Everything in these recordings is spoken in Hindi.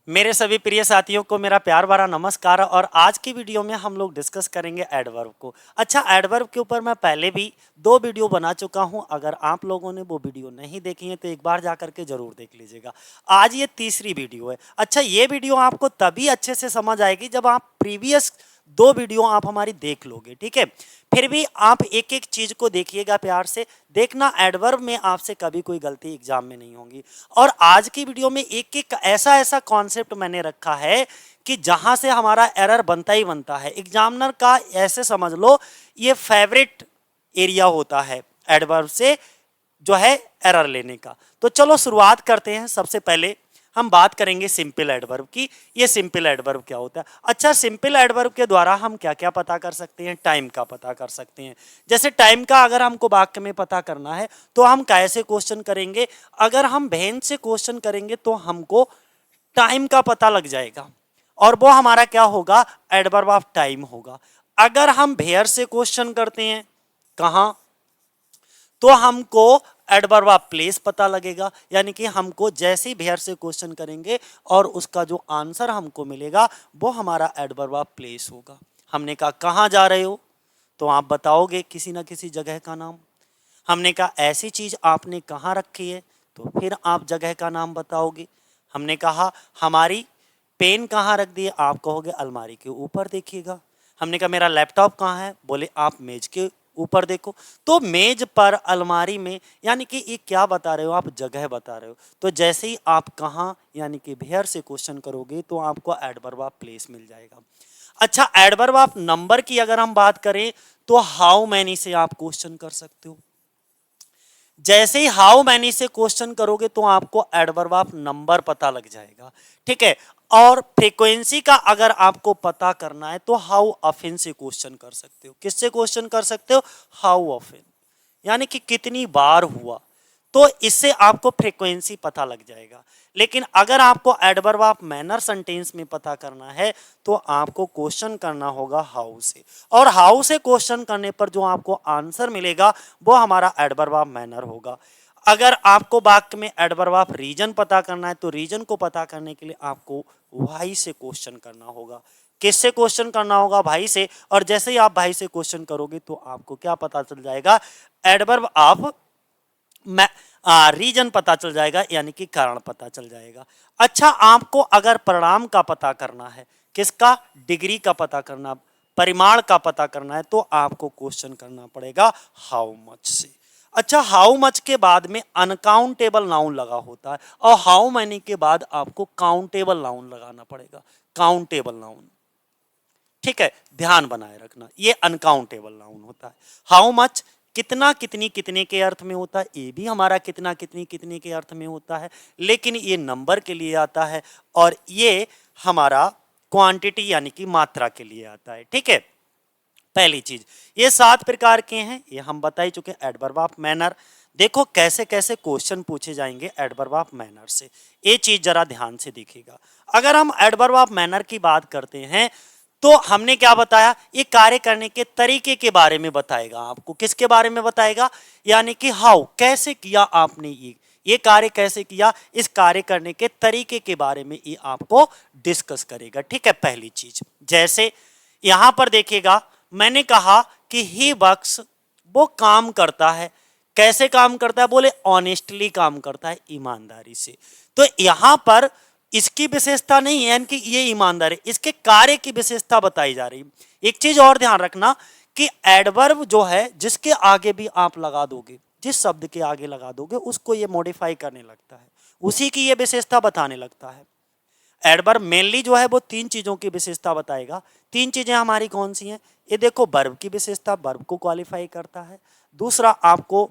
मेरे सभी प्रिय साथियों को मेरा प्यार भरा नमस्कार। और आज की वीडियो में हम लोग डिस्कस करेंगे एडवर्ब को। अच्छा, एडवर्ब के ऊपर मैं पहले भी 2 वीडियो बना चुका हूं। अगर आप लोगों ने वो वीडियो नहीं देखी है तो एक बार जा करके जरूर देख लीजिएगा। आज ये तीसरी वीडियो है। अच्छा, ये वीडियो आपको तभी अच्छे से समझ आएगी जब आप प्रीवियस 2 वीडियो आप हमारी देख लोगे, ठीक है। फिर भी आप एक एक चीज को देखिएगा प्यार से। देखना एडवर्ब में आपसे कभी कोई गलती एग्जाम में नहीं होगी। और आज की वीडियो में एक एक ऐसा ऐसा कॉन्सेप्ट मैंने रखा है कि जहां से हमारा एरर बनता ही बनता है। एग्जामिनर का ऐसे समझ लो ये फेवरेट एरिया होता है एडवर्ब से जो है एरर लेने का। तो चलो शुरुआत करते हैं। सबसे पहले हम बात करेंगे सिंपल एडवर्ब की। ये सिंपल एडवर्ब क्या होता है? अच्छा, सिंपल एडवर्ब के द्वारा हम क्या क्या पता कर सकते हैं? टाइम का पता कर सकते हैं। जैसे टाइम का अगर हमको वाक्य में पता करना है तो हम कैसे क्वेश्चन करेंगे? अगर हम बहन से क्वेश्चन करेंगे तो हमको टाइम का पता लग जाएगा और वो हमारा क्या होगा? एडवर्ब ऑफ टाइम होगा। अगर हम भेयर से क्वेश्चन करते हैं कहां, तो हमको एडवर्ब ऑफ प्लेस पता लगेगा। यानी कि हमको जैसे ही भेयर से क्वेश्चन करेंगे और उसका जो आंसर हमको मिलेगा वो हमारा एडवर्ब ऑफ प्लेस होगा। हमने कहा कहाँ जा रहे हो, तो आप बताओगे किसी ना किसी जगह का नाम। हमने कहा ऐसी चीज आपने कहाँ रखी है, तो फिर आप जगह का नाम बताओगे। हमने कहा हमारी पेन कहाँ रख दी है, आप कहोगे अलमारी के ऊपर देखिएगा। हमने कहा मेरा लैपटॉप कहाँ है, बोले आप मेज के ऊपर देखो। तो मेज पर, अलमारी में, यानी कि ये क्या बता रहे हो? आप जगह बता रहे हो। तो जैसे ही आप कहाँ यानी कि वेयर से क्वेश्चन करोगे तो आपको एडवर्ब ऑफ प्लेस मिल जाएगा। अच्छा, एडवर्ब ऑफ नंबर की अगर हम बात करें तो हाउ मैनी से आप क्वेश्चन कर सकते हो। जैसे ही हाउ मैनी से क्वेश्चन करोगे तो आपको एडवर्ब ऑफ नंबर पता लग जाएगा, ठीक है। और फ्रीक्वेंसी का अगर आपको पता करना है तो हाउ ऑफन से क्वेश्चन कर सकते हो। किससे क्वेश्चन कर सकते हो? हाउ ऑफन, यानी कि कितनी बार हुआ। तो इससे आपको फ्रीक्वेंसी पता लग जाएगा। लेकिन अगर आपको एडवर्ब ऑफ मैनर सेंटेंस में पता करना है तो आपको क्वेश्चन करना होगा हाउ से। और हाउ से क्वेश्चन करने पर जो आपको आंसर मिलेगा वो हमारा एडवर्ब ऑफ मैनर होगा। अगर आपको वाक्य में एडवर्ब ऑफ रीजन पता करना है तो रीजन को पता करने के लिए आपको वाई से क्वेश्चन करना होगा। किससे क्वेश्चन करना होगा? भाई से। और जैसे ही आप भाई से क्वेश्चन करोगे तो आपको क्या पता चल जाएगा? एडवर्ब ऑफ रीजन पता चल जाएगा, यानी कि कारण पता चल जाएगा। अच्छा, आपको अगर परिणाम का पता करना है, किसका? डिग्री का पता करना, परिमाण का पता करना है, तो आपको क्वेश्चन करना पड़ेगा हाउ मच से। अच्छा, हाउ मच के बाद में अनकाउंटेबल नाउन लगा होता है और हाउ मैनी के बाद आपको काउंटेबल नाउन लगाना पड़ेगा। काउंटेबल नाउन, ठीक है, ध्यान बनाए रखना, ये अनकाउंटेबल नाउन होता है। हाउ मच कितना, कितनी, कितने के अर्थ में होता है। ये भी हमारा कितना, कितनी, कितने के अर्थ में होता है, लेकिन ये नंबर के लिए आता है और ये हमारा क्वांटिटी यानी कि मात्रा के लिए आता है, ठीक है। पहली चीज, ये 7 प्रकार के हैं, ये हम बता ही चुके हैं। एडवर्ब ऑफ मैनर, देखो कैसे कैसे क्वेश्चन पूछे जाएंगे एडवर्ब ऑफ मैनर से, ये चीज जरा ध्यान से देखिएगा। अगर हम एडवर्ब ऑफ मैनर की बात करते हैं तो हमने क्या बताया? ये कार्य करने के तरीके के बारे में बताएगा आपको। किसके बारे में बताएगा? यानी कि हाउ, कैसे किया आपने ये कार्य कैसे किया, इस कार्य करने के तरीके के बारे में ये आपको डिस्कस करेगा, ठीक है। पहली चीज, जैसे यहां पर देखिएगा, मैंने कहा कि ही वर्क्स, वो काम करता है। कैसे काम करता है? बोले ऑनेस्टली काम करता है, ईमानदारी से। तो यहां पर इसकी विशेषता नहीं है यानी कि ये ईमानदार है, इसके कार्य की विशेषता बताई जा रही। एक चीज और ध्यान रखना कि एडवर्ब जो है जिसके आगे भी आप लगा दोगे, जिस शब्द के आगे लगा दोगे उसको ये मॉडिफाई करने लगता है, उसी की ये विशेषता बताने लगता है। एडवर्ब मेनली जो है वो 3 चीजों की विशेषता बताएगा। 3 चीजें हमारी कौन सी हैं? ये देखो, वर्ब की विशेषता, वर्ब को क्वालिफाई करता है। दूसरा, आपको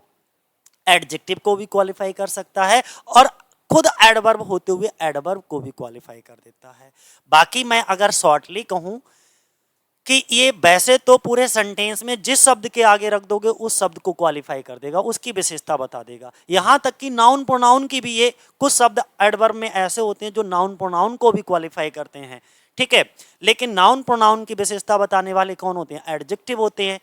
एडजेक्टिव को भी क्वालिफाई कर सकता है और खुद एडवर्ब होते हुए एडवर्ब को भी क्वालिफाई कर देता है। बाकी मैं अगर शॉर्टली कहूं कि ये वैसे तो पूरे सेंटेंस में जिस शब्द के आगे रख दोगे उस शब्द को क्वालिफाई कर देगा, उसकी विशेषता बता देगा। यहां तक कि नाउन प्रोनाउन की भी, ये कुछ शब्द एडवर्ब में ऐसे होते हैं जो नाउन प्रोनाउन को भी क्वालिफाई करते हैं, ठीक है। लेकिन नाउन प्रोनाउन की विशेषता बताने वाले कौन होते हैं? एडजेक्टिव होते हैं।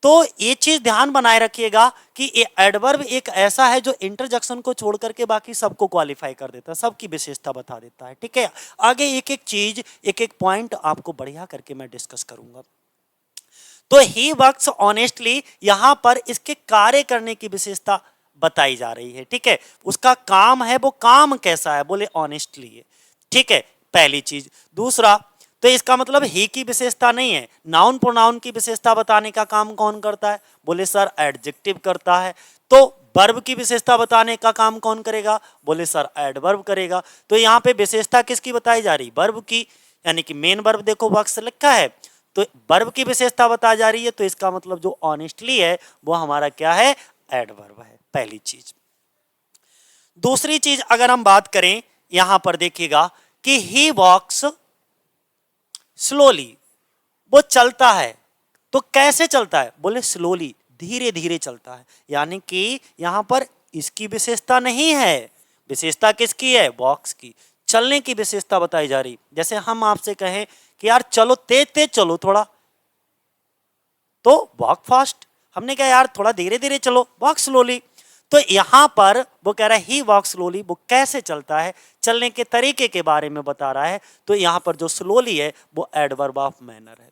तो ये चीज ध्यान बनाए रखिएगा कि ये एडवर्ब एक ऐसा है जो इंटरजेक्शन को छोड़ करके बाकी सबको क्वालिफाई कर देता है, सबकी विशेषता बता देता है। ठीक है, आगे एक एक चीज एक एक पॉइंट आपको बढ़िया करके मैं डिस्कस करूंगा। तो ही वर्क्स ऑनेस्टली, यहां पर इसके कार्य करने की विशेषता बताई जा रही है। ठीक है, उसका काम है, वो काम कैसा है, बोले ऑनेस्टली है। ठीक है, पहली चीज। दूसरा, तो इसका मतलब ही की विशेषता नहीं है, नाउन प्रोनाउन की विशेषता बताने का काम कौन करता है, बोले सर एडजेक्टिव करता है। तो वर्ब की विशेषता बताने का काम कौन करेगा, बोले सर एडवर्ब करेगा। तो यहाँ पे विशेषता किसकी बताई जा रही, वर्ब की, यानी कि मेन वर्ब देखो वर्क्स लिखा है, तो वर्ब की विशेषता बताई जा रही है, तो इसका मतलब जो ऑनेस्टली है वो हमारा क्या है, एडवर्ब है, पहली चीज। दूसरी चीज अगर हम बात करें, यहां पर देखिएगा कि ही वॉक्स स्लोली, वो चलता है। तो कैसे चलता है, बोले स्लोली, धीरे धीरे चलता है, यानी कि यहां पर इसकी विशेषता नहीं है, विशेषता किसकी है, वॉक्स की, चलने की विशेषता बताई जा रही। जैसे हम आपसे कहें कि यार चलो तेज तेज चलो थोड़ा, तो वॉक फास्ट, हमने कहा यार थोड़ा धीरे धीरे चलो, वॉक स्लोली। तो यहां पर वो कह रहा है ही वॉक स्लोली, वो कैसे चलता है, चलने के तरीके के बारे में बता रहा है। तो यहां पर जो स्लोली है वो एडवर्ब ऑफ मैनर है।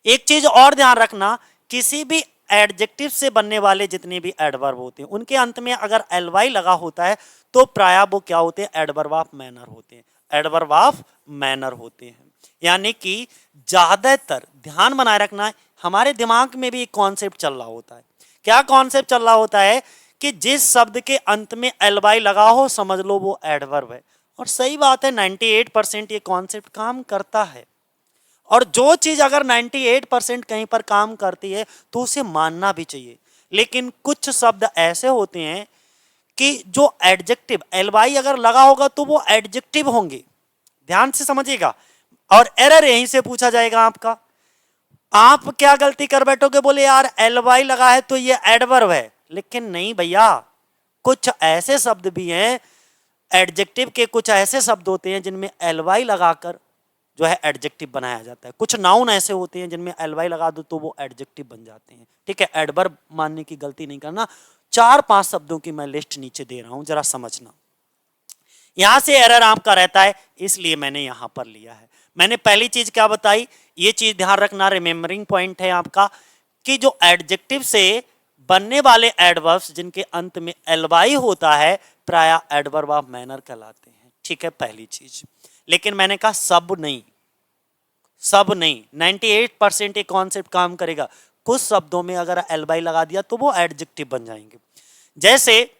एक चीज और ध्यान रखना, किसी भी एडजेक्टिव से बनने वाले जितने भी एडवर्ब होते हैं उनके अंत में अगर एलवाई लगा होता है तो प्राय वो क्या होते हैं, एडवर्ब ऑफ मैनर होते हैं, एडवर्ब ऑफ मैनर होते हैं। यानी कि ज्यादातर ध्यान बनाए रखना, हमारे दिमाग में भी एक कॉन्सेप्ट चल रहा होता है। क्या कॉन्सेप्ट चल रहा होता है कि जिस शब्द के अंत में एलवाई लगा हो समझ लो वो एडवर्ब है। और सही बात है, 98% ये कॉन्सेप्ट काम करता है। और जो चीज अगर 98% कहीं पर काम करती है तो उसे मानना भी चाहिए। लेकिन कुछ शब्द ऐसे होते हैं कि जो एडजेक्टिव, एलवाई अगर लगा होगा तो वो एडजेक्टिव होंगे, ध्यान से समझिएगा। और एरर यहीं से पूछा जाएगा आपका, आप क्या गलती कर बैठोगे, बोले यार एलवाई लगा है तो ये एडवर्ब है, लेकिन नहीं भैया, कुछ ऐसे शब्द भी हैं, एडजेक्टिव के कुछ ऐसे शब्द होते हैं जिनमें एलवाई लगाकर जो है एडजेक्टिव बनाया जाता है। कुछ नाउन ऐसे होते हैं जिनमें एलवाई लगा दो तो वो एडजेक्टिव बन जाते हैं। ठीक है, एडवर्ब मानने की गलती नहीं करना। 4-5 शब्दों की मैं लिस्ट नीचे दे रहा हूं, जरा समझना। यहां से एरर आपका रहता है, इसलिए मैंने यहां पर लिया है। मैंने पहली चीज क्या बताई, ये चीज ध्यान रखना, रिमेंबरिंग पॉइंट है आपका, कि जो एडजेक्टिव से बनने वाले एडवर्ब्स जिनके अंत में एलवाई होता है प्राय एडवर्ब ऑफ मैनर कहलाते हैं। ठीक है, पहली चीज। लेकिन मैंने कहा सब नहीं, सब नहीं, 98% ये कॉन्सेप्ट काम करेगा। कुछ शब्दों में अगर एलवाई लगा दिया तो वो एडजेक्टिव बन जाएंगे। जैसे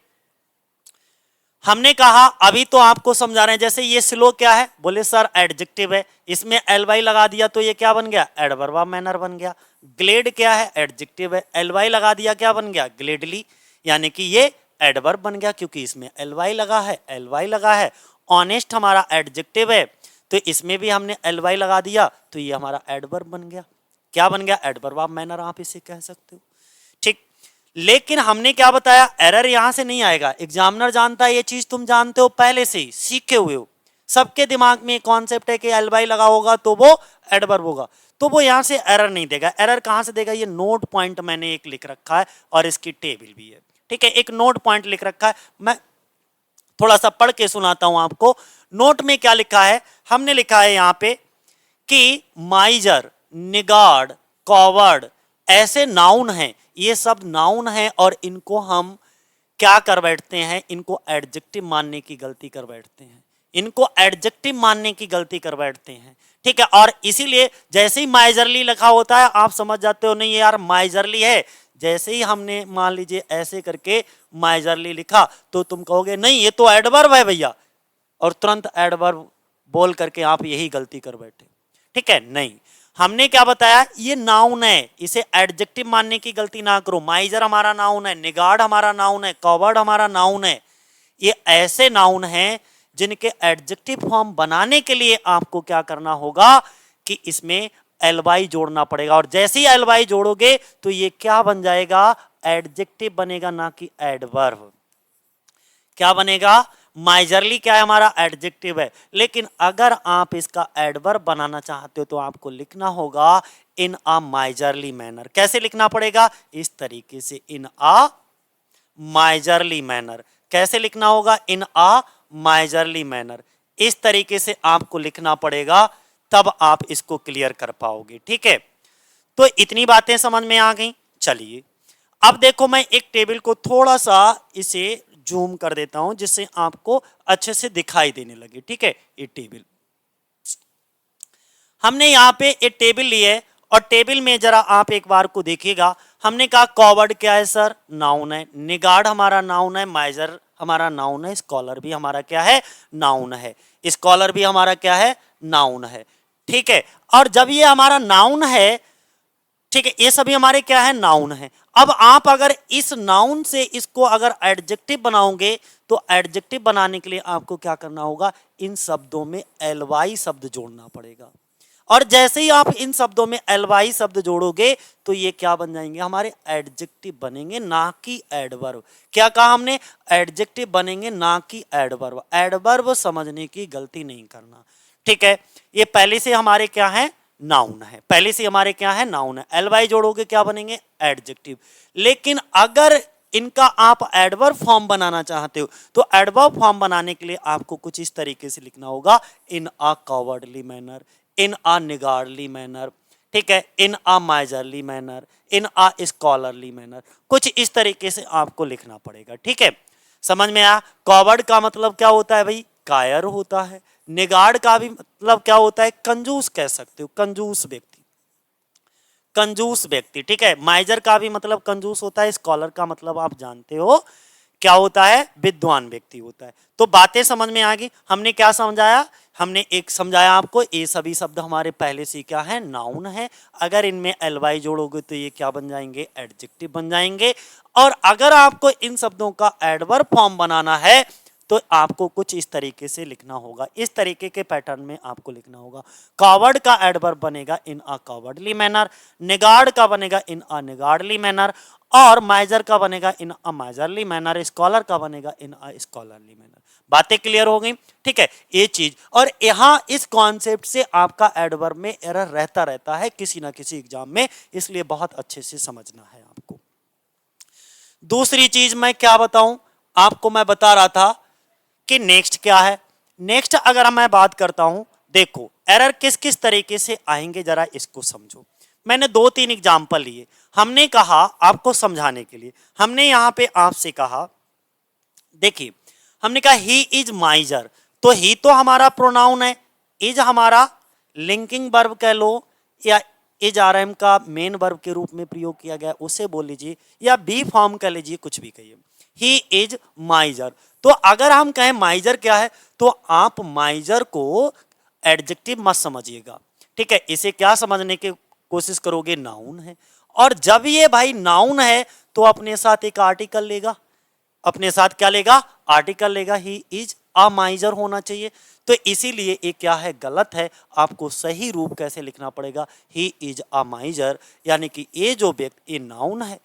हमने कहा, अभी तो आपको समझा रहे हैं, जैसे ये स्लो क्या है, बोले सर एडजेक्टिव है, इसमें एलवाई लगा दिया तो ये क्या बन गया, एडवर्ब ऑफ मैनर बन गया। ग्लेड क्या है, एडजेक्टिव है, एलवाई लगा दिया क्या बन गया, ग्लेडली, यानी कि ये एडवर्ब बन गया क्योंकि इसमें एलवाई लगा है, एलवाई लगा है। ऑनेस्ट हमारा एडजेक्टिव है तो इसमें भी हमने एलवाई लगा दिया तो ये हमारा एडवर्ब बन गया। क्या बन गया, एडवर्ब ऑफ मैनर आप इसे कह सकते हो। ठीक, लेकिन हमने क्या बताया, एरर यहां से नहीं आएगा, एग्जामिनर जानता है, ये चीज तुम जानते हो, पहले से ही सीखे हुए हो, सबके दिमाग में कॉन्सेप्ट है कि एलवाई लगा होगा तो वो एडवर्ब होगा, तो वो यहां से एरर नहीं देगा। एरर कहां से देगा, ये नोट पॉइंट मैंने एक लिख रखा है और इसकी टेबल भी है। ठीक है, एक नोट पॉइंट लिख रखा है, मैं थोड़ा सा पढ़ के सुनाता हूं आपको। नोट में क्या लिखा है, हमने लिखा है यहां पे कि माइजर, निगार्ड, कॉवर्ड ऐसे नाउन हैं, ये सब नाउन हैं और इनको हम क्या कर बैठते हैं, इनको एडजेक्टिव मानने की गलती कर बैठते हैं, इनको एडजेक्टिव मानने की गलती कर बैठते हैं। ठीक है, और इसीलिए जैसे ही माइजरली लिखा होता है आप समझ जाते हो नहीं यार माइजरली है, जैसे ही हमने मान लीजिए ऐसे करके माइजरली लिखा तो तुम कहोगे नहीं ये तो एडवर्ब है भैया, और तुरंत एडवर्ब बोल करके आप यही गलती कर बैठे। ठीक है, नहीं, हमने क्या बताया, ये नाउन है, इसे एडजेक्टिव मानने की गलती ना करो। माइजर हमारा नाउन है, निगार्ड हमारा नाउन है, कवर्ड हमारा नाउन है, ये ऐसे नाउन हैं जिनके एडजेक्टिव फॉर्म बनाने के लिए आपको क्या करना होगा कि इसमें एलवाई जोड़ना पड़ेगा, और जैसे ही एलवाई जोड़ोगे तो ये क्या बन जाएगा, एडजेक्टिव बनेगा, ना कि एडवर्ब। क्या बनेगा, माइजरली क्या है हमारा, एडजेक्टिव है, लेकिन अगर आप इसका एडवर्ब बनाना चाहते हो तो आपको लिखना होगा इन अ माइजरली मैनर। कैसे लिखना पड़ेगा? इस तरीके से, इन अ माइजरली मैनर। कैसे लिखना होगा? इन अ माइजरली मैनर। इस तरीके से आपको लिखना पड़ेगा, तब आप इसको क्लियर कर पाओगे। ठीक है, तो इतनी बातें समझ में आ गई। चलिए अब देखो, मैं एक टेबल को थोड़ा सा इसे जूम कर देता हूं जिससे आपको अच्छे से दिखाई देने लगे। ठीक है, ये टेबल हमने यहाँ पे एक टेबल ली है, और टेबल में जरा आप एक बार को देखिएगा। हमने कहा कॉवर्ड क्या है सर? नाउन है। निगार्ड हमारा नाउन है। माइजर हमारा नाउन है। स्कॉलर भी हमारा क्या है? नाउन है। स्कॉलर भी हमारा क्या है? नाउन है। ठीक है, और जब ये हमारा नाउन है, ठीक है, ये सभी हमारे क्या है? नाउन है। अब आप अगर इस नाउन से इसको अगर एडजेक्टिव बनाओगे, तो एडजेक्टिव बनाने के लिए आपको क्या करना होगा? इन शब्दों में एलवाई शब्द जोड़ना पड़ेगा। और जैसे ही आप इन शब्दों में एलवाई शब्द जोड़ोगे, तो ये क्या बन जाएंगे? हमारे एडजेक्टिव बनेंगे, ना कि एडवर्ब। क्या कहा हमने? एडजेक्टिव बनेंगे, ना कि एडवर्ब। एडवर्ब समझने की गलती नहीं करना। ठीक है, ये पहले से हमारे क्या है? नाउन है। पहले से हमारे क्या है? नाउन है। एलवाई जोड़ोगे क्या बनेंगे? एडजेक्टिव। लेकिन अगर इनका आप एडवर्ब फॉर्म बनाना चाहते हो, तो एडवर्ब फॉर्म बनाने के लिए आपको कुछ इस तरीके से लिखना होगा, इन अ कॉवर्डली मैनर, इन अ निगार्डली मैनर। ठीक है, इन अ माइजरली मैनर, इन अ स्कॉलरली मैनर। कुछ इस तरीके से आपको लिखना पड़ेगा। ठीक है, समझ में आया? कॉवर्ड का मतलब क्या होता है भाई? कायर होता है। निगार्ड का भी मतलब क्या होता है? कंजूस कह सकते हो, कंजूस व्यक्ति, कंजूस व्यक्ति। ठीक है, माइजर का भी मतलब कंजूस होता है। स्कॉलर का मतलब आप जानते हो क्या होता है? विद्वान व्यक्ति होता है। तो बातें समझ में आ गई। हमने क्या समझाया? हमने एक समझाया आपको, ये सभी शब्द हमारे पहले से क्या है? नाउन है। अगर इनमें एलवाई जोड़ोगे तो ये क्या बन जाएंगे? एडजेक्टिव बन जाएंगे। और अगर आपको इन शब्दों का एडवर्ब फॉर्म बनाना है, तो आपको कुछ इस तरीके से लिखना होगा। इस तरीके के पैटर्न में आपको लिखना होगा। कॉवर्ड का एडवर्ब बनेगा इन अ कॉवर्डली मैनर, निगार्ड का बनेगा इन अ निगार्डली मैनर, और माइजर का बनेगा इन अ माइजरली मैनर, स्कॉलर का बनेगा इन अ स्कॉलरली मैनर। बातें क्लियर हो गई? ठीक है, ये चीज। और यहां इस कॉन्सेप्ट से आपका एडवर्ब में एरर रहता है किसी ना किसी एग्जाम में, इसलिए बहुत अच्छे से समझना है आपको। दूसरी चीज मैं क्या बताऊं आपको? मैं बता रहा था कि नेक्स्ट क्या है। नेक्स्ट अगर मैं बात करता हूं, देखो एरर किस किस तरीके से आएंगे, जरा इसको समझो। मैंने 2-3 एग्जाम्पल लिए। हमने कहा आपको समझाने के लिए, हमने यहां पे आपसे कहा, देखिए हमने कहा ही इज माइजर, तो ही तो हमारा प्रोनाउन है। इज हमारा लिंकिंग वर्ब कह लो, या इज आरएम का मेन वर्ब के रूप में प्रयोग किया गया, उसे बोल लीजिए, या बी फॉर्म कह लीजिए, कुछ भी कहिए। He is माइजर। तो अगर हम कहें माइजर क्या है, तो आप माइजर को एडजेक्टिव मत समझिएगा। ठीक है, इसे क्या समझने की कोशिश करोगे? नाउन है। और जब ये भाई नाउन है, तो अपने साथ एक आर्टिकल लेगा। अपने साथ क्या लेगा? आर्टिकल लेगा। ही इज अ माइजर होना चाहिए। तो इसीलिए ये क्या है? गलत है। आपको सही रूप कैसे लिखना पड़ेगा? ही इज अ माइजर, यानी कि ये जो व्यक्ति, ये नाउन है,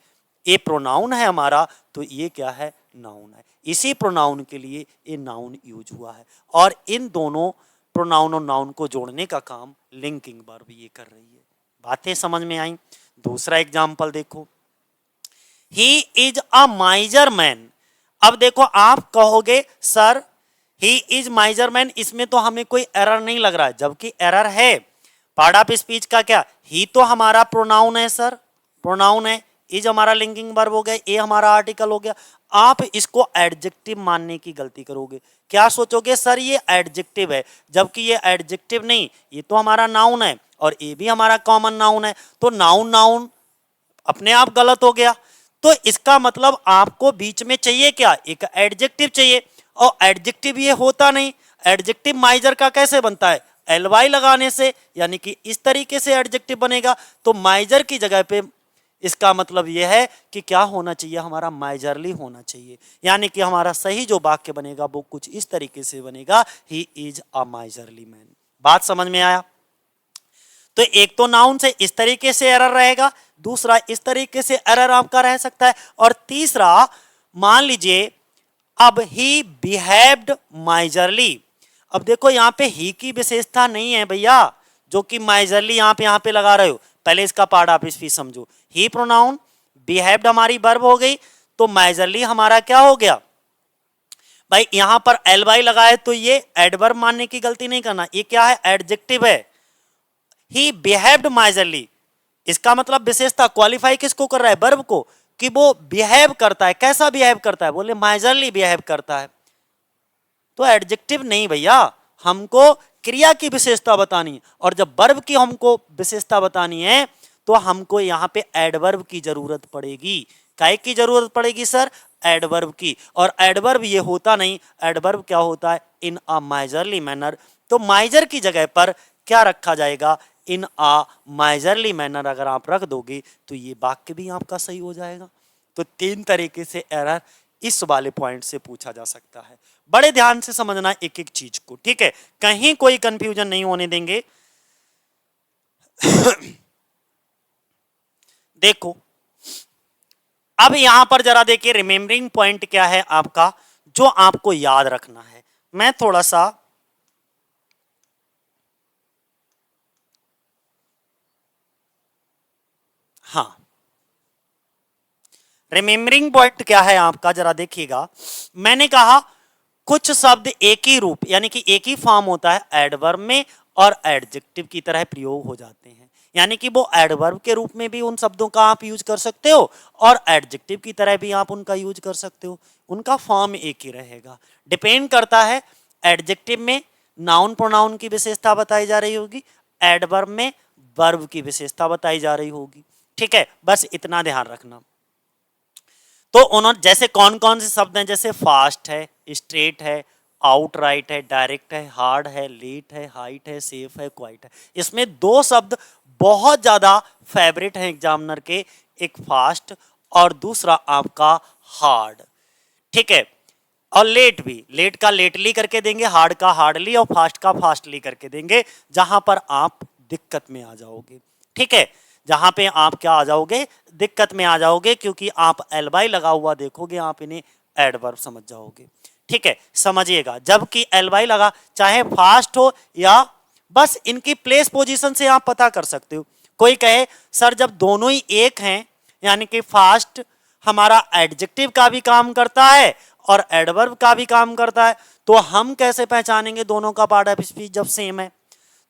ये प्रोनाउन है हमारा, तो ये क्या है? नाउन है। इसी प्रोनाउन के लिए ये नाउन यूज हुआ है, और इन दोनों प्रोनाउन और नाउन को जोड़ने का काम लिंकिंग वर्ब ये कर रही है। बातें समझ में आई? दूसरा एग्जाम्पल देखो, ही इज अ माइजर मैन। अब देखो, आप कहोगे सर ही इज माइजर मैन, इसमें तो हमें कोई एरर नहीं लग रहा है, जबकि एरर है। पार्ट ऑफ स्पीच का क्या? ही तो हमारा प्रोनाउन है सर, प्रोनाउन है। इज हमारा लिंकिंग वर्ब हो गया, ए हमारा आर्टिकल हो गया। आप इसको एडजेक्टिव मानने की गलती करोगे। क्या सोचोगे? सर ये एडजेक्टिव है, जबकि ये एडजेक्टिव नहीं, ये तो हमारा नाउन है, और ये भी हमारा कॉमन नाउन है। तो नाउन नाउन अपने आप गलत हो गया। तो इसका मतलब आपको बीच में चाहिए क्या? एक एडजेक्टिव चाहिए, और एडजेक्टिव ये होता नहीं। एडजेक्टिव माइजर का कैसे बनता है? एलवाई लगाने से, यानी कि इस तरीके से एडजेक्टिव बनेगा। तो माइजर की जगह पे इसका मतलब यह है कि क्या होना चाहिए? हमारा माइजरली होना चाहिए। यानी कि हमारा सही जो वाक्य बनेगा वो कुछ इस तरीके से बनेगा, he is a miserly man. बात समझ में आया? तो एक तो नाउन से इस तरीके से एरर रहेगा, दूसरा इस तरीके से एरर आपका रह सकता है, और तीसरा मान लीजिए अब ही बिहेव्ड माइजरली। अब देखो यहां पे ही की विशेषता नहीं है भैया, जो कि माइजरली यहां पे लगा रहे हो। पहले इसका पार्ट आप इस फीस समझो। ही प्रोनाउन, बिहेव्ड हमारी वर्ब हो गई, तो मेजरली हमारा क्या हो गया भाई, यहां पर एल वाई लगा है तो ये एडवर्ब मानने की गलती नहीं करना, ये क्या है, एडजेक्टिव है। ही बिहेव्ड मेजरली, इसका मतलब विशेषता, क्वालिफाई किसको कर रहा है, वर्ब को, कि वो बिहेव करता है, कैसा बिहेव करता है, बोले मेजरली बिहेव करता है। तो एडजेक्टिव नहीं भैया, हमको क्रिया की विशेषता बतानी है, और जब वर्ब की हमको विशेषता बतानी है तो हमको यहाँ पे एडवर्ब की जरूरत पड़ेगी। काय की जरूरत पड़ेगी सर, एडवर्ब की। और एडवर्ब ये होता नहीं, एडवर्ब क्या होता है, इन अ मेजरली मैनर। तो मेजर की जगह पर क्या रखा जाएगा, इन अ मेजरली मैनर अगर आप रख दोगे तो ये वाक्य भी आपका सही हो जाएगा। तो 3 तरीके से एरर इस वाले पॉइंट से पूछा जा सकता है। बड़े ध्यान से समझना एक एक चीज को, ठीक है, कहीं कोई कंफ्यूजन नहीं होने देंगे। देखो अब यहां पर जरा देखिए, रिमेम्बरिंग पॉइंट क्या है आपका, जो आपको याद रखना है। मैं थोड़ा सा हाँ, रिमेम्बरिंग पॉइंट क्या है आपका, जरा देखिएगा। मैंने कहा कुछ शब्द एक ही रूप यानी कि एक ही फॉर्म होता है एडवर्ब में और एडजेक्टिव की तरह प्रयोग हो जाते हैं, यानी कि वो एडवर्ब के रूप में भी उन शब्दों का आप यूज कर सकते हो और एडजेक्टिव की तरह भी आप उनका यूज कर सकते हो, उनका फॉर्म एक ही रहेगा। डिपेंड करता है, एडजेक्टिव में नाउन प्रोनाउन की विशेषता बताई जा रही होगी, एडवर्ब में वर्ब की विशेषता बताई जा रही होगी, ठीक है, बस इतना ध्यान रखना। तो उन्होंने जैसे कौन कौन से शब्द हैं, जैसे फास्ट है, स्ट्रेट है, आउटराइट है, डायरेक्ट है, हार्ड है, लेट है, हाइट है, सेफ है, क्वाइट है। इसमें 2 शब्द बहुत ज्यादा फेवरेट हैं एग्जामिनर के, एक फास्ट और दूसरा आपका हार्ड, ठीक है। और लेट भी, लेट का लेटली करके देंगे, हार्ड का हार्डली और फास्ट का फास्टली करके देंगे, जहां पर आप दिक्कत में आ जाओगे, ठीक है, जहां पे आप क्या आ जाओगे, दिक्कत में आ जाओगे, क्योंकि आप एल बाई लगा हुआ देखोगे, आप इन्हें एडवर्ब समझ जाओगे, ठीक है, समझिएगा। जबकि एल बाई लगा, चाहे फास्ट हो या, बस इनकी प्लेस पोजीशन से आप पता कर सकते हो। कोई कहे सर जब दोनों ही एक हैं, यानी कि फास्ट हमारा एडजेक्टिव का भी काम करता है और एडवर्ब का भी काम करता है, तो हम कैसे पहचानेंगे दोनों का पार्ट ऑफ स्पीच जब सेम है।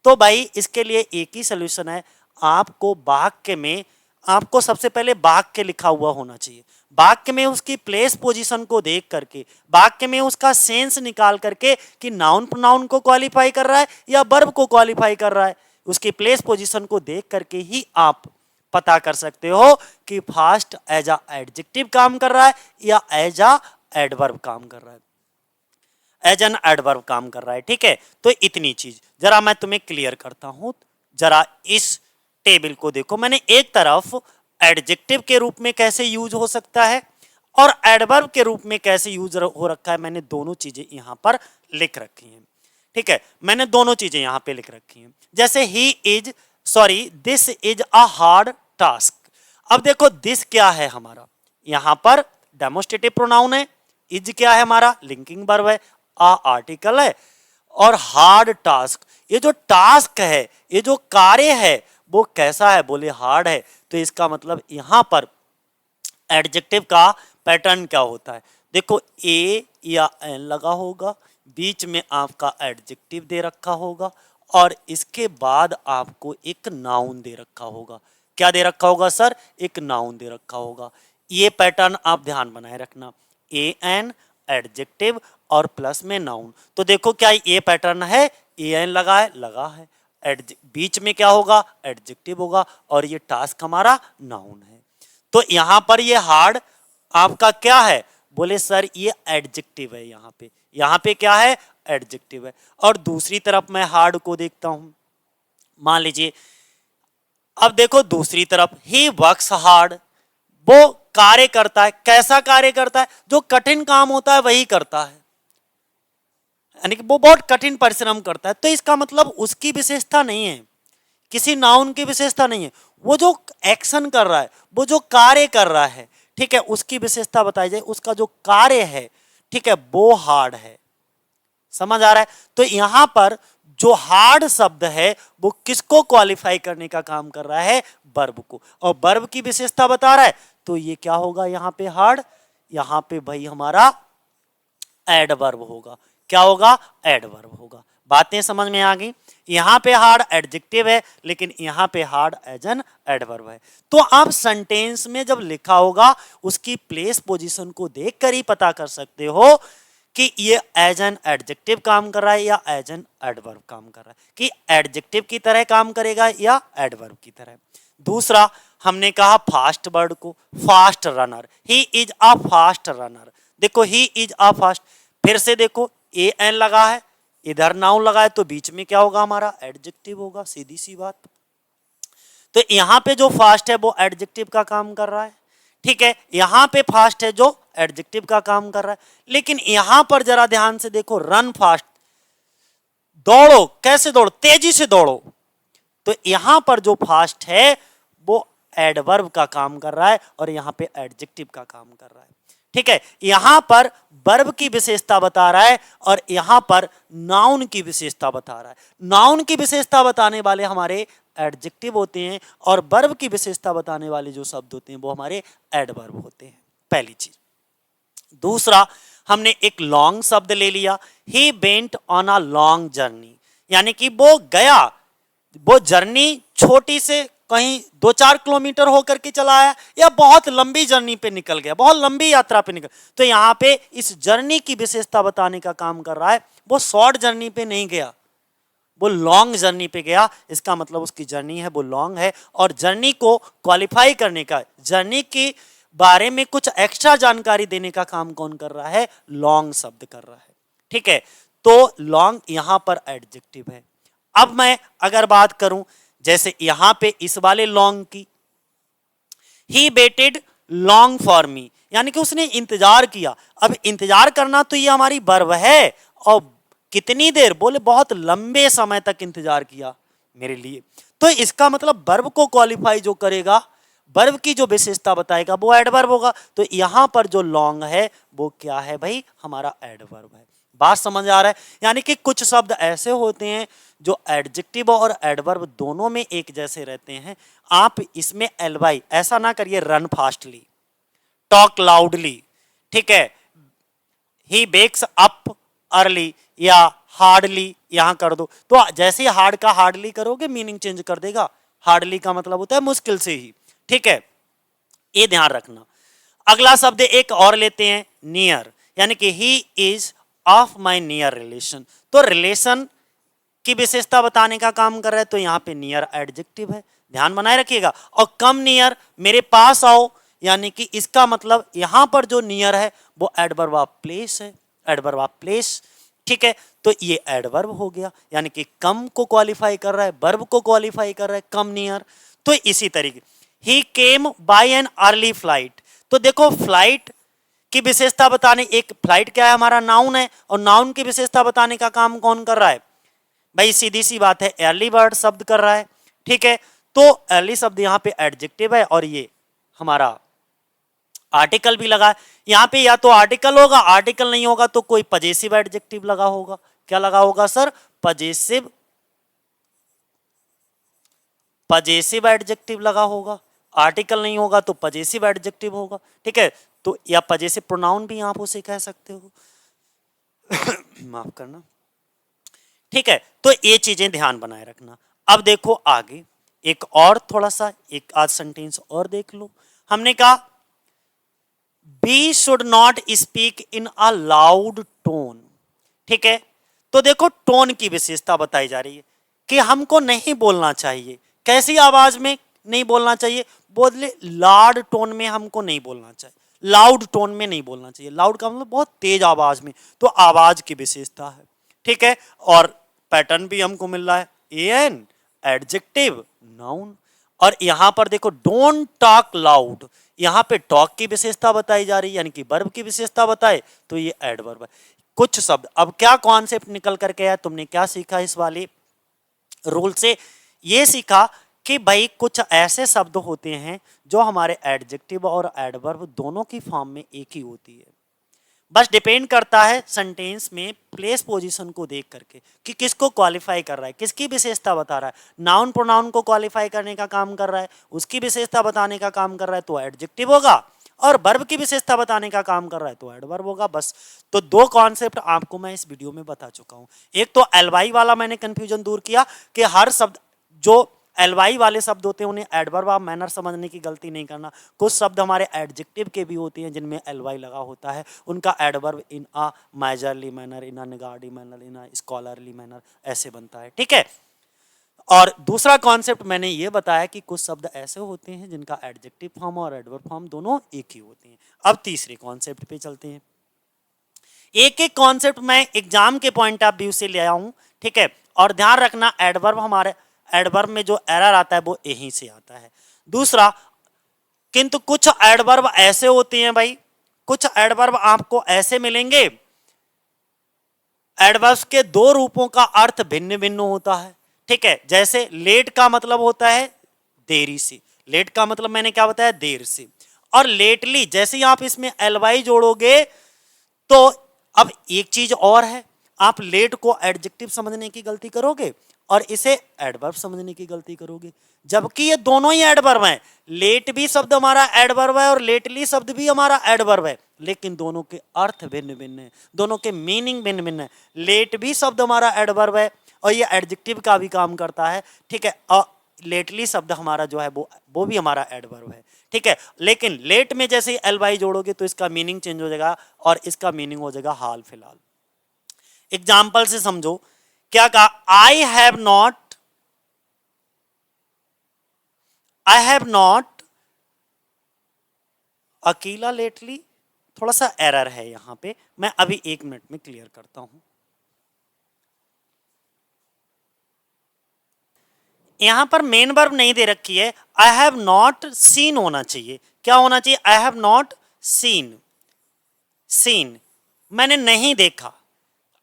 तो भाई इसके लिए एक ही सोल्यूशन है, आपको वाक्य में, आपको सबसे पहले वाक्य लिखा हुआ होना चाहिए, वाक्य में उसकी प्लेस पोजीशन को देख करके, वाक्य में उसका सेंस निकाल करके कि नाउन प्रोनाउन को क्वालिफाई कर रहा है या वर्ब को क्वालिफाई कर रहा है, उसकी प्लेस पोजीशन को देख करके ही आप पता कर सकते हो कि फास्ट एज अ एडजेक्टिव काम कर रहा है या एज अ एडवर्ब काम कर रहा है, एज एन एडवर्ब काम कर रहा है, ठीक है। तो इतनी चीज जरा मैं तुम्हें क्लियर करता हूं, जरा इस टेबल को देखो। मैंने एक तरफ एडजेक्टिव के रूप में कैसे यूज हो सकता है और एडवर्ब के रूप में कैसे यूज हो रखा है, मैंने दोनों चीजें यहां पर लिख रखी हैं, ठीक है, मैंने दोनों चीजें यहां पे लिख रखी हैं। जैसे he is, sorry this is a hard task. अब देखो दिस क्या है हमारा, यहां पर डेमोस्ट्रेटिव प्रोनाउन है, इज क्या है हमारा, लिंकिंग वर्ब है, आ आर्टिकल है, और हार्ड टास्क, ये जो टास्क है, ये जो कार्य है वो कैसा है, बोले हार्ड है। तो इसका मतलब यहां पर एडजेक्टिव का पैटर्न क्या होता है, देखो ए या एन लगा होगा, बीच में आपका एडजेक्टिव दे रखा होगा और इसके बाद आपको एक नाउन दे रखा होगा। क्या दे रखा होगा सर, एक नाउन दे रखा होगा। ये पैटर्न आप ध्यान बनाए रखना, ए एन एडजेक्टिव और प्लस में नाउन। तो देखो क्या ये पैटर्न है, ए एन लगा है, लगा है, बीच में क्या होगा, एडजेक्टिव होगा और ये टास्क हमारा नाउन है। तो यहां पर ये हार्ड आपका क्या है, बोले सर ये एडजेक्टिव है, यहां पे क्या है, एडजेक्टिव है। और दूसरी तरफ मैं हार्ड को देखता हूं, मान लीजिए, अब देखो दूसरी तरफ ही वर्क्स हार्ड, वो कार्य करता है, कैसा कार्य करता है, जो कठिन काम होता है वही करता है, यानी कि वो बहुत कठिन परिश्रम करता है। तो इसका मतलब उसकी विशेषता नहीं है, किसी नाउन की विशेषता नहीं है, वो जो एक्शन कर रहा है, वो जो कार्य कर रहा है, ठीक है, उसकी विशेषता बताई जाए, उसका जो कार्य है, ठीक है, वो हार्ड है। समझ आ रहा है। तो यहां पर जो हार्ड शब्द है वो किसको क्वालिफाई करने का काम कर रहा है? वर्ब को। और वर्ब की विशेषता बता रहा है तो ये क्या होगा यहां पे? हार्ड। यहां पे भाई हमारा एडवर्ब होगा। क्या होगा? एडवर्ब होगा। बातें समझ में आ गई? यहां पे हार्ड एडजेक्टिव है लेकिन यहां पे हार्ड एज एन एडवर्ब है। तो आप सेंटेंस में जब लिखा होगा उसकी प्लेस पोजीशन को देखकर ही पता कर सकते हो कि ये एज एन एडजेक्टिव काम कर रहा है या एज एन एडवर्ब काम कर रहा है, कि एडजेक्टिव की तरह काम करेगा या एडवर्ब की तरह। दूसरा हमने कहा फास्ट वर्ड को, fast runner, he is a fast runner. देखो ही इज अ फास्ट, फिर से देखो ए एन लगा है, इधर नाउन लगा है तो बीच में क्या होगा हमारा? एडजेक्टिव होगा, सीधी सी बात। तो यहां पे जो फास्ट है वो एडजेक्टिव का काम कर रहा है, ठीक है। यहां पे फास्ट है जो एडजेक्टिव का काम कर रहा है। लेकिन यहां पर जरा ध्यान से देखो, रन फास्ट, दौड़ो, कैसे दौड़ो? तेजी से दौड़ो। तो यहां पर जो फास्ट है वो एडवर्ब का काम कर रहा है और यहां पे एडजेक्टिव का काम कर रहा है, ठीक है। यहां पर वर्ब की विशेषता बता रहा है और यहां पर नाउन की विशेषता बता रहा है। नाउन की विशेषता बताने वाले हमारे एडजेक्टिव होते हैं और वर्ब की विशेषता बताने वाले जो शब्द होते हैं वो हमारे एडवर्ब होते हैं, पहली चीज। दूसरा हमने एक लॉन्ग शब्द ले लिया, he went on a long journey, यानी कि वो गया, वो जर्नी छोटी से कहीं 2-4 किलोमीटर होकर के चला आया या बहुत लंबी जर्नी पे निकल गया, बहुत लंबी यात्रा पे निकल। तो यहां पे इस जर्नी की विशेषता बताने का काम कर रहा है, वो शॉर्ट जर्नी पे नहीं गया, वो लॉन्ग जर्नी पे गया। इसका मतलब उसकी जर्नी है वो लॉन्ग है। और जर्नी को क्वालिफाई करने का, जर्नी के बारे में कुछ एक्स्ट्रा जानकारी देने का काम कौन कर रहा है? लॉन्ग शब्द कर रहा है, ठीक है। तो लॉन्ग यहां पर एडजेक्टिव है। अब मैं अगर बात करूं जैसे यहां पे इस वाले लॉन्ग की, he waited long for me, यानी कि उसने इंतजार किया। अब इंतजार करना तो ये हमारी वर्ब है, और कितनी देर? बोले बहुत लंबे समय तक इंतजार किया मेरे लिए। तो इसका मतलब वर्ब को क्वालिफाई जो करेगा, वर्ब की जो विशेषता बताएगा वो एडवर्ब होगा। तो यहां पर जो लॉन्ग है वो क्या है भाई? हमारा एडवर्ब है। बात समझ आ रहा है? यानी कि कुछ शब्द ऐसे होते हैं जो एडजेक्टिव और एडवर्ब दोनों में एक जैसे रहते हैं। आप इसमें एलवाई ऐसा ना करिए, रन फास्टली, टॉक लाउडली, ठीक है, ही बेक्स अप अर्ली या हार्डली यहां कर दो। तो जैसे ही हार्ड का हार्डली करोगे मीनिंग चेंज कर देगा। हार्डली का मतलब होता है मुश्किल से ही, ठीक है, ये ध्यान रखना। अगला शब्द एक और लेते हैं, नियर, यानी कि he is of my near relation. तो रिलेशन की विशेषता बताने का काम कर रहा है, तो यहां पे नियर एडजेक्टिव है, ध्यान बनाए रखिएगा। और कम नियर, मेरे पास आओ, यानी कि इसका मतलब यहां पर जो नियर है वो एडवर्ब ऑफ प्लेस है, एडवर्ब ऑफ प्लेस, ठीक है। तो ये एडवर्ब हो गया, यानी कि कम को क्वालिफाई कर रहा है, वर्ब को क्वालिफाई कर रहा है, कम नियर। तो इसी तरीके ही came by an early flight. तो देखो फ्लाइट की विशेषता बताने, एक फ्लाइट क्या है? हमारा नाउन है, और नाउन की विशेषता बताने का काम कौन कर रहा है भाई? सीधी सी बात है, अर्ली बर्ड शब्द कर रहा है, ठीक है। तो अर्ली शब्द यहां पे एडजेक्टिव है और ये हमारा आर्टिकल भी लगा है। यहां पे या तो आर्टिकल होगा, आर्टिकल नहीं होगा तो कोई पजेसिव एडजेक्टिव लगा होगा। क्या लगा होगा सर? पजेसिव, पजेसिव एडजेक्टिव लगा होगा। आर्टिकल नहीं होगा तो पजेसिव एडजेक्टिव होगा, ठीक है। तो या पजेसिव प्रोनाउन भी आप उसे कह सकते हो माफ करना, ठीक है। तो ये चीजें ध्यान बनाए रखना। अब देखो आगे एक और थोड़ा सा एक आध सेंटेंस और देख लो। हमने कहा we should not speak in a loud tone, ठीक है। तो देखो टोन की विशेषता बताई जा रही है कि हमको नहीं बोलना चाहिए। कैसी आवाज में नहीं बोलना चाहिए? बोले लाउड टोन में हमको नहीं बोलना चाहिए, लाउड टोन में नहीं बोलना चाहिए। लाउड का मतलब बहुत तेज आवाज में, तो आवाज की विशेषता है, ठीक है। और पैटर्न भी हमको मिल रहा है, एन एडजेक्टिव नाउन। और यहां पर देखो डोंट टॉक लाउड, यहां पे टॉक की विशेषता बताई जा रही है, यानी कि वर्ब की विशेषता बताए तो ये एडवर्ब है। कुछ शब्द, अब क्या कॉन्सेप्ट निकल करके आया, तुमने क्या सीखा इस वाले रूल से? ये सीखा कि भाई कुछ ऐसे शब्द होते हैं जो हमारे एडजेक्टिव और एडवर्ब दोनों की फॉर्म में एक ही होती है। बस डिपेंड करता है सेंटेंस में प्लेस पोजीशन को देख करके कि किसको क्वालिफाई कर रहा है, किसकी विशेषता बता रहा है। नाउन प्रोनाउन को क्वालिफाई करने का काम कर रहा है, उसकी विशेषता बताने का काम कर रहा है तो एडजेक्टिव होगा, और वर्ब की विशेषता बताने का काम कर रहा है तो एडवर्ब होगा। बस तो दो कॉन्सेप्ट आपको मैं इस वीडियो में बता चुका हूं। एक तो एलवाई वाला मैंने कंफ्यूजन दूर किया कि हर शब्द जो एलवाई वाले शब्द होते हैं उन्हें एडवर्ब ऑफ मैनर समझने की गलती नहीं करना। कुछ शब्द हमारे एडजेक्टिव के भी होते हैं जिनमें एलवाई लगा होता है, उनका एडवर्ब इन अ मेजरली मैनर, इन अ निगार्डी मैनर, इन अ स्कॉलरली मैनर ऐसे बनता है, ठीक है। और दूसरा कॉन्सेप्ट मैंने ये बताया कि कुछ शब्द ऐसे होते हैं जिनका एडजेक्टिव फॉर्म और एडवर्ब फॉर्म दोनों एक ही होते हैं। अब तीसरे कॉन्सेप्ट पे चलते हैं। एक एक कॉन्सेप्ट मैं एग्जाम के पॉइंट ऑफ व्यू से ले आया हूं, ठीक है। और ध्यान रखना एडवर्ब हमारे एडवर्ब में जो एरर आता है वो यहीं से आता है। दूसरा, किंतु कुछ एडवर्ब ऐसे होते हैं भाई, कुछ एडवर्ब आपको ऐसे मिलेंगे, एडवर्ब्स के दो रूपों का अर्थ भिन्न भिन्न होता है, ठीक है। जैसे लेट का मतलब होता है देरी से, लेट का मतलब मैंने क्या बताया, देर से। और लेटली जैसे ही आप इसमें एलवाई जोड़ोगे तो अब एक चीज और है, आप लेट को एडजेक्टिव समझने की गलती करोगे और इसे एडवर्ब समझने की गलती करोगे, जबकि ये दोनों ही एडवर्ब हैं। लेट भी शब्द हमारा एडवर्ब है और लेटली शब्द भी हमारा एडवर्ब है, लेकिन दोनों के अर्थ भिन्न भिन्न है, दोनों के मीनिंग भिन्न भिन्न है। लेट भी शब्द हमारा एडवर्ब है और ये एडजेक्टिव का भी काम करता है, ठीक है। और लेटली शब्द हमारा जो है वो भी हमारा एडवर्ब है, ठीक है। लेकिन लेट में जैसे ही एलवाई जोड़ोगे तो इसका मीनिंग चेंज हो जाएगा और इसका मीनिंग हो जाएगा हाल फिलहाल। एग्जाम्पल से समझो, क्या कहा, आई हैव नॉट अकेला लेटली। थोड़ा सा एरर है यहां पे, मैं अभी 1 मिनट में क्लियर करता हूं। यहां पर मेन वर्ब नहीं दे रखी है, आई हैव नॉट सीन होना चाहिए। क्या होना चाहिए, I have not seen, seen मैंने नहीं देखा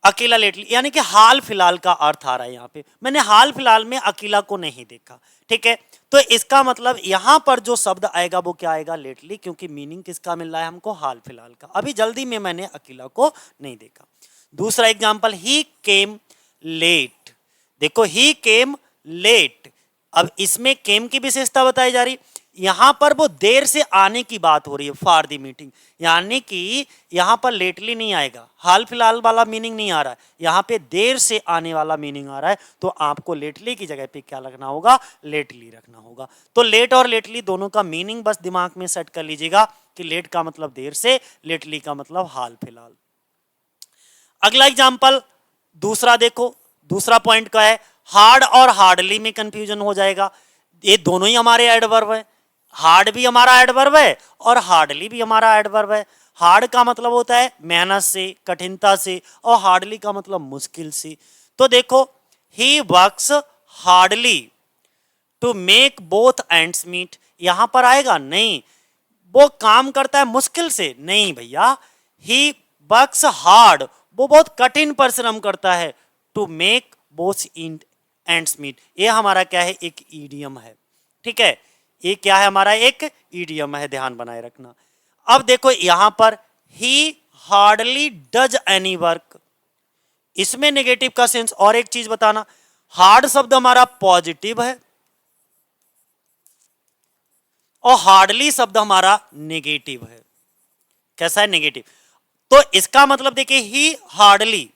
अकेला लेटली, यानी कि हाल फिलहाल का अर्थ आ रहा है। यहाँ पे मैंने हाल फिलहाल में अकेला को नहीं देखा, ठीक है। तो इसका मतलब यहां पर जो शब्द आएगा वो क्या आएगा, लेटली, क्योंकि मीनिंग किसका मिल रहा है हमको, हाल फिलहाल का। अभी जल्दी में मैंने अकेला को नहीं देखा। दूसरा एग्जाम्पल, ही केम लेट। देखो ही केम लेट, अब इसमें केम की विशेषता बताई जा रही, यहां पर वो देर से आने की बात हो रही है, फॉर दी मीटिंग, यानी कि यहां पर लेटली नहीं आएगा, हाल फिलहाल वाला मीनिंग नहीं आ रहा है, यहां पे देर से आने वाला मीनिंग आ रहा है। तो आपको लेटली की जगह पे क्या रखना होगा, लेटली रखना होगा। तो लेट और लेटली दोनों का मीनिंग बस दिमाग में सेट कर लीजिएगा कि लेट का मतलब देर से, लेटली का मतलब हाल फिलहाल। अगला एग्जाम्पल दूसरा देखो, दूसरा पॉइंट का है, हार्ड और हार्डली में कंफ्यूजन हो जाएगा। ये दोनों ही हमारे एडवर्ब है, हार्ड भी हमारा एडवर्ब है और हार्डली भी हमारा एडवर्ब है। हार्ड का मतलब होता है मेहनत से, कठिनता से, और हार्डली का मतलब मुश्किल से। तो देखो, he works hardly to make both ends meet, यहां पर आएगा नहीं, वो काम करता है मुश्किल से, नहीं भैया, ही वर्क्स हार्ड, वो बहुत कठिन परिश्रम करता है, to make both ends meet, ये हमारा क्या है, एक ईडियम है, ठीक है। ये क्या है, हमारा एक ईडियम है, ध्यान बनाए रखना। अब देखो यहां पर, ही हार्डली डज एनी वर्क, इसमें नेगेटिव का सेंस। और एक चीज बताना, हार्ड शब्द हमारा पॉजिटिव है और हार्डली शब्द हमारा नेगेटिव है। कैसा है, नेगेटिव। तो इसका मतलब देखिए, ही हार्डली,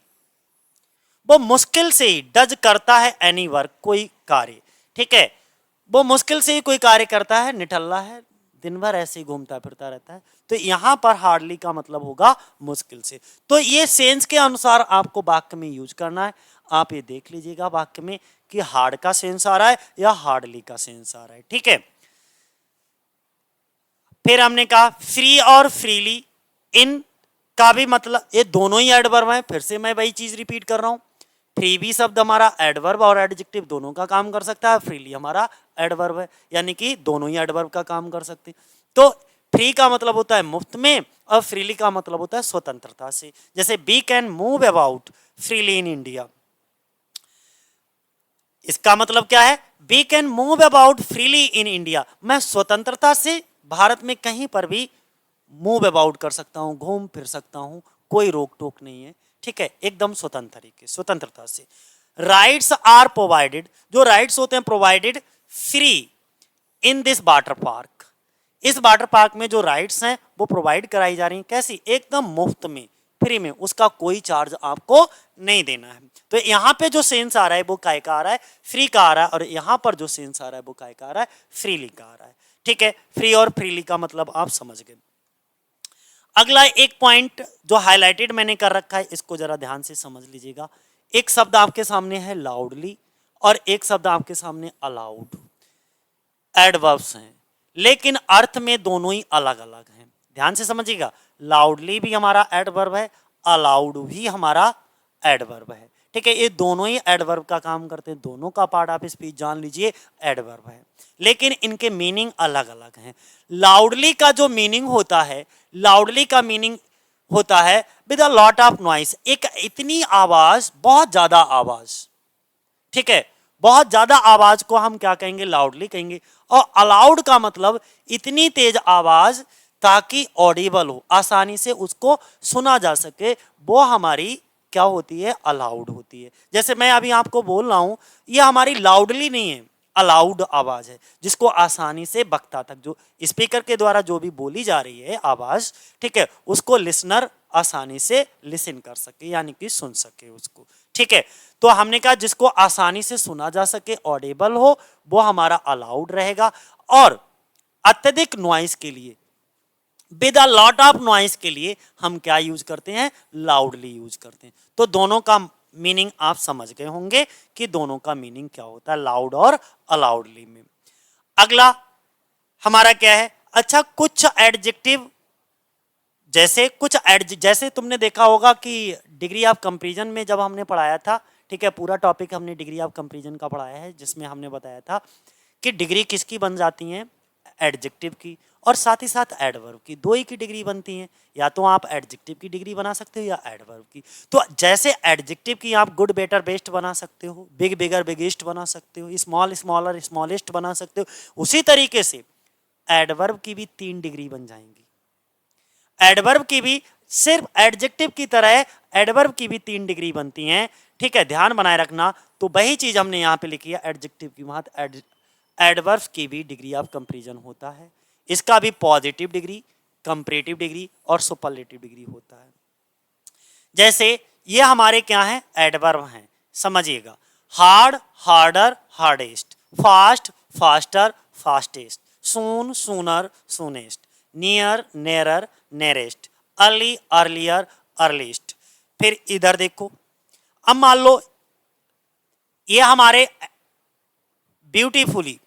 वो मुश्किल से ही डज करता है एनी वर्क, कोई कार्य, ठीक है। वो मुश्किल से ही कोई कार्य करता है, निठल्ला है, दिन भर ऐसे ही घूमता फिरता रहता है। तो यहां पर हार्डली का मतलब होगा मुश्किल से। तो ये सेंस के अनुसार आपको वाक्य में यूज करना है। आप ये देख लीजिएगा वाक्य में कि हार्ड का सेंस आ रहा है या हार्डली का सेंस आ रहा है, ठीक है। फिर हमने कहा फ्री और फ्रीली, इन का भी मतलब, ये दोनों ही एडवर्ब हैं। फिर से मैं वही चीज रिपीट कर रहा हूं, फ्री भी शब्द हमारा एडवर्ब और एडजेक्टिव दोनों का काम कर सकता है, फ्रीली हमारा एडवर्ब है, यानी कि दोनों ही एडवर्ब का काम कर सकते हैं। तो फ्री का मतलब होता है मुफ्त में और फ्रीली का मतलब होता है स्वतंत्रता से। जैसे we can move about freely in India, इसका मतलब क्या है, we can move about freely in India, मैं स्वतंत्रता से भारत में कहीं पर भी मूव अबाउट कर सकता हूं, घूम फिर सकता हूं, कोई रोक टोक नहीं है, ठीक है, एकदम स्वतंत्र तरीके स्वतंत्रता से। राइट्स आर प्रोवाइडेड, जो राइट्स होते हैं provided free in this water park, इस वाटर पार्क में जो राइट्स हैं वो प्रोवाइड कराई जा रही हैं, कैसी, एकदम मुफ्त में, फ्री में, उसका कोई चार्ज आपको नहीं देना है। तो यहाँ पे जो सेंस आ रहा है वो काय का आ रहा है, फ्री का आ रहा है, और यहाँ पर जो सेंस आ रहा है वो काय का आ रहा है, फ्रीली का आ रहा है, ठीक है। फ्री और फ्रीली का मतलब आप समझ गए। अगला एक पॉइंट जो हाईलाइटेड मैंने कर रखा है, इसको जरा ध्यान से समझ लीजिएगा। एक शब्द आपके सामने है लाउडली और एक शब्द आपके सामने अलाउड, एडवर्ब्स हैं, लेकिन अर्थ में दोनों ही अलग अलग हैं, ध्यान से समझिएगा। लाउडली भी हमारा एडवर्ब है, अलाउड भी हमारा एडवर्ब है, ठीक है, ये दोनों ही एडवर्ब का काम करते हैं, दोनों का पार्ट आप स्पीच जान लीजिए एडवर्ब है, लेकिन इनके मीनिंग अलग अलग हैं। लाउडली का जो मीनिंग होता है, लाउडली का मीनिंग होता है with a lot of noise, एक इतनी आवाज, बहुत ज्यादा आवाज, ठीक है, बहुत ज्यादा आवाज को हम क्या कहेंगे, लाउडली कहेंगे। और अलाउड का मतलब इतनी तेज आवाज ताकि ऑडिबल हो, आसानी से उसको सुना जा सके, वो हमारी क्या होती है, अलाउड होती है। जैसे मैं अभी आपको बोल रहा हूं, ये हमारी लाउडली नहीं है, अलाउड आवाज है, जिसको आसानी से वक्ता तक, जो स्पीकर के द्वारा जो भी बोली जा रही है आवाज, ठीक है, उसको लिसनर आसानी से लिसन कर सके, यानी कि सुन सके उसको, ठीक है। तो हमने कहा जिसको आसानी से सुना जा सके, ऑडिबल हो, वो हमारा अलाउड रहेगा। और अत्यधिक नॉइस के लिए, with a lot of noise के लिए हम क्या यूज करते हैं, लाउडली यूज करते हैं। तो दोनों का मीनिंग आप समझ गए होंगे कि दोनों का मीनिंग क्या होता है, लाउड और अलाउडली में। अगला हमारा क्या है, अच्छा कुछ एडजेक्टिव, जैसे तुमने देखा होगा कि डिग्री ऑफ कंपैरिजन में जब हमने पढ़ाया था, ठीक है, पूरा टॉपिक हमने डिग्री ऑफ कंपैरिजन का पढ़ाया है, जिसमें हमने बताया था कि डिग्री किसकी बन जाती है, एडजेक्टिव की, और साथ ही साथ एडवर्ब की, दो ही की डिग्री बनती है, या तो आप एडजेक्टिव की डिग्री बना सकते हो या एडवर्ब की। तो जैसे एडजेक्टिव की आप गुड बेटर बेस्ट बना सकते हो, बिग बिगर बिगेस्ट बना सकते हो, स्मॉल स्मॉलर स्मॉलेस्ट बना सकते हो, उसी तरीके से एडवर्ब की भी 3 डिग्री बन जाएंगी। एडवर्ब की भी सिर्फ एडजेक्टिव की तरह एडवर्ब की भी 3 डिग्री बनती हैं, ठीक है, ध्यान बनाए रखना। तो वही चीज हमने यहां पे लिखी है, एडजेक्टिव की वहां एडवर्ब्स की भी डिग्री ऑफ कंपैरिजन होता है, इसका भी पॉजिटिव डिग्री, कंपैरेटिव डिग्री और सुपरलेटिव डिग्री होता है। जैसे ये हमारे क्या हैं, एडवर्ब हैं, समझिएगा। Hard, harder, hardest, fast, faster, fastest, soon, sooner, soonest, near, nearer, nearest, early, earlier, earliest. फिर इधर देखो, अब मान लो ये हमारे ब्यूटीफुली,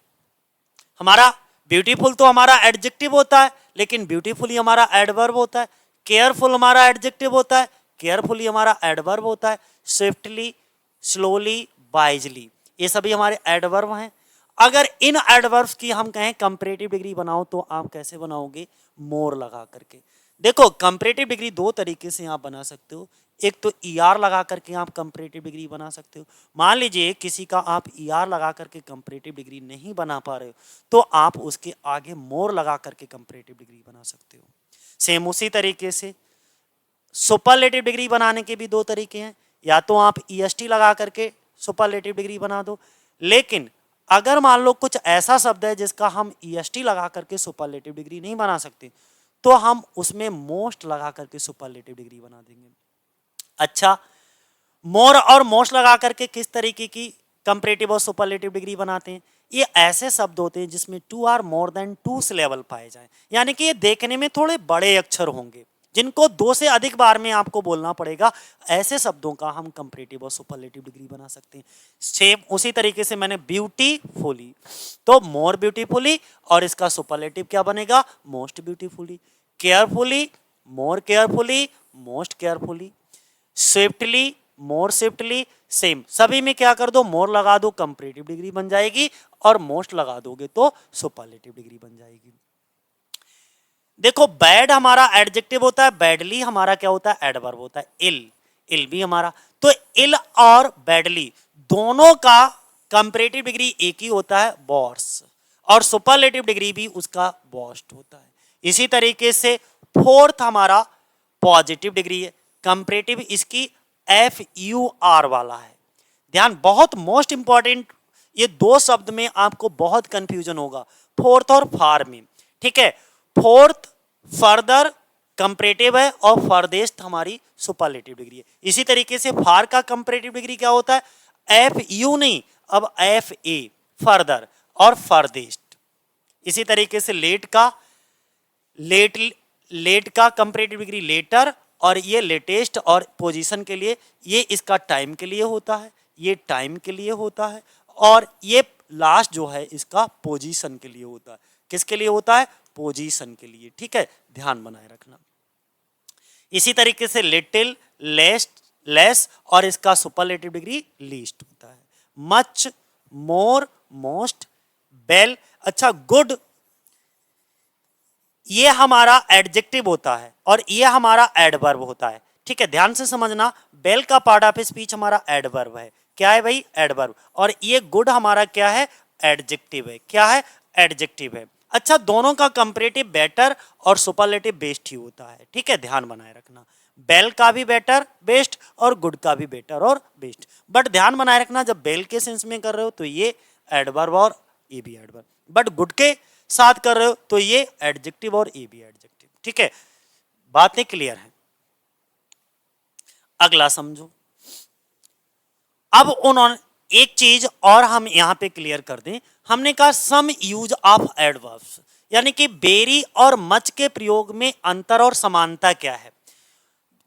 हमारा ब्यूटीफुल तो हमारा एडजेक्टिव होता है, लेकिन ब्यूटीफुली हमारा एडवर्ब होता है। केयरफुल हमारा एडजेक्टिव होता है, केयरफुली हमारा एडवर्ब होता है। स्विफ्टली, स्लोली, वाइजली, ये सभी हमारे एडवर्ब हैं। अगर इन एडवर्ब्स की हम कहें कंपैरेटिव डिग्री बनाओ, तो आप कैसे बनाओगे, मोर लगा करके। देखो कंपैरेटिव डिग्री दो तरीके से आप बना सकते हो, एक तो ईआर लगा करके आप कंपैरेटिव डिग्री बना सकते हो। मान लीजिए किसी का आप ईआर लगा करके कंपैरेटिव डिग्री नहीं बना पा रहे हो, तो आप उसके आगे मोर लगा करके कंपैरेटिव डिग्री बना सकते हो। सेम उसी तरीके से सुपरलेटिव डिग्री बनाने के भी दो तरीके हैं, या तो आप ईएसटी लगा करके सुपरलेटिव डिग्री बना दो, लेकिन अगर मान लो कुछ ऐसा शब्द है जिसका हम ईएसटी लगा करके सुपरलेटिव डिग्री नहीं बना सकते, तो हम उसमें मोस्ट लगा करके सुपरलेटिव डिग्री बना देंगे। अच्छा, मोर और मोस्ट लगा करके किस तरीके की कंपैरेटिव और सुपरलेटिव डिग्री बनाते हैं, ये ऐसे शब्द होते हैं जिसमें 2 आर मोर देन 2 सिलेबल पाए जाएं, यानी कि ये देखने में थोड़े बड़े अक्षर होंगे, जिनको 2 से अधिक बार में आपको बोलना पड़ेगा, ऐसे शब्दों का हम कंपैरेटिव और सुपरलेटिव डिग्री बना सकते हैं। सेम उसी तरीके से मैंने ब्यूटीफुली, तो मोर ब्यूटीफुली, और इसका सुपरलेटिव क्या बनेगा, मोस्ट ब्यूटीफुली। केयरफुली, मोर केयरफुली, मोस्ट केयरफुली। स्विफ्टली, मोर स्विफ्टली, सेम सभी में क्या कर दो, मोर लगा दो, कंपैरेटिव डिग्री बन जाएगी, और मोस्ट लगा दोगे तो सुपरलेटिव डिग्री बन जाएगी। देखो बैड हमारा एडजेक्टिव होता है, बैडली हमारा क्या होता है, एडवर्ब होता है। इल, इल भी हमारा, तो इल और बैडली दोनों का कंपैरेटिव डिग्री एक ही होता है, वर्स, और सुपरलेटिव डिग्री भी उसका वर्स्ट होता है। इसी तरीके से फोर्थ हमारा पॉजिटिव डिग्री है, कंपैरेटिव इसकी FUR वाला है। ध्यान, बहुत मोस्ट इंपॉर्टेंट, ये दो शब्द में आपको बहुत कंफ्यूजन होगा, फोर्थ और फार में। ठीक है, फोर्थ फर्दर कंपैरेटिव है और फर्देस्ट हमारी सुपरलेटिव डिग्री है। इसी तरीके से फार का कंपैरेटिव डिग्री क्या होता है, FU नहीं, अब FA, फर्दर और फर्देस्ट। इसी तरीके से लेट का कंपैरेटिव डिग्री लेटर, और ये लेटेस्ट और पोजीशन के लिए, ये इसका टाइम के लिए होता है, ये टाइम के लिए होता है, और ये लास्ट जो है इसका पोजीशन के लिए होता है। किसके लिए होता है, पोजीशन के लिए। ठीक है, ध्यान बनाए रखना। इसी तरीके से लिटिल, लेस और इसका सुपरलेटिव डिग्री लीस्ट होता है। मच, मोर, मोस्ट, बेल, अच्छा गुड, ये हमारा एडजेक्टिव होता है और ये हमारा एडवर्ब होता है। ठीक है, ध्यान से समझना, बेल का पार्ट ऑफ स्पीच हमारा एडवर्ब है। क्या है भाई, एडवर्ब, और ये गुड हमारा क्या है, एडजेक्टिव है। क्या है, एडजेक्टिव है। अच्छा, दोनों का कंपैरेटिव बेटर और सुपरलेटिव बेस्ट ही होता है। ठीक है, ध्यान बनाए रखना, बेल का भी बेटर बेस्ट और गुड का भी बेटर और बेस्ट। बट ध्यान बनाए रखना, जब बेल के सेंस में कर रहे हो तो ये एडवर्ब और ये भी एडवर्ब, बट गुड के साथ कर रहे हो तो ये एडजेक्टिव और ये भी एडजेक्टिव। ठीक है, बातें क्लियर हैं। अगला समझो। अब उन्होंने एक चीज और हम यहां पे क्लियर कर दें, हमने कहा सम यूज ऑफ एडवर्ब्स, यानी कि बेरी और मच के प्रयोग में अंतर और समानता क्या है।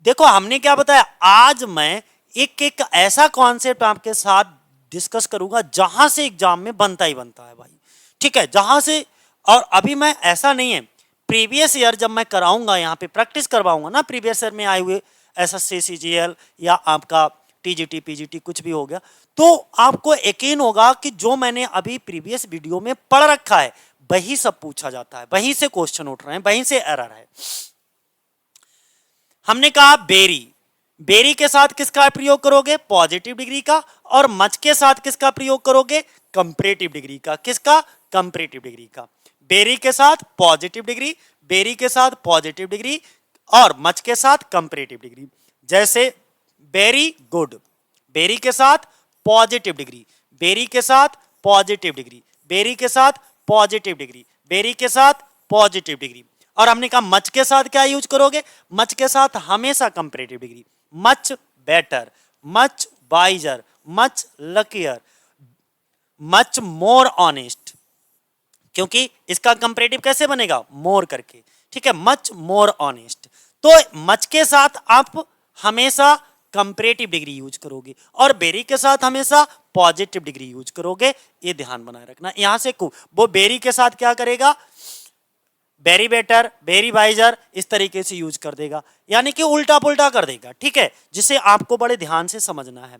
देखो, हमने क्या बताया, आज मैं एक एक ऐसा कॉन्सेप्ट आपके साथ डिस्कस करूंगा जहां से एग्जाम में बनता ही बनता है भाई। ठीक है, जहां से, और अभी मैं ऐसा नहीं है, प्रीवियस ईयर जब मैं कराऊंगा यहाँ पे प्रैक्टिस करवाऊंगा ना, प्रीवियस ईयर में आए हुए SSC CGL या आपका TGT PGT कुछ भी हो गया, तो आपको यकीन होगा कि जो मैंने अभी प्रीवियस वीडियो में पढ़ रखा है वही सब पूछा जाता है, वहीं से क्वेश्चन उठ रहे हैं, वहीं से एरर है। हमने कहा बेरी, बेरी के साथ किसका प्रयोग करोगे, पॉजिटिव डिग्री का, और मच के साथ किसका प्रयोग करोगे, कंपैरेटिव डिग्री का। किसका, कंपैरेटिव डिग्री का। बेरी के साथ पॉजिटिव डिग्री, बेरी के साथ पॉजिटिव डिग्री, और मच के साथ कंपैरेटिव डिग्री। जैसे वेरी गुड, बेरी के साथ पॉजिटिव डिग्री, बेरी के साथ पॉजिटिव डिग्री, बेरी के साथ पॉजिटिव डिग्री, बेरी के साथ पॉजिटिव डिग्री। और हमने कहा मच के साथ क्या यूज करोगे, मच के साथ हमेशा comparative degree. Much better, much wiser, much luckier, much more honest, क्योंकि इसका कंपैरेटिव कैसे बनेगा, मोर करके। ठीक है, मच मोर ऑनेस्ट। तो मच के साथ आप हमेशा कंपैरेटिव डिग्री यूज करोगे और बेरी के साथ हमेशा पॉजिटिव डिग्री यूज करोगे, ये ध्यान बनाए रखना। यहां से वो बेरी के साथ क्या करेगा, बेरी बेटर, बेरी वाइजर, इस तरीके से यूज कर देगा, यानी कि उल्टा पुल्टा कर देगा। ठीक है, जिसे आपको बड़े ध्यान से समझना है।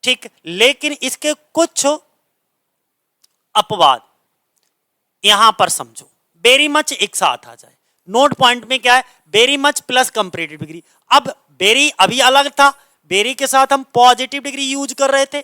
ठीक, लेकिन इसके कुछ अपवाद यहां पर समझो। वेरी मच एक साथ आ जाए, नोट पॉइंट में क्या है, very much plus comparative degree. अब वेरी अभी अलग था, वेरी के साथ हम पॉजिटिव डिग्री यूज कर रहे थे,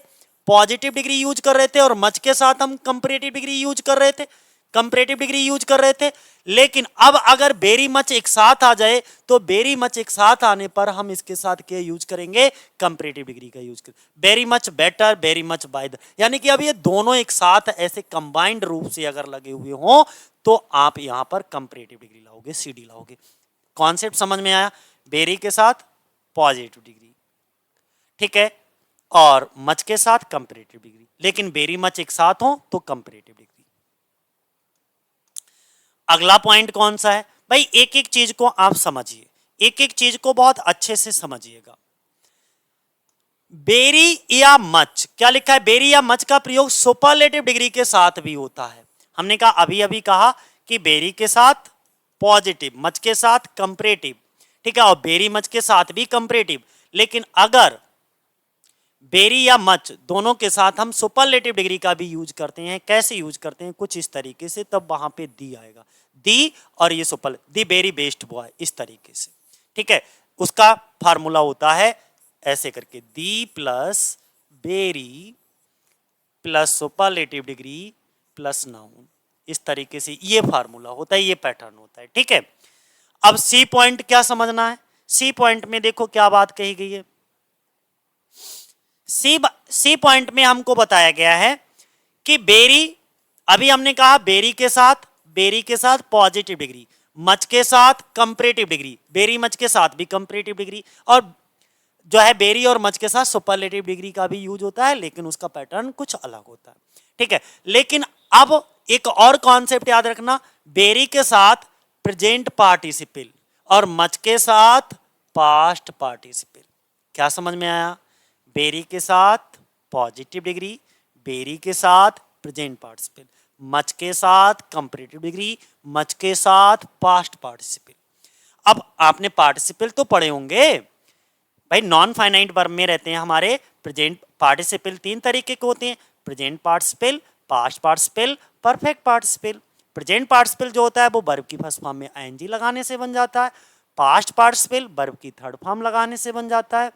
पॉजिटिव डिग्री यूज कर रहे थे, और मच के साथ हम कंपैरेटिव डिग्री यूज कर रहे थे, कंपैरेटिव डिग्री यूज कर रहे थे। लेकिन अब अगर वेरी मच एक साथ आ जाए तो वेरी मच एक साथ आने पर हम इसके साथ क्या यूज करेंगे, कंपैरेटिव डिग्री का यूज करेंगे। Very much better, very much wider, यानी कि अब ये दोनों एक साथ ऐसे कंबाइंड रूप से अगर लगे हुए हों तो आप यहां पर कंपैरेटिव डिग्री लाओगे, CD लाओगे। कॉन्सेप्ट समझ में आया, वेरी के साथ पॉजिटिव डिग्री, ठीक है, और मच के साथ कंपैरेटिव डिग्री, लेकिन वेरी मच एक साथ हो तो कंपैरेटिव डिग्री। अगला पॉइंट कौन सा है भाई, एक एक चीज को आप समझिए, एक एक चीज को बहुत अच्छे से समझिएगा। बेरी या मच, क्या लिखा है, बेरी या मच का प्रयोग सुपरलेटिव डिग्री के साथ भी होता है। हमने कहा अभी अभी कहा कि बेरी के साथ पॉजिटिव, मच के साथ कंपैरेटिव, ठीक है, और बेरी मच के साथ भी कंपैरेटिव। लेकिन अगर बेरी या मच दोनों के साथ हम सुपरलेटिव डिग्री का भी यूज करते हैं, कैसे यूज करते हैं, कुछ इस तरीके से, तब वहां पे दी आएगा, दी और ये सुपर, दी बेरी बेस्ट बॉय, इस तरीके से। ठीक है, उसका फार्मूला होता है ऐसे करके, the plus very plus superlative degree plus noun, इस तरीके से ये फार्मूला होता है, ये पैटर्न होता है। ठीक है, अब सी पॉइंट क्या समझना है, सी पॉइंट में देखो क्या बात कही गई है। सी पॉइंट में हमको बताया गया है कि बेरी, अभी हमने कहा बेरी के साथ पॉजिटिव डिग्री, मच के साथ कंपैरेटिव डिग्री, बेरी मच के साथ भी कंपैरेटिव डिग्री, और जो है बेरी और मच के साथ सुपरलेटिव डिग्री का भी यूज होता है, लेकिन उसका पैटर्न कुछ अलग होता है। ठीक है, लेकिन अब एक और कॉन्सेप्ट याद रखना, बेरी के साथ प्रेजेंट पार्टिसिपल और मच के साथ पास्ट पार्टिसिपल। क्या समझ में आया? बेरी के साथ पॉजिटिव डिग्री, बेरी के साथ प्रेजेंट पार्टिसिपल, मच के साथ कंपैरेटिव डिग्री, मच के साथ पास्ट पार्टिसिपल। अब आपने पार्टिसिपल तो पढ़े होंगे भाई, नॉन फाइनाइट वर्ब में रहते हैं हमारे प्रेजेंट पार्टिसिपल, तीन तरीके के होते हैं, present participle, past participle, perfect participle. Present participle जो होता है वो वर्ब की फर्स्ट फॉर्म में आईएनजी लगाने से बन जाता है, पास्ट पार्टिसिपल वर्ब की थर्ड फॉर्म लगाने से बन जाता है,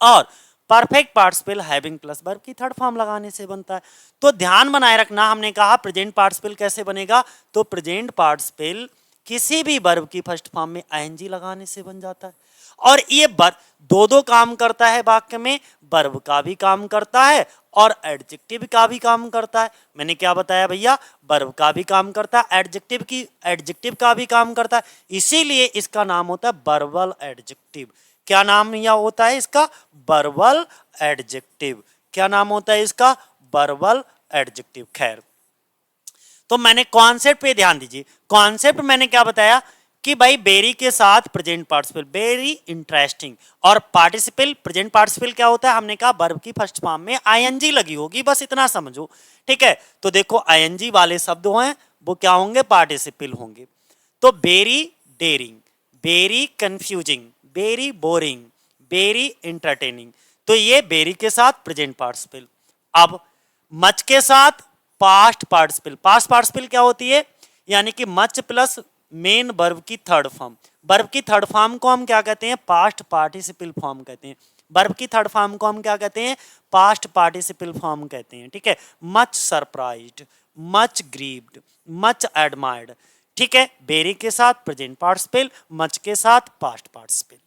और perfect participle having plus verb की थर्ड फॉर्म लगाने से बनता है। तो ध्यान बनाए रखना, हमने कहा प्रेजेंट पार्टिसिपल कैसे बनेगा, तो प्रेजेंट पार्टिसिपल किसी भी वर्ब की फर्स्ट फॉर्म में आईएनजी लगाने से बन जाता है। और ये दो काम करता है वाक्य में, वर्ब का भी काम करता है और एडजेक्टिव का भी काम करता है। मैंने क्या बताया भैया, वर्ब का भी काम करता है, एडजेक्टिव का भी काम करता है, इसीलिए इसका नाम होता है वर्बल एडजेक्टिव। क्या नाम यह होता है इसका? Verbal adjective. क्या नाम होता है इसका? Verbal adjective. खैर, तो मैंने कॉन्सेप्ट पे ध्यान दीजिए। कॉन्सेप्ट मैंने क्या बताया कि भाई बेरी के साथ प्रेजेंट पार्टिसिपल, वेरी इंटरेस्टिंग, और पार्टिसिपल, प्रेजेंट पार्टिसिपल क्या होता है, हमने कहा वर्ब की फर्स्ट फॉर्म में आईएनजी लगी होगी, बस इतना समझो। ठीक है, तो देखो आईएनजी वाले शब्द हैं वो क्या होंगे, पार्टिसिपल होंगे। तो very daring, very confusing, very boring, very entertaining, तो ये बेरी के साथ प्रेजेंट पार्टिसिपल। अब मच के साथ पास्ट पार्टिसिपल, पास्ट पार्टिसिपल क्या होती है, यानी कि मच प्लस मेन वर्ब की थर्ड फॉर्म, वर्ब की थर्ड फॉर्म को हम क्या कहते हैं, पास्ट पार्टिसिपल फॉर्म कहते हैं। वर्ब की थर्ड फॉर्म को हम क्या कहते हैं, पास्ट पार्टिसिपल फॉर्म कहते हैं। ठीक है, much surprised, much grieved, much admired. ठीक है, बेरी के साथ प्रेजेंट पार्टिसिपल, मच के साथ पास्ट पार्टिसिपल।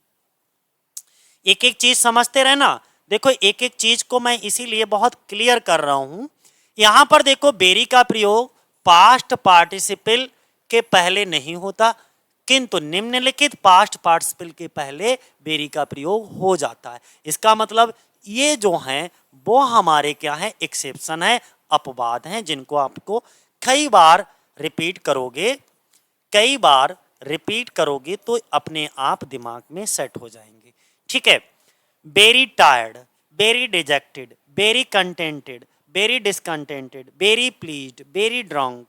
एक एक चीज समझते रहना। देखो एक एक चीज को मैं इसीलिए बहुत क्लियर कर रहा हूं। यहां पर देखो बेरी का प्रयोग पास्ट पार्टिसिपल के पहले नहीं होता, किंतु निम्नलिखित पास्ट पार्टिसिपल के पहले बेरी का प्रयोग हो जाता है। इसका मतलब ये जो हैं वो हमारे क्या है, एक्सेप्शन है, अपवाद हैं, जिनको आपको कई बार रिपीट करोगे, कई बार रिपीट करोगे तो अपने आप दिमाग में सेट हो जाएंगे। ठीक है, very tired, very dejected, very contented, very discontented, very pleased, very drunk,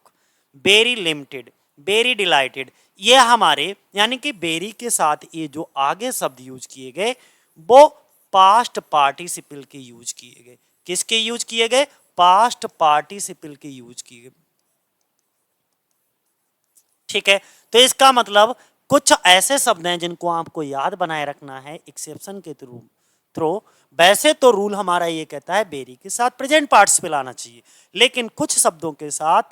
very limited, very dilated, ये हमारे यानी कि बेरी के साथ ये जो आगे शब्द यूज किए गए वो पास्ट पार्टिसिपल के यूज किए गए। किसके यूज किए गए? पास्ट पार्टिसिपल के यूज किए गए। ठीक है, तो इसका मतलब कुछ ऐसे शब्द हैं जिनको आपको याद बनाए रखना है एक्सेप्शन के थ्रू। वैसे तो रूल हमारा ये कहता है बेरी के साथ प्रेजेंट पार्टिसिपल आना चाहिए, लेकिन कुछ शब्दों के साथ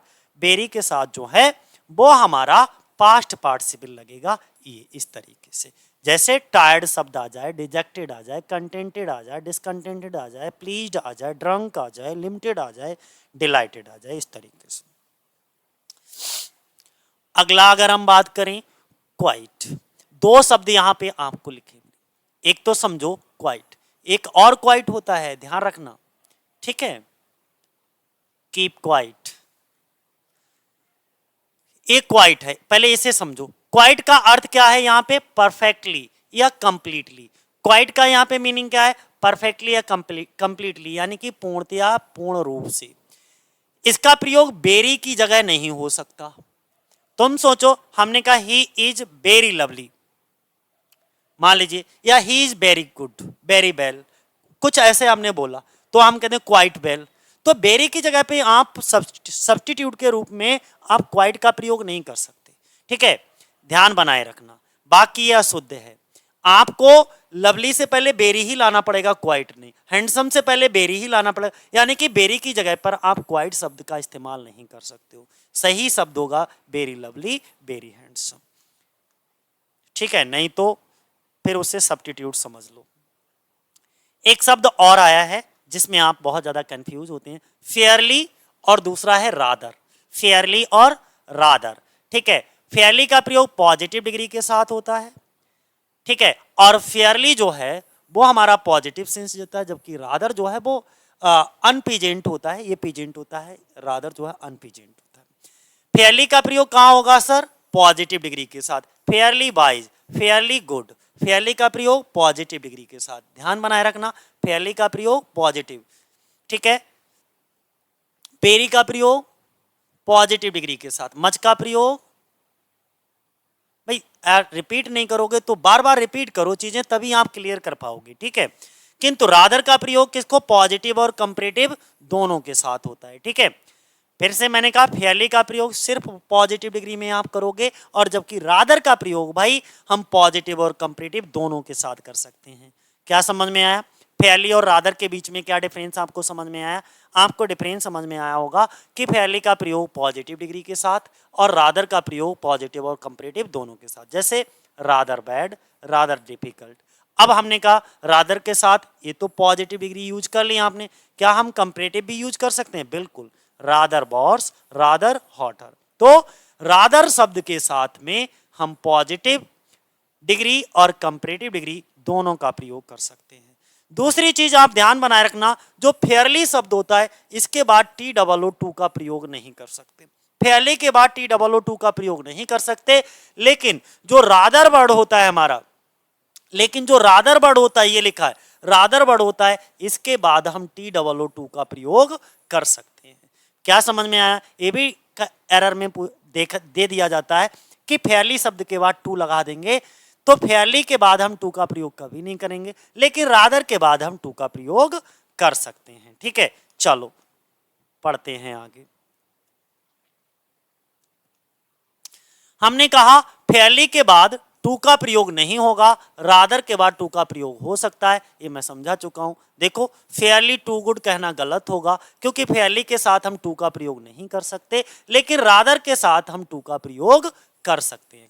बेरी के साथ जो है वो हमारा पास्ट पार्टिसिपल लगेगा, ये इस तरीके से। जैसे टायर्ड शब्द आ जाए, डिजेक्टेड आ जाए, कंटेंटेड आ जाए, डिसकंटेंटेड आ जाए, प्लीज्ड आ जाए, ड्रंक आ जाए, लिमिटेड आ जाए, डिलाइटेड आ जाए, इस तरीके से। अगला अगर हम बात करें क्वाइट, दो शब्द यहां पे आपको लिखे, एक तो समझो क्वाइट, एक और क्वाइट होता है, ध्यान रखना। ठीक है, कीप क्वाइट, एक क्वाइट है, पहले इसे समझो। क्वाइट का अर्थ क्या है यहां पे, परफेक्टली या कंप्लीटली। क्वाइट का यहां पे मीनिंग क्या है, परफेक्टली या कंप्लीटली, यानी कि पूर्णतया, पूर्ण रूप से। इसका प्रयोग बेरी की जगह नहीं हो सकता। तुम सोचो, हमने कहा ही इज वेरी लवली, मान लीजिए, या he is very good, very well, कुछ ऐसे हमने बोला तो हम कहते हैं क्वाइट वेल। तो वेरी की जगह पे आप सब्स्टिट्यूट के रूप में आप क्वाइट का प्रयोग नहीं कर सकते। ठीक है, ध्यान बनाए रखना। बाकी यह शुद्ध है, आपको लवली से पहले बेरी ही लाना पड़ेगा, क्वाइट नहीं। हैंडसम से पहले बेरी ही लाना पड़ेगा, यानी कि बेरी की जगह पर आप क्वाइट शब्द का इस्तेमाल नहीं कर सकते हो। सही शब्द होगा वेरी लवली, वेरी हैंडसम। ठीक है, नहीं तो फिर उससे सब्स्टिट्यूट समझ लो। एक शब्द और आया है जिसमें आप बहुत ज्यादा कंफ्यूज होते हैं, फेयरली और दूसरा है रादर। फेयरली और रादर, ठीक है। फेयरली का प्रयोग पॉजिटिव डिग्री के साथ होता है, ठीक है, और फेयरली जो है वो हमारा पॉजिटिव सेंस देता है, जबकि रादर जो है वो अनपीजेंट होता है, ये पीजेंट होता है, रादर जो है अनपीजेंट होता है। फेयरली का प्रयोग कहां होगा सर? पॉजिटिव डिग्री के साथ। Fairlie wise, fairly good, Fairlie का प्रयोग पॉजिटिव डिग्री के साथ, ध्यान बनाए रखना, फेयरली का प्रयोग पॉजिटिव, ठीक है। वेरी का प्रयोग पॉजिटिव डिग्री के साथ, मच का प्रयोग, भाई रिपीट नहीं करोगे तो बार बार रिपीट करो चीजें, तभी आप क्लियर कर पाओगे, ठीक है। किंतु रादर का प्रयोग किसको? पॉजिटिव और कंपैरेटिव दोनों के साथ होता है, ठीक है। फिर से मैंने कहा फेयरली का प्रयोग सिर्फ पॉजिटिव डिग्री में आप करोगे, और जबकि रादर का प्रयोग भाई हम पॉजिटिव और कंपैरेटिव दोनों के साथ कर सकते हैं। क्या समझ में आया? फेयरली और रादर के बीच में क्या डिफरेंस आपको समझ में आया? आपको डिफरेंस समझ में आया होगा कि फेयरली का प्रयोग पॉजिटिव डिग्री के साथ और रादर का प्रयोग पॉजिटिव और कंपैरेटिव दोनों के साथ, जैसे रादर बैड, रादर डिफिकल्ट। अब हमने कहा रादर के साथ ये तो पॉजिटिव डिग्री यूज कर ली आपने, क्या हम कंपैरेटिव भी यूज कर सकते हैं? बिल्कुल, रादर वर्स, रादर हॉटर। तो रादर शब्द के साथ में हम पॉजिटिव डिग्री और कंपैरेटिव डिग्री दोनों का प्रयोग कर सकते हैं। दूसरी चीज आप ध्यान बनाए रखना, जो फेयरली शब्द होता है इसके बाद TOO2 का प्रयोग नहीं कर सकते। फेयरली के बाद TOO2 का प्रयोग नहीं कर सकते, लेकिन जो रादर वर्ड होता है हमारा, लेकिन जो रादर वर्ड होता है, ये लिखा है रादर वर्ड होता है, इसके बाद हम TOO2 का प्रयोग कर सकते हैं। क्या समझ में आया? ये भी एरर में दे दिया जाता है कि फेयरली शब्द के बाद टू लगा देंगे, तो फेयरली के बाद हम टू का प्रयोग कभी नहीं करेंगे, लेकिन रादर के बाद हम टू का प्रयोग कर सकते हैं, ठीक है। चलो पढ़ते हैं आगे। हमने कहा फेयरली के बाद टू का प्रयोग नहीं होगा, रादर के बाद टू का प्रयोग हो सकता है, ये मैं समझा चुका हूं। देखो फेयरली टू गुड कहना गलत होगा, क्योंकि फेयरली के साथ हम टू का प्रयोग नहीं कर सकते, लेकिन रादर के साथ हम टू का प्रयोग कर सकते हैं,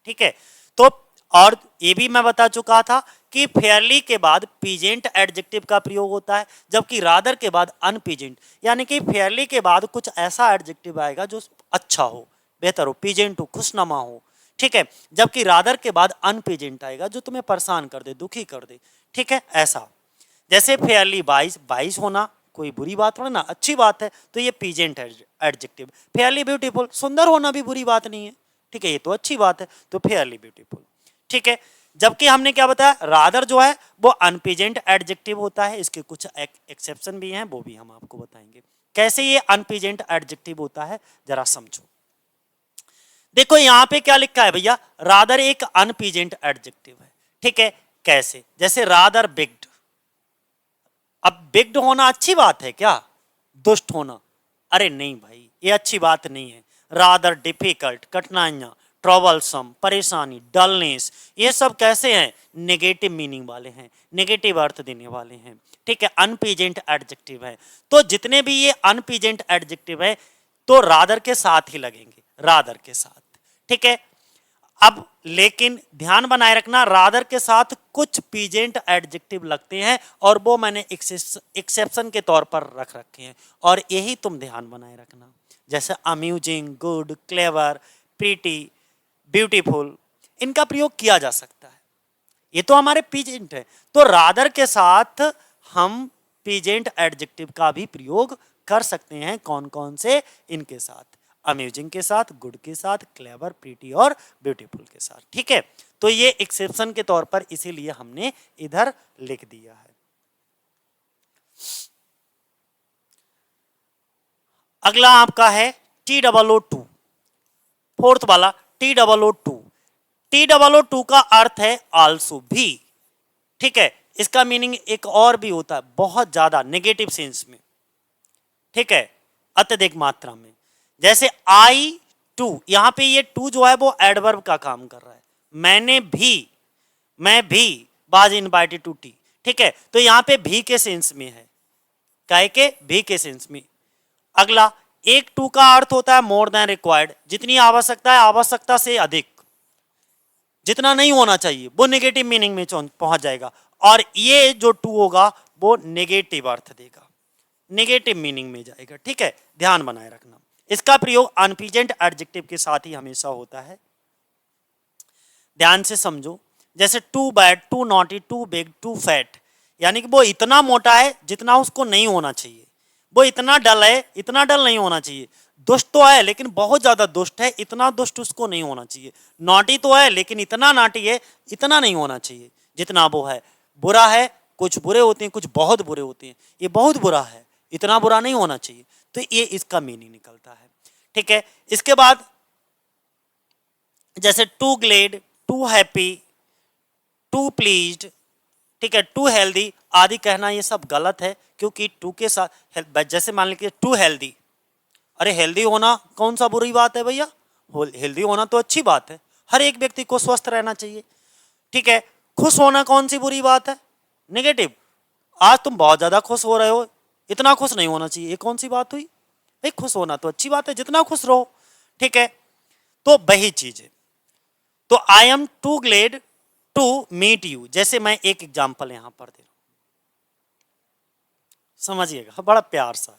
ठीक है। तो और ये भी मैं बता चुका था कि फेयरली के बाद पीजेंट एडजेक्टिव का प्रयोग होता है, जबकि रादर के बाद अनपीजेंट, यानी कि फेयरली के बाद कुछ ऐसा एडजेक्टिव आएगा जो अच्छा हो, बेहतर हो, पीजेंट हो, खुशनुमा हो, ठीक है, जबकि रादर के बाद अनपीजेंट आएगा जो तुम्हें परेशान कर दे, दुखी कर दे, ठीक है। ऐसा जैसे फेयरली वाइज, वाइज होना कोई बुरी बात थोड़ा ना, अच्छी बात है, तो ये पीजेंट एडजेक्टिव। फेयरली ब्यूटीफुल, सुंदर होना भी बुरी बात नहीं है, ठीक है, ये तो अच्छी बात है, तो फेयरली ब्यूटीफुल, ठीक है। जबकि हमने क्या बताया, रादर जो है वो अनपीजेंट एडजेक्टिव होता है, इसके कुछ एक्सेप्शन भी हैं, वो भी हम आपको बताएंगे कैसे ये अनपीजेंट एडजेक्टिव होता है, जरा समझो। देखो यहां पे क्या लिखा है भैया, रादर एक अनपीजेंट एडजेक्टिव है, ठीक है। कैसे? जैसे रादर बिग्ड, अब बिग्ड होना अच्छी बात है क्या? दुष्ट होना? अरे नहीं भाई, ये अच्छी बात नहीं है। रादर डिफिकल्ट, कठिनाइयां, ट्रबलसम, परेशानी, डलनेस, ये सब कैसे हैं? नेगेटिव मीनिंग वाले हैं, नेगेटिव अर्थ देने वाले हैं, ठीक है, अनपीजेंट एडजेक्टिव है। तो जितने भी ये अनपीजेंट एडजेक्टिव है तो रादर के साथ ही लगेंगे, रादर के साथ, ठीक है। अब लेकिन ध्यान बनाए रखना, रादर के साथ कुछ पीजेंट एडजेक्टिव लगते हैं और वो मैंने एक्सेप्शन के तौर पर रख रखे हैं, और यही तुम ध्यान बनाए रखना, जैसे amusing, good, clever, pretty, beautiful, इनका प्रयोग किया जा सकता है, ये तो हमारे पीजेंट है। तो रादर के साथ हम पीजेंट एडजेक्टिव का भी प्रयोग कर सकते हैं, कौन कौन से? इनके साथ, अम्यूजिंग के साथ, गुड के साथ, क्लेवर, प्रीटी और ब्यूटीफुल के साथ, ठीक है। तो ये एक्सेप्शन के तौर पर इसीलिए हमने इधर लिख दिया है। अगला आपका है TOO2, फोर्थ वाला TOO2। TOO2 का अर्थ है आल्सो भी, ठीक है। इसका मीनिंग एक और भी होता है, बहुत ज्यादा नेगेटिव सेंस में, ठीक है, अत्यधिक मात्रा में। जैसे आई टू, यहां पे ये टू जो है वो एडवर्ब का काम कर रहा है, मैंने भी, मैं भी, वाज इनवाइटेड टू टी, ठीक है। तो यहां पे भी के सेंस में है, काय के? भी के सेंस में। अगला एक टू का अर्थ होता है मोर देन रिक्वायर्ड, जितनी आवश्यकता है आवश्यकता से अधिक, जितना नहीं होना चाहिए वो नेगेटिव मीनिंग में पहुंच जाएगा, और ये जो टू होगा वो नेगेटिव अर्थ देगा, नेगेटिव मीनिंग में जाएगा। ठीक है, ध्यान बनाए रखना। इसका प्रयोग अनप्लीजेंट एडजेक्टिव के साथ ही हमेशा होता है। ध्यान से समझो, जैसे too bad, too naughty, too big, too fat, यानी कि वो इतना मोटा है जितना उसको नहीं होना चाहिए, वो इतना डल है, इतना डल नहीं होना चाहिए। दुष्ट तो है लेकिन बहुत ज्यादा दुष्ट है, इतना दुष्ट उसको नहीं होना चाहिए। नॉटी तो है लेकिन इतना नाटी है, इतना नहीं होना चाहिए जितना वो है। बुरा है, कुछ बुरे होते हैं, कुछ बहुत बुरे होते हैं, ये बहुत बुरा है, इतना बुरा नहीं होना चाहिए। तो ये इसका मीनिंग निकलता है। ठीक है, इसके बाद जैसे too glad, too happy, too pleased, ठीक है, टू हेल्दी आदि कहना ये सब गलत है, क्योंकि टू के साथ जैसे मान लीजिए टू हेल्दी, अरे हेल्दी होना कौन सा बुरी बात है भैया, हेल्दी होना तो अच्छी बात है, हर एक व्यक्ति को स्वस्थ रहना चाहिए। ठीक है, खुश होना कौन सी बुरी बात है, नेगेटिव। आज तुम बहुत ज्यादा खुश हो रहे हो, इतना खुश नहीं होना चाहिए, ये कौन सी बात हुई भाई, खुश होना तो अच्छी बात है, जितना खुश रहो। ठीक है, तो वही चीज है। तो I am too glad to meet you, जैसे मैं एक एग्जाम्पल यहां पर दे रहा हूं, समझिएगा, बड़ा प्यार सा है।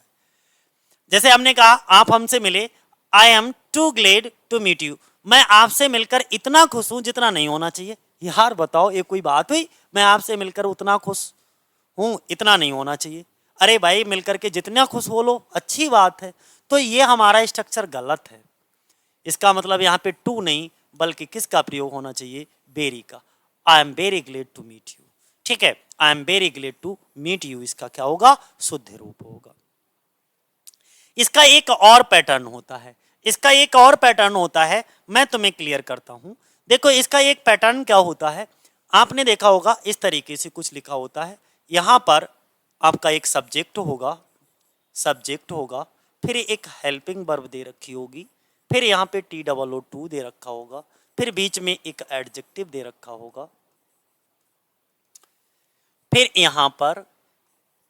जैसे हमने कहा आप हमसे मिले, I am too glad to meet you, मैं आपसे मिलकर इतना खुश हूं जितना नहीं होना चाहिए। यार बताओ ये कोई बात हुई, मैं आपसे मिलकर उतना खुश हूं, इतना नहीं होना चाहिए। अरे भाई मिलकर के जितना खुश हो लो, अच्छी बात है। तो ये हमारा स्ट्रक्चर गलत है। इसका मतलब यहाँ पे टू नहीं बल्कि किसका प्रयोग होना चाहिए, वेरी का। I am very glad to meet you. ठीक है, I am very glad to meet you, इसका क्या होगा, शुद्ध रूप होगा। इसका एक और पैटर्न होता है, इसका एक और पैटर्न होता है, मैं तुम्हें क्लियर करता हूं। देखो इसका एक पैटर्न क्या होता है, आपने देखा होगा इस तरीके से कुछ लिखा होता है, यहां पर आपका एक सब्जेक्ट होगा, सब्जेक्ट होगा, फिर एक हेल्पिंग वर्ब दे रखी होगी, फिर यहाँ पे TOO दे रखा होगा, फिर बीच में एक एडजेक्टिव दे रखा होगा, फिर यहाँ पर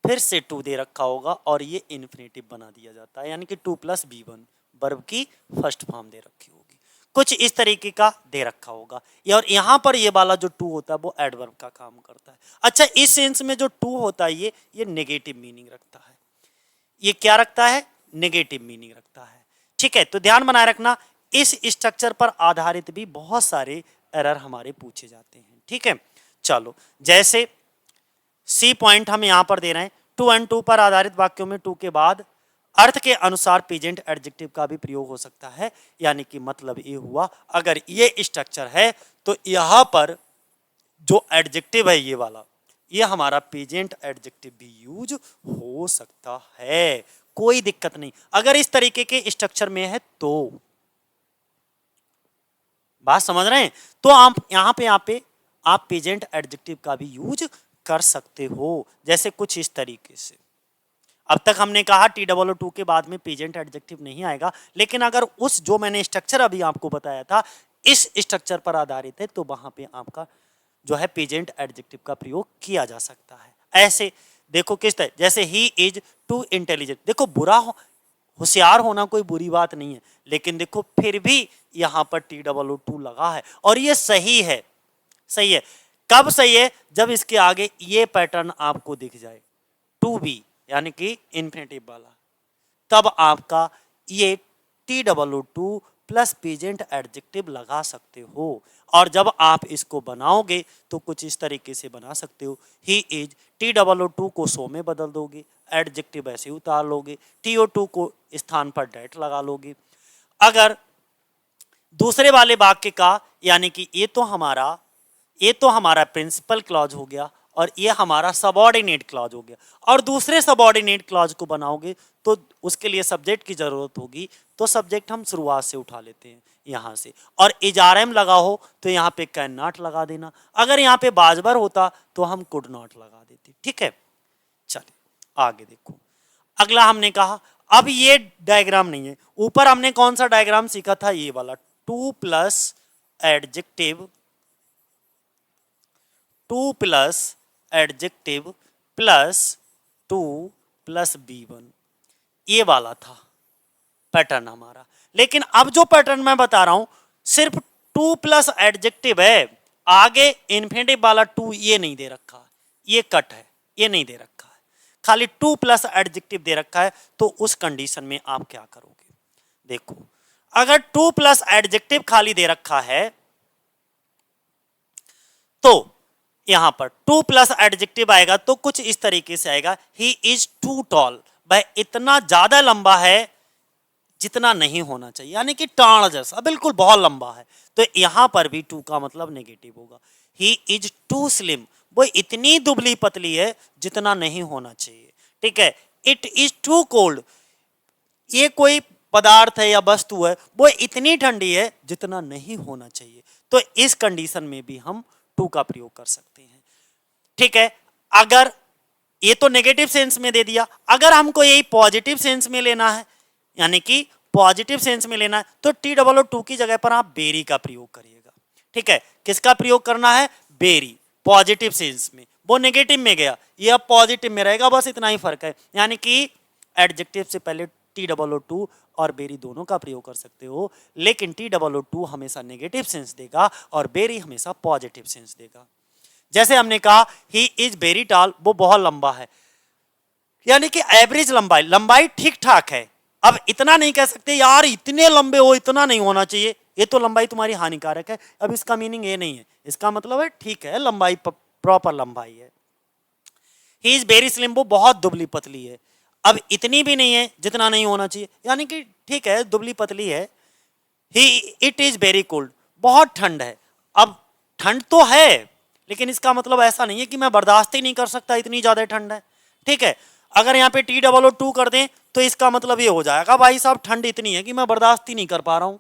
फिर से टू दे रखा होगा, और ये इन्फिनेटिव बना दिया जाता है, यानी कि 2+B1 वर्ब की फर्स्ट फॉर्म दे रखी होगी, कुछ इस तरीके का दे रखा होगा। और यहाँ पर ये वाला जो टू होता है वो एडवर्ब का काम करता है। अच्छा, इस सेंस में जो टू होता है ये नेगेटिव मीनिंग रखता है, ये क्या रखता है, नेगेटिव मीनिंग रखता है। ठीक है, तो ध्यान बनाए रखना, इस स्ट्रक्चर पर आधारित भी बहुत सारे एरर हमारे पूछे जाते हैं। ठीक है, चलो जैसे सी पॉइंट हम यहां पर दे रहे हैं, टू एंड टू पर आधारित वाक्यों में टू के बाद अर्थ के अनुसार प्रेजेंट एडजेक्टिव का भी प्रयोग हो सकता है। यानी कि मतलब ये हुआ, अगर ये स्ट्रक्चर है तो यहां पर जो एडजेक्टिव है ये वाला, ये हमारा प्रेजेंट एडजेक्टिव भी यूज हो सकता है, कोई दिक्कत नहीं अगर इस तरीके के स्ट्रक्चर में है तो। बात समझ रहे हैं? तो आप यहां पे आप प्रेजेंट एडजेक्टिव का भी यूज कर सकते हो, जैसे कुछ इस तरीके से। अब तक हमने कहा TOO के बाद में प्रेजेंट एडजेक्टिव नहीं आएगा, लेकिन अगर उस जो मैंने स्ट्रक्चर अभी आपको बताया था इस स्ट्रक्चर पर आधारित है तो वहां पे आपका जो है प्रेजेंट एडजेक्टिव का प्रयोग किया जा सकता है। ऐसे देखो किस तरह, जैसे ही इज टू इंटेलिजेंट, देखो बुरा होशियार होना कोई बुरी बात नहीं है, लेकिन देखो फिर भी यहां पर TOO लगा है और ये सही है। सही है कब सही है, जब इसके आगे ये पैटर्न आपको दिख जाए, टू बी यानी कि इन्फिनेटिव वाला, तब आपका ये TOO प्लस प्रेजेंट एडजेक्टिव लगा सकते हो। और जब आप इसको बनाओगे तो कुछ इस तरीके से बना सकते हो, ही इज, TOO को सो में बदल दोगे, एडजेक्टिव ऐसे उतार लोगे, TO2 को स्थान पर डेट लगा लोगे। अगर दूसरे वाले वाक्य का, यानी कि ये तो हमारा प्रिंसिपल क्लॉज हो गया और ये हमारा सबऑर्डिनेट क्लॉज हो गया, और दूसरे सबऑर्डिनेट क्लॉज को बनाओगे तो उसके लिए सब्जेक्ट की जरूरत होगी, तो सब्जेक्ट हम शुरुआत से उठा लेते हैं यहां से, और इजारम लगा हो तो यहाँ पे कैन नॉट लगा देना, अगर यहाँ पे बाजबर होता तो हम कुड नॉट लगा देते। ठीक है, चलिए आगे देखो। अगला हमने कहा, अब ये डायग्राम नहीं है, ऊपर हमने कौन सा डायग्राम सीखा था, ये वाला, to plus adjective plus 2+B1, ये वाला था पैटर्न हमारा। लेकिन अब जो पैटर्न मैं बता रहा हूं सिर्फ टू प्लस एडजेक्टिव है, आगे इन्फिनेटिव वाला टू ये नहीं दे रखा है, ये कट है, ये नहीं दे रखा है, खाली टू प्लस एडजेक्टिव दे रखा है। तो उस कंडीशन में आप क्या करोगे? देखो, अगर टू प्लस एडजेक्टिव खाली दे रखा है तो यहां पर टू प्लस एडजेक्टिव आएगा तो कुछ इस तरीके से आएगा, ही इज टू टॉल, वह इतना ज्यादा लंबा है जितना नहीं होना चाहिए, यानी कि टाण जैसा, बिल्कुल बहुत लंबा है। तो यहां पर भी टू का मतलब नेगेटिव होगा। ही इज टू स्लिम, वो इतनी दुबली पतली है जितना नहीं होना चाहिए। ठीक है। इट इज टू कोल्ड, ये कोई पदार्थ है या वस्तु है, वो इतनी ठंडी है जितना नहीं होना चाहिए। तो इस कंडीशन में भी हम टू का प्रयोग कर सकते हैं। ठीक है। अगर ये तो नेगेटिव सेंस में दे दिया, अगर हमको यही पॉजिटिव सेंस में लेना है, यानी कि पॉजिटिव सेंस में लेना है, तो टी डबल ओ टू की जगह पर आप बेरी का प्रयोग करिएगा। ठीक है। किसका प्रयोग करना है? बेरी, पॉजिटिव सेंस में। वो नेगेटिव में गया, ये अब पॉजिटिव में रहेगा, बस इतना ही फर्क है। यानी कि एडजेक्टिव से पहले टी डबल ओ टू और बेरी दोनों का प्रयोग कर सकते हो, लेकिन टी डबल ओ टू हमेशा नेगेटिव सेंस देगा और बेरी हमेशा पॉजिटिव सेंस देगा। जैसे हमने कहा ही इज वेरी टॉल, वो बहुत लंबा है, यानी कि एवरेज लंबाई, लंबाई ठीक ठाक है। अब इतना नहीं कह सकते यार इतने लंबे हो, इतना नहीं होना चाहिए, ये तो लंबाई तुम्हारी हानिकारक है। अब इसका मीनिंग ये नहीं है, इसका मतलब है ठीक है, लंबाई प्रॉपर लंबाई है। ही इज वेरी स्लिम, वो बहुत दुबली पतली है। अब इतनी भी नहीं है जितना नहीं होना चाहिए, यानी कि ठीक है, दुबली पतली है। ही इट इज वेरी कोल्ड, बहुत ठंड है। अब ठंड तो है, लेकिन इसका मतलब ऐसा नहीं है कि मैं बर्दाश्त ही नहीं कर सकता, इतनी ज्यादा ठंड है। ठीक है। अगर यहाँ पे टी डबल ओ टू कर दें तो इसका मतलब ये हो जाएगा भाई साहब ठंड इतनी है कि मैं बर्दाश्त ही नहीं कर पा रहा हूं।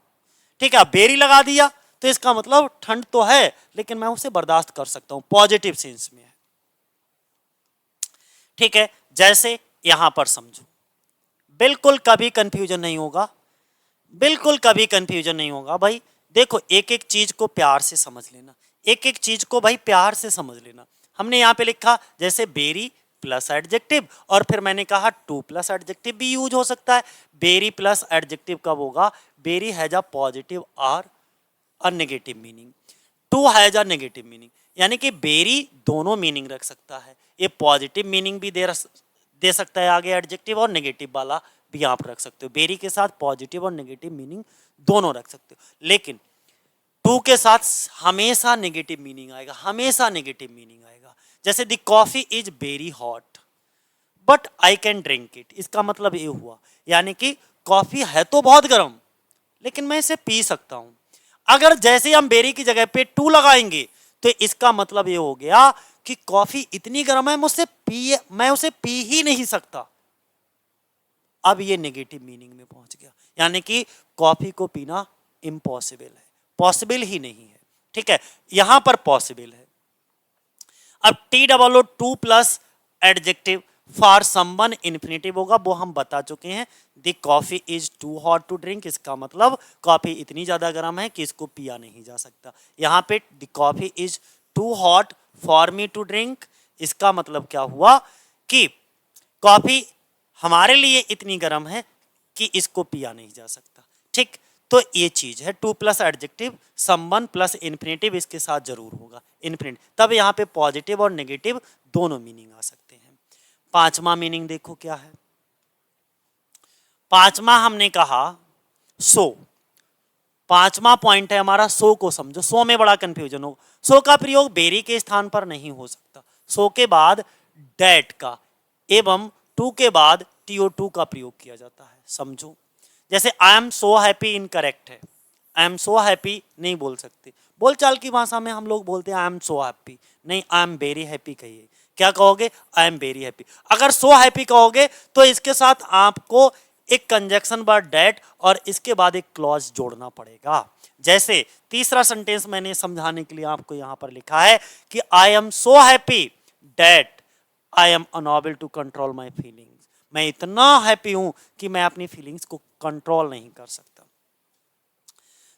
ठीक है। बेरी लगा दिया तो इसका मतलब ठंड तो है लेकिन मैं उसे बर्दाश्त कर सकता हूं, पॉजिटिव सेंस में है। ठीक है। जैसे यहां पर समझो, बिल्कुल कभी कंफ्यूजन नहीं होगा, बिल्कुल कभी कंफ्यूजन नहीं होगा भाई। देखो, एक एक चीज को प्यार से समझ लेना, एक एक चीज को भाई प्यार से समझ लेना। हमने यहाँ पे लिखा जैसे बेरी प्लस एडजेक्टिव, और फिर मैंने कहा टू प्लस एडजेक्टिव भी यूज हो सकता है। बेरी प्लस एडजेक्टिव कब होगा? बेरी हैज अ पॉजिटिव और a negative meaning, too has a negative meaning, यानी कि बेरी दोनों मीनिंग रख सकता है। ये पॉजिटिव मीनिंग भी दे सकता है आगे एडजेक्टिव, और नेगेटिव वाला भी आप रख सकते हो। बेरी के साथ पॉजिटिव और नेगेटिव मीनिंग दोनों रख सकते हो, लेकिन टू के साथ हमेशा नेगेटिव मीनिंग आएगा, हमेशा नेगेटिव मीनिंग आएगा। जैसे the coffee is very hot but I can drink it, इसका मतलब ये हुआ, यानी कि कॉफी है तो बहुत गर्म लेकिन मैं इसे पी सकता हूं। अगर जैसे हम बेरी की जगह पे टू लगाएंगे तो इसका मतलब ये हो गया कि कॉफी इतनी गर्म है मैं उसे पी ही नहीं सकता। अब ये नेगेटिव मीनिंग में पहुंच गया, यानी कि कॉफी को पीना इम्पॉसिबल है, पॉसिबल ही नहीं है। ठीक है। यहां पर पॉसिबल है। अब T double O too plus adjective for someone infinitive होगा, वो हम बता चुके हैं। The coffee is too hot to drink, इसका मतलब कॉफी इतनी ज्यादा गर्म है कि इसको पिया नहीं जा सकता। यहां पे the coffee is too hot for me to drink, इसका मतलब क्या हुआ कि कॉफी हमारे लिए इतनी गर्म है कि इसको पिया नहीं जा सकता। ठीक। तो ये चीज है to plus adjective, someone plus infinitive इसके साथ जरूर होगा, इन्फिनेटिव, तब यहाँ पे पॉजिटिव और नेगेटिव दोनों मीनिंग आ सकते हैं। पांचवा मीनिंग देखो क्या है। पांचवा हमने कहा सो, पांचवा पॉइंट है हमारा सो को समझो। सो में बड़ा कंफ्यूजन हो, सो का प्रयोग बेरी के स्थान पर नहीं हो सकता, सो के बाद डेट का एवं टू के बाद TO2 का प्रयोग किया जाता है, समझो। जैसे आई एम सो हैप्पी इनकरेक्ट है, आई एम सो हैप्पी नहीं बोल सकते। बोलचाल की भाषा में हम लोग बोलते हैं आई एम सो हैप्पी, नहीं आई एम वेरी हैप्पी कहिए। क्या कहोगे? आई एम वेरी हैप्पी। अगर सो हैप्पी कहोगे तो इसके साथ आपको एक कंजक्शन वर्ड डेट और इसके बाद एक क्लॉज जोड़ना पड़ेगा। जैसे तीसरा सेंटेंस मैंने समझाने के लिए आपको यहां पर लिखा है कि I am so happy that I am unable to control my feelings, मैं इतना हैप्पी हूं कि मैं अपनी फीलिंग्स को कंट्रोल नहीं कर सकता।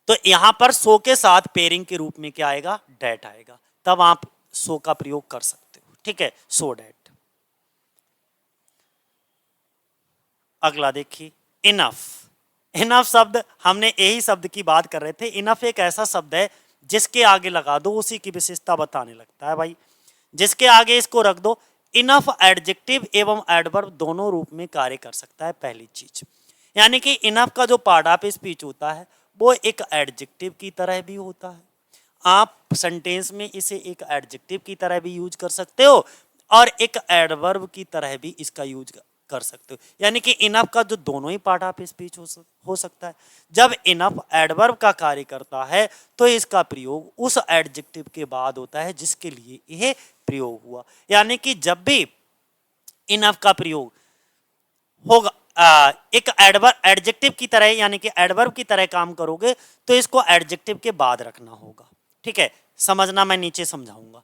तो यहां पर सो के साथ पेयरिंग के रूप में क्या आएगा? डेट आएगा, तब आप सो का प्रयोग कर सकते हो। ठीक है, सो डेट। अगला देखिए, इनफ। इनफ शब्द, हमने यही शब्द की बात कर रहे थे। इनफ एक ऐसा शब्द है जिसके आगे लगा दो उसी की विशेषता बताने लगता है भाई, जिसके आगे इसको रख दो। इनफ एडजेक्टिव एवं एडवर्ब दोनों रूप में कार्य कर सकता है। पहली चीज यानी कि इनफ का जो पार्ट ऑफ स्पीच होता है वो एक एडजेक्टिव की तरह भी होता है। आप सेंटेंस में इसे एक एडजेक्टिव की तरह भी यूज कर सकते हो और एक एडवर्ब की तरह भी इसका यूज कर सकते हो। यानी कि इनफ का जो दोनों ही पार्ट ऑफ स्पीच हो सकता है। जब इनफ एडवर्ब का कार्य करता है तो इसका प्रयोग उस एडजेक्टिव के बाद होता है जिसके लिए यह प्रयोग हुआ। यानी कि जब भी इनफ का प्रयोग होगा एक एडवर्ब एडजेक्टिव की तरह यानी कि एडवर्ब की तरह काम करोगे तो इसको एडजेक्टिव के बाद रखना होगा। ठीक है, समझना, मैं नीचे समझाऊंगा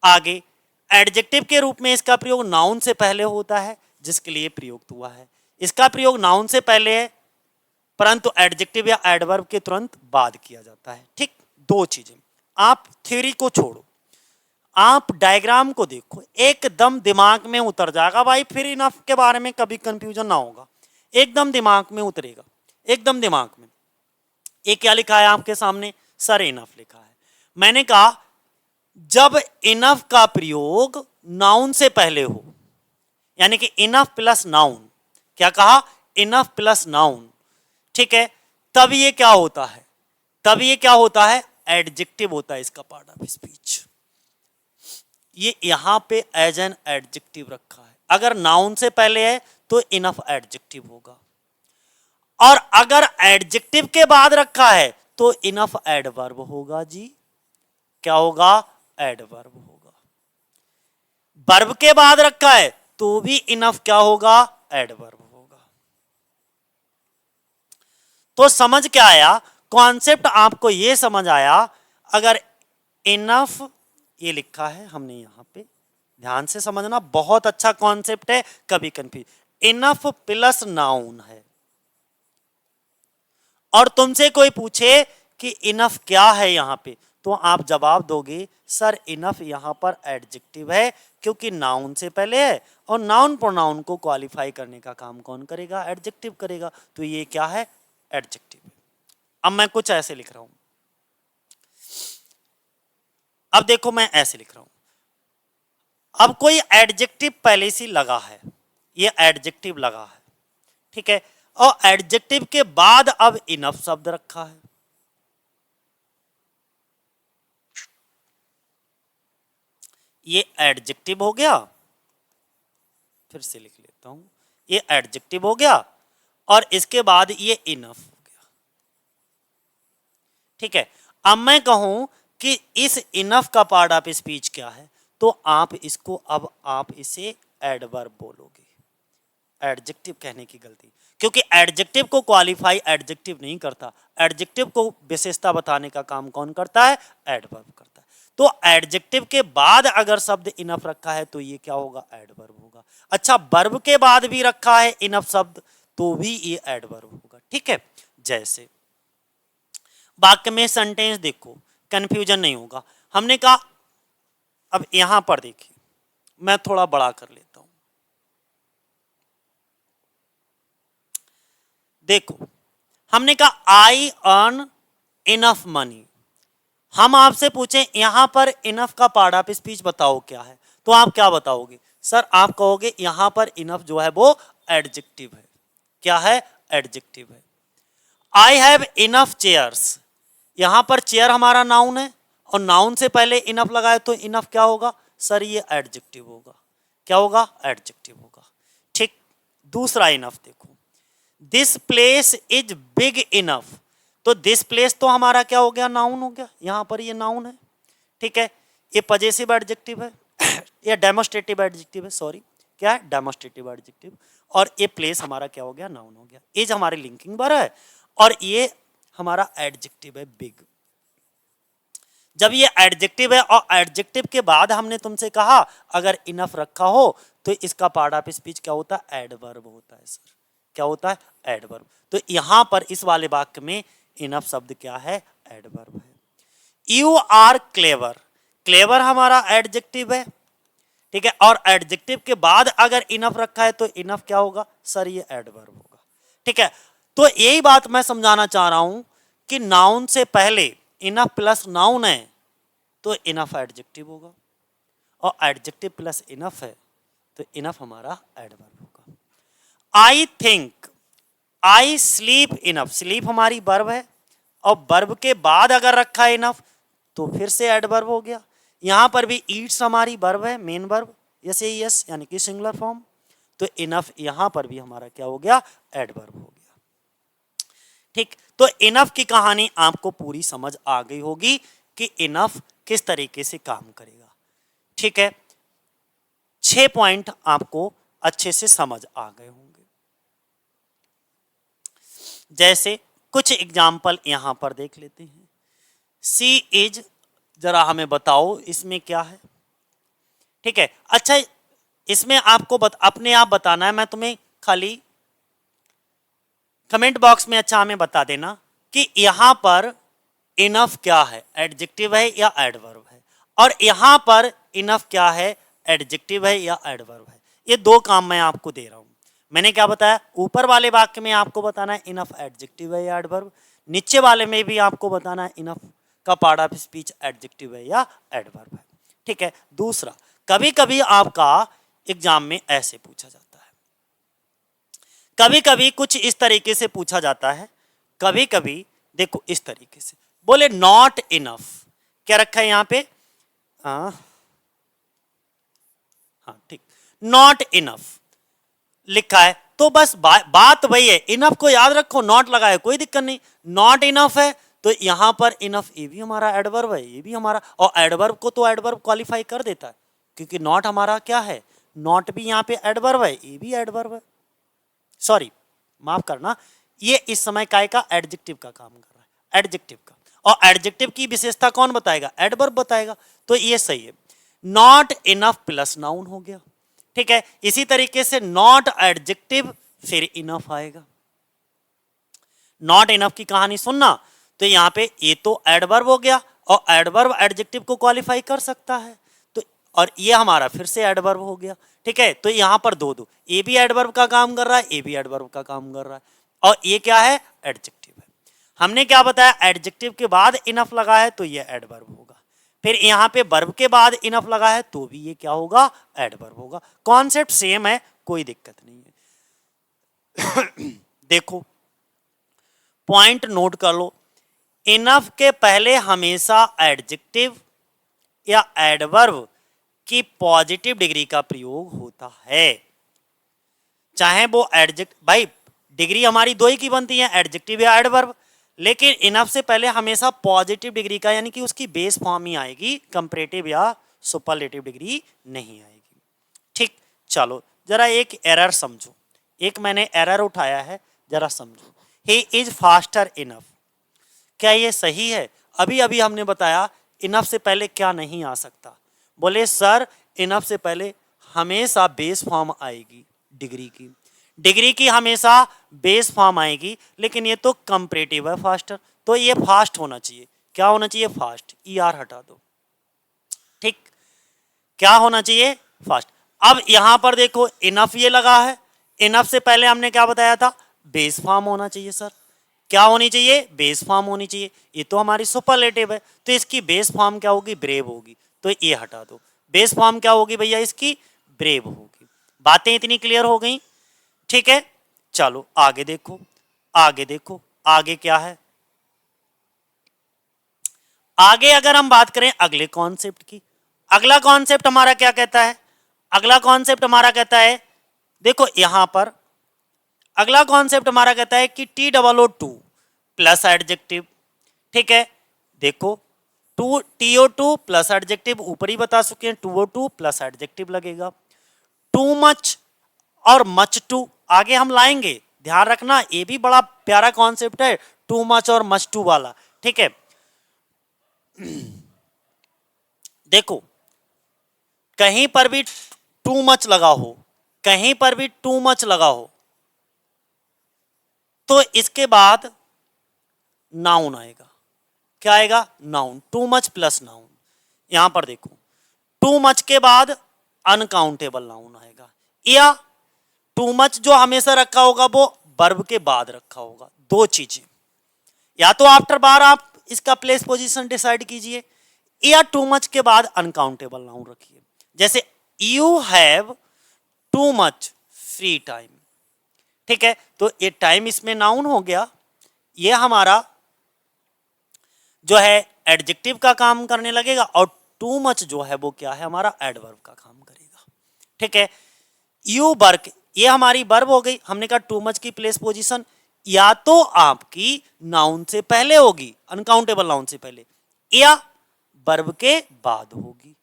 आगे। एडजेक्टिव के रूप में इसका प्रयोग नाउन से पहले होता है जिसके लिए प्रयुक्त हुआ है। इसका प्रयोग नाउन से पहले है परंतु एडजेक्टिव या एडवर्ब के तुरंत बाद किया जाता है। ठीक, दो चीजें। आप थ्योरी को छोड़ो, आप डायग्राम को देखो, एकदम दिमाग में उतर जाएगा भाई, फिर इनफ के बारे में कभी कंफ्यूजन ना होगा, एकदम दिमाग में उतरेगा, एकदम दिमाग में। ये क्या लिखा है आपके सामने? सर इनफ लिखा है। मैंने कहा जब इनफ का प्रयोग नाउन से पहले हो, यानी कि इनफ प्लस नाउन, क्या कहा? इनफ प्लस नाउन, ठीक है, तब ये क्या होता है? तब ये क्या होता है? एडजेक्टिव होता है इसका पार्ट ऑफ स्पीच। ये यहां पे एज एन एडजेक्टिव रखा है। अगर नाउन से पहले है तो इनफ एडजेक्टिव होगा, और अगर एडजेक्टिव के बाद रखा है तो इनफ एडवर्ब होगा जी। क्या होगा? एडवर्ब होगा। वर्ब के बाद रखा है तो भी इनफ क्या होगा? एडवर्ब होगा। तो समझ क्या आया? कॉन्सेप्ट आपको यह समझ आया। अगर इनफ ये लिखा है हमने यहां पे, ध्यान से समझना, बहुत अच्छा कॉन्सेप्ट है, कभी कंफ्यूज। इनफ प्लस नाउन है और तुमसे कोई पूछे कि इनफ क्या है यहां पे, तो आप जवाब दोगे सर इनफ यहां पर एडजेक्टिव है क्योंकि नाउन से पहले है, और नाउन प्रोनाउन को क्वालिफाई करने का काम कौन करेगा? एडजेक्टिव करेगा। तो ये क्या है? एडजेक्टिव। अब मैं कुछ ऐसे लिख रहा हूं, अब देखो मैं ऐसे लिख रहा हूं। अब कोई एडजेक्टिव पहले से लगा है, ये एडजेक्टिव लगा है, ठीक है, और एडजेक्टिव के बाद अब इनफ शब्द रखा है। ये एडजेक्टिव हो गया, फिर से लिख लेता हूं, ये एडजेक्टिव हो गया और इसके बाद ये इनफ हो गया। ठीक है, अब मैं कहूं कि इस इनफ का पार्ट ऑफ स्पीच क्या है, तो आप इसको, अब आप इसे एडवर्ब बोलोगे। एडजेक्टिव कहने की गलती, क्योंकि एडजेक्टिव को क्वालिफाई एडजेक्टिव नहीं करता, एडजेक्टिव को विशेषता बताने का काम कौन करता है? एडवर्ब करता है। तो एडजेक्टिव के बाद अगर शब्द इनफ रखा है तो ये क्या होगा? एडवर्ब होगा। अच्छा, वर्ब के बाद भी रखा है इनफ शब्द तो भी ये एडवर्ब होगा। ठीक है, जैसे वाक्य में सेंटेंस देखो, कंफ्यूजन नहीं होगा। हमने कहा, अब यहां पर देखिए, मैं थोड़ा बड़ा कर लेता हूं, देखो हमने कहा आई अर्न इनफ मनी। हम आपसे पूछें यहां पर इनफ का पार्ट ऑफ स्पीच बताओ क्या है, तो आप क्या बताओगे? सर आप कहोगे यहां पर इनफ जो है वो एडजेक्टिव है। क्या है? एडजेक्टिव है। आई हैव इनफ चेयर्स, यहां पर चेयर हमारा नाउन है और नाउन से पहले इनफ लगाए तो इनफ क्या होगा? सर ये एडजेक्टिव होगा। क्या होगा? एडजेक्टिव होगा। ठीक, दूसरा इनफ देखो, this place is big enough, तो दिस प्लेस तो हमारा क्या हो गया? नाउन हो गया, यहां पर ये नाउन है। ठीक है, ये पजेसिव एडजेक्टिव है या डेमोस्ट्रेटिव एडजेक्टिव है, सॉरी, क्या है? Demonstrative adjective. और ये प्लेस हमारा क्या हो गया? नाउन हो गया। इज हमारी लिंकिंग वर्ब है और ये हमारा एडजेक्टिव है बिग। जब ये एडजेक्टिव है और एडजेक्टिव के बाद हमने तुमसे कहा अगर इनफ रखा हो तो इसका पार्ट ऑफ स्पीच क्या होता है? एडवर्ब होता है। सर क्या होता है? एडवर्ब। तो यहां पर इस वाले वाक्य में इनफ शब्द क्या है? एडवर्ब है। यू आर क्लेवर, क्लेवर हमारा एडजेक्टिव है, ठीक है, और एडजेक्टिव के बाद अगर इनफ रखा है तो इनफ क्या होगा? सर ये एडवर्ब होगा। ठीक है, तो यही बात मैं समझाना चाह रहा हूं कि नाउन से पहले इनफ प्लस नाउन है तो इनफ एडजेक्टिव होगा, और एडजेक्टिव प्लस इनफ है तो इनफ हमारा एडवर्ब होगा। I think, I sleep enough, sleep हमारी वर्ब है और वर्ब के बाद अगर रखा है इनफ तो फिर से एडवर्ब हो गया। यहां पर भी ईट्स हमारी वर्ब है, मेन वर्ब, यस यस यानी कि सिंगुलर फॉर्म, तो इनफ यहां पर भी हमारा क्या हो गया, एडवर्ब हो गया। ठीक, तो इनफ की कहानी आपको पूरी समझ आ गई होगी कि इनफ किस तरीके से काम करेगा। ठीक है, 6 पॉइंट आपको अच्छे से समझ आ गए होंगे। जैसे कुछ एग्जाम्पल यहां पर देख लेते हैं। सी इज, जरा हमें बताओ इसमें क्या है। ठीक है, अच्छा इसमें आपको अपने आप बताना है, मैं तुम्हें खाली कमेंट बॉक्स में अच्छा हमें बता देना कि यहां पर इनफ क्या है, एडजेक्टिव है या एडवर्ब है, और यहां पर इनफ क्या है, एडजेक्टिव है या एडवर्ब है। ये दो काम मैं आपको दे रहा हूं। मैंने क्या बताया, ऊपर वाले वाक्य में आपको बताना है इनफ एडजेक्टिव है या एडवर्ब, नीचे वाले में भी आपको बताना है इनफ का पार्ट ऑफ स्पीच एडजेक्टिव है या एडवर्ब है। ठीक है, दूसरा, कभी कभी आपका एग्जाम में ऐसे पूछा जाता है, कभी कभी कुछ इस तरीके से पूछा जाता है, कभी कभी देखो इस तरीके से, बोले नॉट इनफ, क्या रखा है यहां पे, हाँ ठीक, नॉट इनफ लिखा है, तो बस बात वही है, इनफ को याद रखो, नॉट लगा है कोई दिक्कत नहीं, नॉट इनफ है तो यहां पर इनफ ये भी हमारा एडवर्ब है, ये भी हमारा, और एडवर्ब को तो एडवर्ब क्वालिफाई कर देता है क्योंकि नॉट हमारा क्या है, नॉट भी यहां पे एडवर्ब है, ये भी एडवर्ब है, सॉरी माफ करना, ये इस समय काय का एडजेक्टिव का काम कर रहा है, एडजेक्टिव का, और एडजेक्टिव की विशेषता कौन बताएगा, एडवर्ब बताएगा, तो ये सही है। नॉट इनफ प्लस नाउन हो गया। ठीक है, इसी तरीके से नॉट एडजेक्टिव फिर इनफ आएगा। नॉट इनफ की कहानी सुनना, तो यहां पे ये तो एडवर्ब हो गया और एडवर्ब एडजेक्टिव को क्वालिफाई कर सकता है, तो और ये हमारा फिर से एडवर्ब हो गया। ठीक है, तो यहां पर दो दो, ये भी एडवर्ब का काम कर रहा है, ये भी एडवर्ब का काम कर रहा है, और ये क्या है, एडजेक्टिव है। हमने क्या बताया, एडजेक्टिव के बाद इनफ लगा है तो ये एडवर्ब होगा, फिर यहां पे वर्ब के बाद इनफ लगा है तो भी ये क्या होगा, एडवर्ब होगा। कॉन्सेप्ट सेम है, कोई दिक्कत नहीं है। देखो पॉइंट नोट कर लो, इनफ के पहले हमेशा एडजेक्टिव या एडवर्ब की पॉजिटिव डिग्री का प्रयोग होता है, चाहे वो भाई डिग्री हमारी दो ही की बनती है, एडजेक्टिव या एडवर्ब, लेकिन इनफ से पहले हमेशा पॉजिटिव डिग्री का यानी कि उसकी बेस फॉर्म ही आएगी, कंपैरेटिव या सुपरलेटिव डिग्री नहीं आएगी। ठीक, चलो जरा एक एरर समझो, एक मैंने एरर उठाया है, जरा समझो। ही इज फास्टर इनफ, क्या ये सही है? अभी अभी हमने बताया इनफ से पहले क्या नहीं आ सकता, बोले सर इनफ से पहले हमेशा बेस फॉर्म आएगी डिग्री की, डिग्री की हमेशा बेस फॉर्म आएगी, लेकिन ये तो कंपैरेटिव है फास्टर, तो ये फास्ट होना चाहिए, क्या होना चाहिए, फास्ट, ई आर हटा दो। ठीक, क्या होना चाहिए, फास्ट। अब यहां पर देखो इनफ ये लगा है, इनफ से पहले हमने क्या बताया था, बेस फॉर्म होना चाहिए सर, क्या होनी चाहिए, बेस फॉर्म होनी चाहिए, ये तो हमारी सुपरलेटिव है तो इसकी बेस फॉर्म क्या होगी, ब्रेव होगी, तो ये हटा दो, बेस फॉर्म क्या होगी भैया इसकी, ब्रेव होगी। बातें इतनी क्लियर हो गई? ठीक है, चलो आगे देखो, आगे देखो, आगे क्या है, आगे अगर हम बात करें अगले कॉन्सेप्ट की, अगला कॉन्सेप्ट हमारा क्या कहता है, अगला कॉन्सेप्ट हमारा कहता है, देखो यहां पर अगला कॉन्सेप्ट हमारा कहता है कि TOO2 प्लस एडजेक्टिव। ठीक है, देखो TO2 प्लस एडजेक्टिव ऊपर ही बता चुके हैं, 2O2 प्लस एडजेक्टिव लगेगा, टू मच और मच टू आगे हम लाएंगे, ध्यान रखना ये भी बड़ा प्यारा कॉन्सेप्ट है, टू मच और मच टू वाला। ठीक है, देखो कहीं पर भी टू मच लगा हो, कहीं पर भी टू मच लगा हो तो इसके बाद नाउन आएगा, क्या आएगा, noun, to much plus noun. यहां पर देखो टू मच के बाद अनकाउंटेबल नाउन आएगा, या टू मच जो हमेशा रखा होगा वो वर्ब के बाद रखा होगा। दो चीजें, या तो आफ्टर बार आप इसका प्लेस पोजीशन डिसाइड कीजिए, या टू मच के बाद अनकाउंटेबल नाउन रखिए। जैसे you have too much free time, ठीक है, तो ये टाइम इसमें नाउन हो गया, ये हमारा जो है एडजेक्टिव का काम करने लगेगा, और टू मच जो है वो क्या है, हमारा एडवर्ब का काम करेगा। ठीक है, यू वर्क, ये हमारी वर्ब हो गई। हमने कहा टू मच की प्लेस पोजीशन या तो आपकी नाउन से पहले होगी, अनकाउंटेबल नाउन से पहले, या वर्ब के बाद होगी।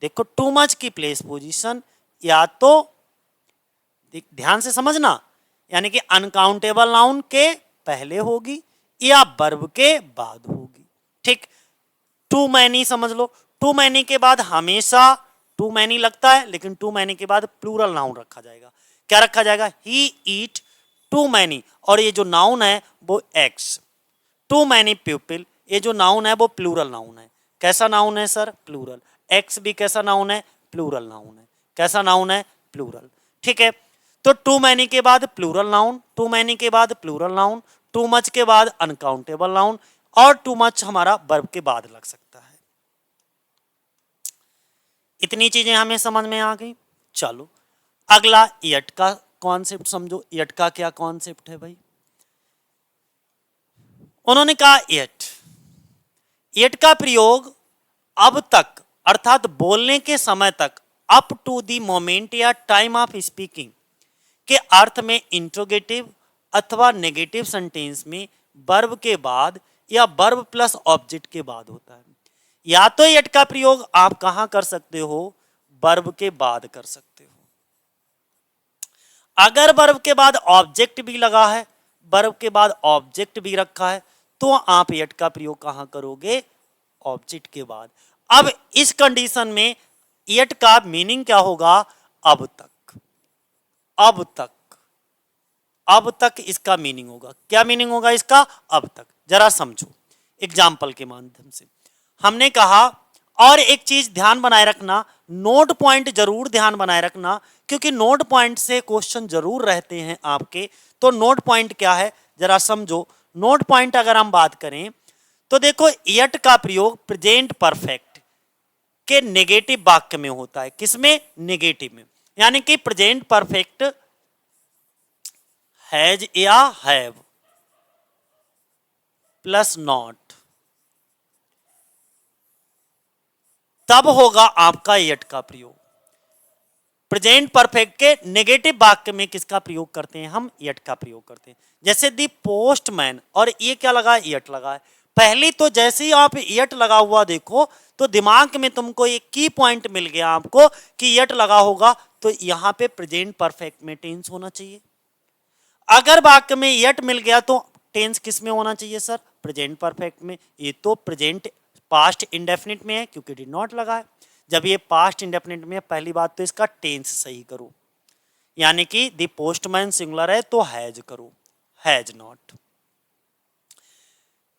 देखो टू मच की प्लेस पोजीशन या तो, ध्यान से समझना, यानी कि अनकाउंटेबल नाउन के पहले होगी या वर्ब के बाद होगी। ठीक, टू मैनी समझ लो, टू मैनी के बाद हमेशा टू मैनी लगता है, लेकिन टू मैनी के बाद प्लूरल नाउन रखा जाएगा। क्या रखा जाएगा, ही ईट टू मैनी, और ये जो नाउन है वो एक्स। टू मैनी पीपल, ये जो नाउन है वो प्लूरल नाउन है। कैसा नाउन है सर, प्लूरल। एक्स भी कैसा नाउन है, प्लूरल नाउन है। कैसा नाउन है, प्लूरल। ठीक है, तो टू मैनी के बाद प्लूरल नाउन, टू मैनी के बाद प्लूरल नाउन, टू मच के बाद अनकाउंटेबल नाउन, और टू मच हमारा वर्ब के बाद लग सकता है। इतनी चीजें हमें समझ में आ गई। चलो अगला यट का कॉन्सेप्ट समझो। यट का क्या कॉन्सेप्ट है भाई, उन्होंने कहा यट का प्रयोग अब तक, अर्थात बोलने के समय तक, अप टू द मोमेंट या टाइम ऑफ स्पीकिंग के अर्थ में इंट्रोगेटिव अथवा नेगेटिव सेंटेंस में वर्ब के बाद या वर्ब प्लस ऑब्जेक्ट के बाद होता है। या तो यट का प्रयोग आप कहां कर सकते हो, वर्ब के बाद कर सकते हो। अगर वर्ब के बाद ऑब्जेक्ट भी लगा है, वर्ब के बाद ऑब्जेक्ट भी रखा है, तो आप यट का प्रयोग कहां करोगे, ऑब्जेक्ट के बाद। अब इस कंडीशन में यट का मीनिंग क्या होगा, अब तक। अब तक, अब तक इसका मीनिंग होगा। क्या मीनिंग होगा इसका, अब तक। जरा समझो एग्जाम्पल के माध्यम से। हमने कहा, और एक चीज ध्यान बनाए रखना, नोट पॉइंट जरूर ध्यान बनाए रखना, क्योंकि नोट पॉइंट से क्वेश्चन जरूर रहते हैं आपके। तो नोट पॉइंट क्या है जरा समझो। नोट पॉइंट अगर हम बात करें तो देखो, यट का प्रयोग प्रेजेंट परफेक्ट के नेगेटिव वाक्य में होता है। किसमें, नेगेटिव में। यानी कि प्रेजेंट परफेक्ट हैज या हैव प्लस नॉट, तब होगा आपका यट का प्रयोग। प्रेजेंट परफेक्ट के नेगेटिव वाक्य में किसका प्रयोग करते हैं हम, यट का प्रयोग करते हैं। जैसे दी पोस्टमैन, और ये क्या लगा है, यट लगा है। पहली तो जैसे ही आप यट लगा हुआ देखो तो दिमाग में तुमको एक की पॉइंट मिल गया आपको कि यट लगा होगा, तो यहां पे प्रेजेंट परफेक्ट में टेंस होना चाहिए। अगर वाक्य में यट मिल गया तो टेंस किस में होना चाहिए सर, प्रेजेंट परफेक्ट में। ये तो प्रेजेंट पास्ट इंडेफिनिट में है क्योंकि डिड नॉट लगा है। जब ये पास्ट इंडेफिनिट में है, पहली बात तो इसका टेंस सही करो, यानी कि द पोस्टमैन सिंगुलर है तो हैज करो, हैज नॉट।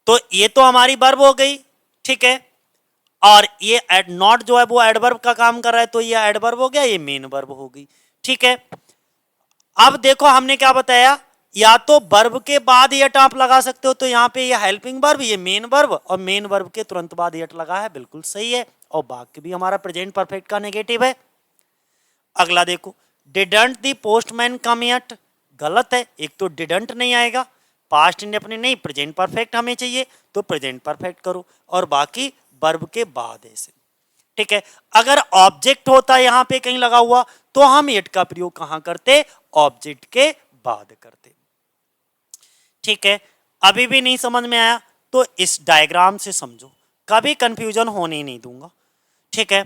तो ये तो हमारी वर्ब हो गई, ठीक है। और ये एड नॉट जो है वो एडवर्ब का काम कर रहा है, तो ये एडवर्ब हो गया, ये मेन वर्ब हो गई, ठीक है। अब देखो हमने क्या बताया, या तो वर्ब के बाद यट आप लगा सकते हो, तो यहाँ पे ये हेल्पिंग वर्ब, ये मेन वर्ब, और मेन वर्ब के तुरंत बाद यट लगा है, बिल्कुल सही है। और वाक्य भी हमारा प्रेजेंट परफेक्ट का नेगेटिव है। अगला देखो, didn't the postman come yet, गलत है। एक तो डिडंट नहीं आएगा, पास्ट इंडेफिनिट नहीं, प्रेजेंट परफेक्ट हमें चाहिए, तो प्रेजेंट परफेक्ट करो, और बाकी वर्ब के बाद ऐसे, ठीक है। अगर ऑब्जेक्ट होता है यहां पे कहीं लगा हुआ, तो हम यट का प्रयोग कहां करते, ऑब्जेक्ट के बाद करते, ठीक है। अभी भी नहीं समझ में आया तो इस डायग्राम से समझो, कभी कंफ्यूजन होने ही नहीं दूंगा, ठीक है।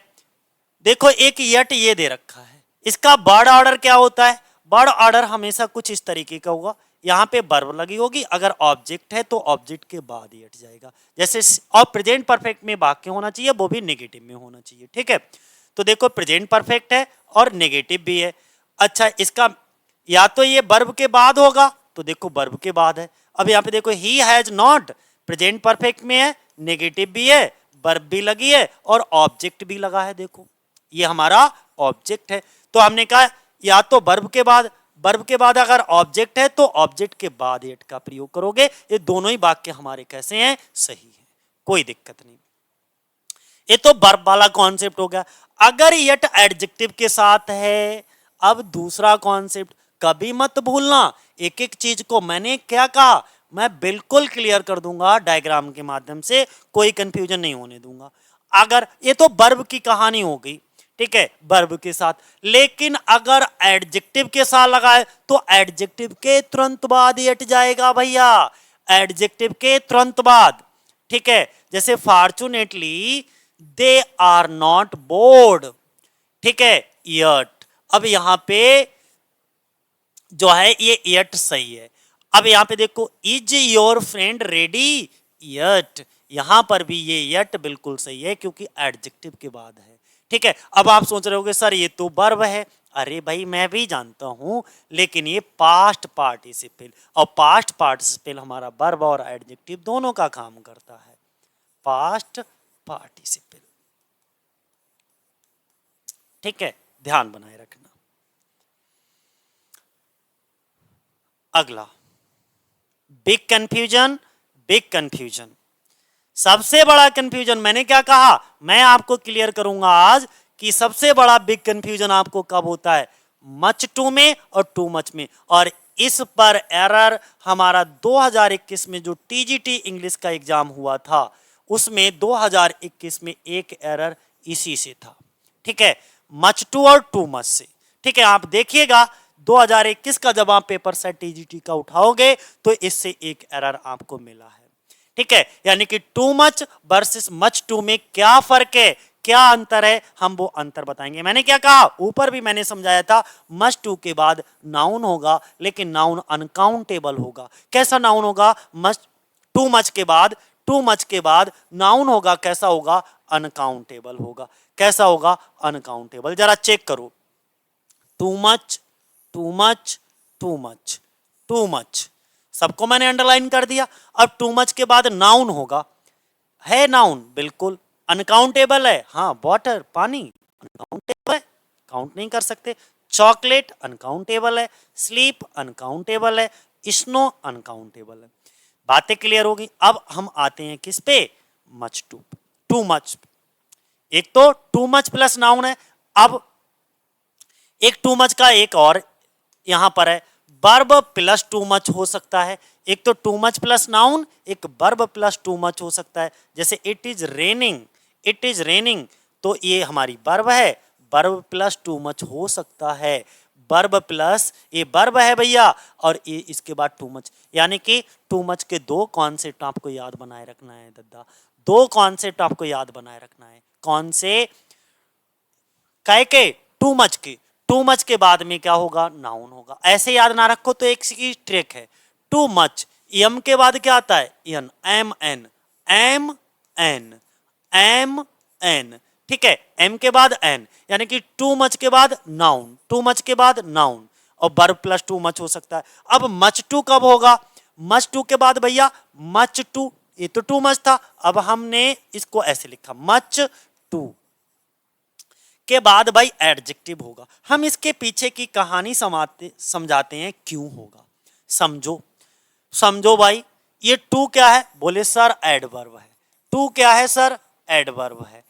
देखो एक यट ये दे रखा है, इसका वर्ड ऑर्डर क्या होता है, वर्ड ऑर्डर हमेशा कुछ इस तरीके का होगा। यहाँ पे वर्ब लगी होगी, अगर ऑब्जेक्ट है तो ऑब्जेक्ट के बाद यट जाएगा, जैसे। और प्रेजेंट परफेक्ट में वाक्य होना चाहिए, वो भी नेगेटिव में होना चाहिए, ठीक है। तो देखो प्रेजेंट परफेक्ट है और नेगेटिव भी है। अच्छा, इसका या तो ये वर्ब के बाद होगा, तो देखो वर्ब के बाद है। अब यहाँ पे देखो, he has not, present perfect में है, नेगेटिव भी है, वर्ब भी लगी है, और ऑब्जेक्ट भी लगा है। देखो ये हमारा ऑब्जेक्ट है, तो हमने कहा या तो वर्ब के बाद, वर्ब के बाद अगर ऑब्जेक्ट है तो ऑब्जेक्ट के बाद एट का प्रयोग करोगे। ये दोनों ही वाक्य हमारे कैसे हैं, सही है, कोई दिक्कत नहीं। ये तो वर्ब वाला कॉन्सेप्ट हो गया। अगर यट एडजेक्टिव के साथ है, अब दूसरा कॉन्सेप्ट कभी मत भूलना, एक एक चीज को मैंने क्या कहा मैं बिल्कुल क्लियर कर दूंगा डायग्राम के माध्यम से, कोई कंफ्यूजन नहीं होने दूंगा। अगर ये तो वर्ब की कहानी हो गई, ठीक है, वर्ब के साथ, लेकिन अगर एडजेक्टिव के साथ लगाए तो एडजेक्टिव के तुरंत बाद यट जाएगा भैया, एडजेक्टिव के तुरंत बाद, ठीक है। जैसे fortunately they are not bored, ठीक है, यट। अब यहां पे जो है ये यट सही है। अब यहां पे देखो, is your friend ready yet, यहां पर भी ये यट बिल्कुल सही है क्योंकि एडजेक्टिव के बाद है, ठीक है। अब आप सोच रहे होगे सर ये तो वर्ब है, अरे भाई मैं भी जानता हूं, लेकिन ये पास्ट पार्टिसिपल, और पास्ट पार्टिसिपल हमारा वर्ब और एडजेक्टिव दोनों का काम करता है, पास्ट पार्टिसिपल, ठीक है, ध्यान बनाए रखना। अगला बिग कंफ्यूजन, बिग कंफ्यूजन, सबसे बड़ा कंफ्यूजन मैंने क्या कहा, मैं आपको क्लियर करूंगा आज कि सबसे बड़ा बिग कंफ्यूजन आपको कब होता है, मच टू में और टू मच में। और इस पर एरर हमारा 2021 में जो टीजीटी इंग्लिश का एग्जाम हुआ था उसमें 2021 में एक एरर इसी से था, ठीक है, मच टू और टू मच से, ठीक है। आप देखिएगा 2021 का जब आप पेपर सेट टीजीटी का उठाओगे तो इससे एक एरर आपको मिला है, ठीक है। यानी कि too much versus much too में क्या फर्क है, क्या अंतर है, हम वो अंतर बताएंगे। मैंने क्या कहा, ऊपर भी मैंने समझाया था, मच टू के बाद नाउन होगा, लेकिन नाउन अनकाउंटेबल होगा। कैसा नाउन होगा, मच टू मच के बाद, टू मच के बाद नाउन होगा, कैसा होगा, अनकाउंटेबल होगा। कैसा होगा, अनकाउंटेबल। जरा चेक करो, to much, too much, too much, too much, सबको मैंने अंडरलाइन कर दिया। अब टू मच के बाद नाउन होगा, है नाउन, बिल्कुल अनकाउंटेबल है, हाँ, वाटर पानी अनकाउंटेबल है, काउंट नहीं कर सकते। चॉकलेट अनकाउंटेबल है, स्लीप अनकाउंटेबल है, स्नो अनकाउंटेबल है। बातें क्लियर होगी। अब हम आते हैं किस पे, मच टू, टू मच। एक तो टू मच प्लस नाउन है, अब एक टू मच का एक और यहां पर है, वर्ब प्लस टू मच हो सकता है। एक तो टू मच प्लस नाउन, एक वर्ब प्लस टू मच हो सकता है। जैसे it is raining, it is raining, तो ये हमारी वर्ब है, वर्ब प्लस टू मच हो सकता है, वर्ब प्लस ये वर्ब है भैया, और ये इसके बाद टू मच। यानी कि टू मच के दो कॉन्सेप्ट आपको याद बनाए रखना है दद्दा, दो कॉन्सेप्ट आपको याद बनाए रखना है। कौन से, काय के, टू मच के, टू मच के बाद में क्या होगा, नाउन होगा। ऐसे याद ना रखो तो एक की ट्रिक है, टू मच, एम के बाद क्या आता है, N, M N, M N, M N, ठीक है, एम के बाद एन, यानी कि टू मच के बाद नाउन, टू मच के बाद नाउन, और वर्ब प्लस टू मच हो सकता है। अब मच टू कब होगा, मच टू के बाद भैया, मच टू, ये तो टू मच था, अब हमने इसको ऐसे लिखा, मच टू के बाद भाई एडजेक्टिव होगा। हम इसके पीछे की कहानी समझाते हैं क्यों होगा, समझो, समझो भाई। ये टू क्या है, बोले सर एडवर्ब है। टू क्या है सर, एडवर्ब है।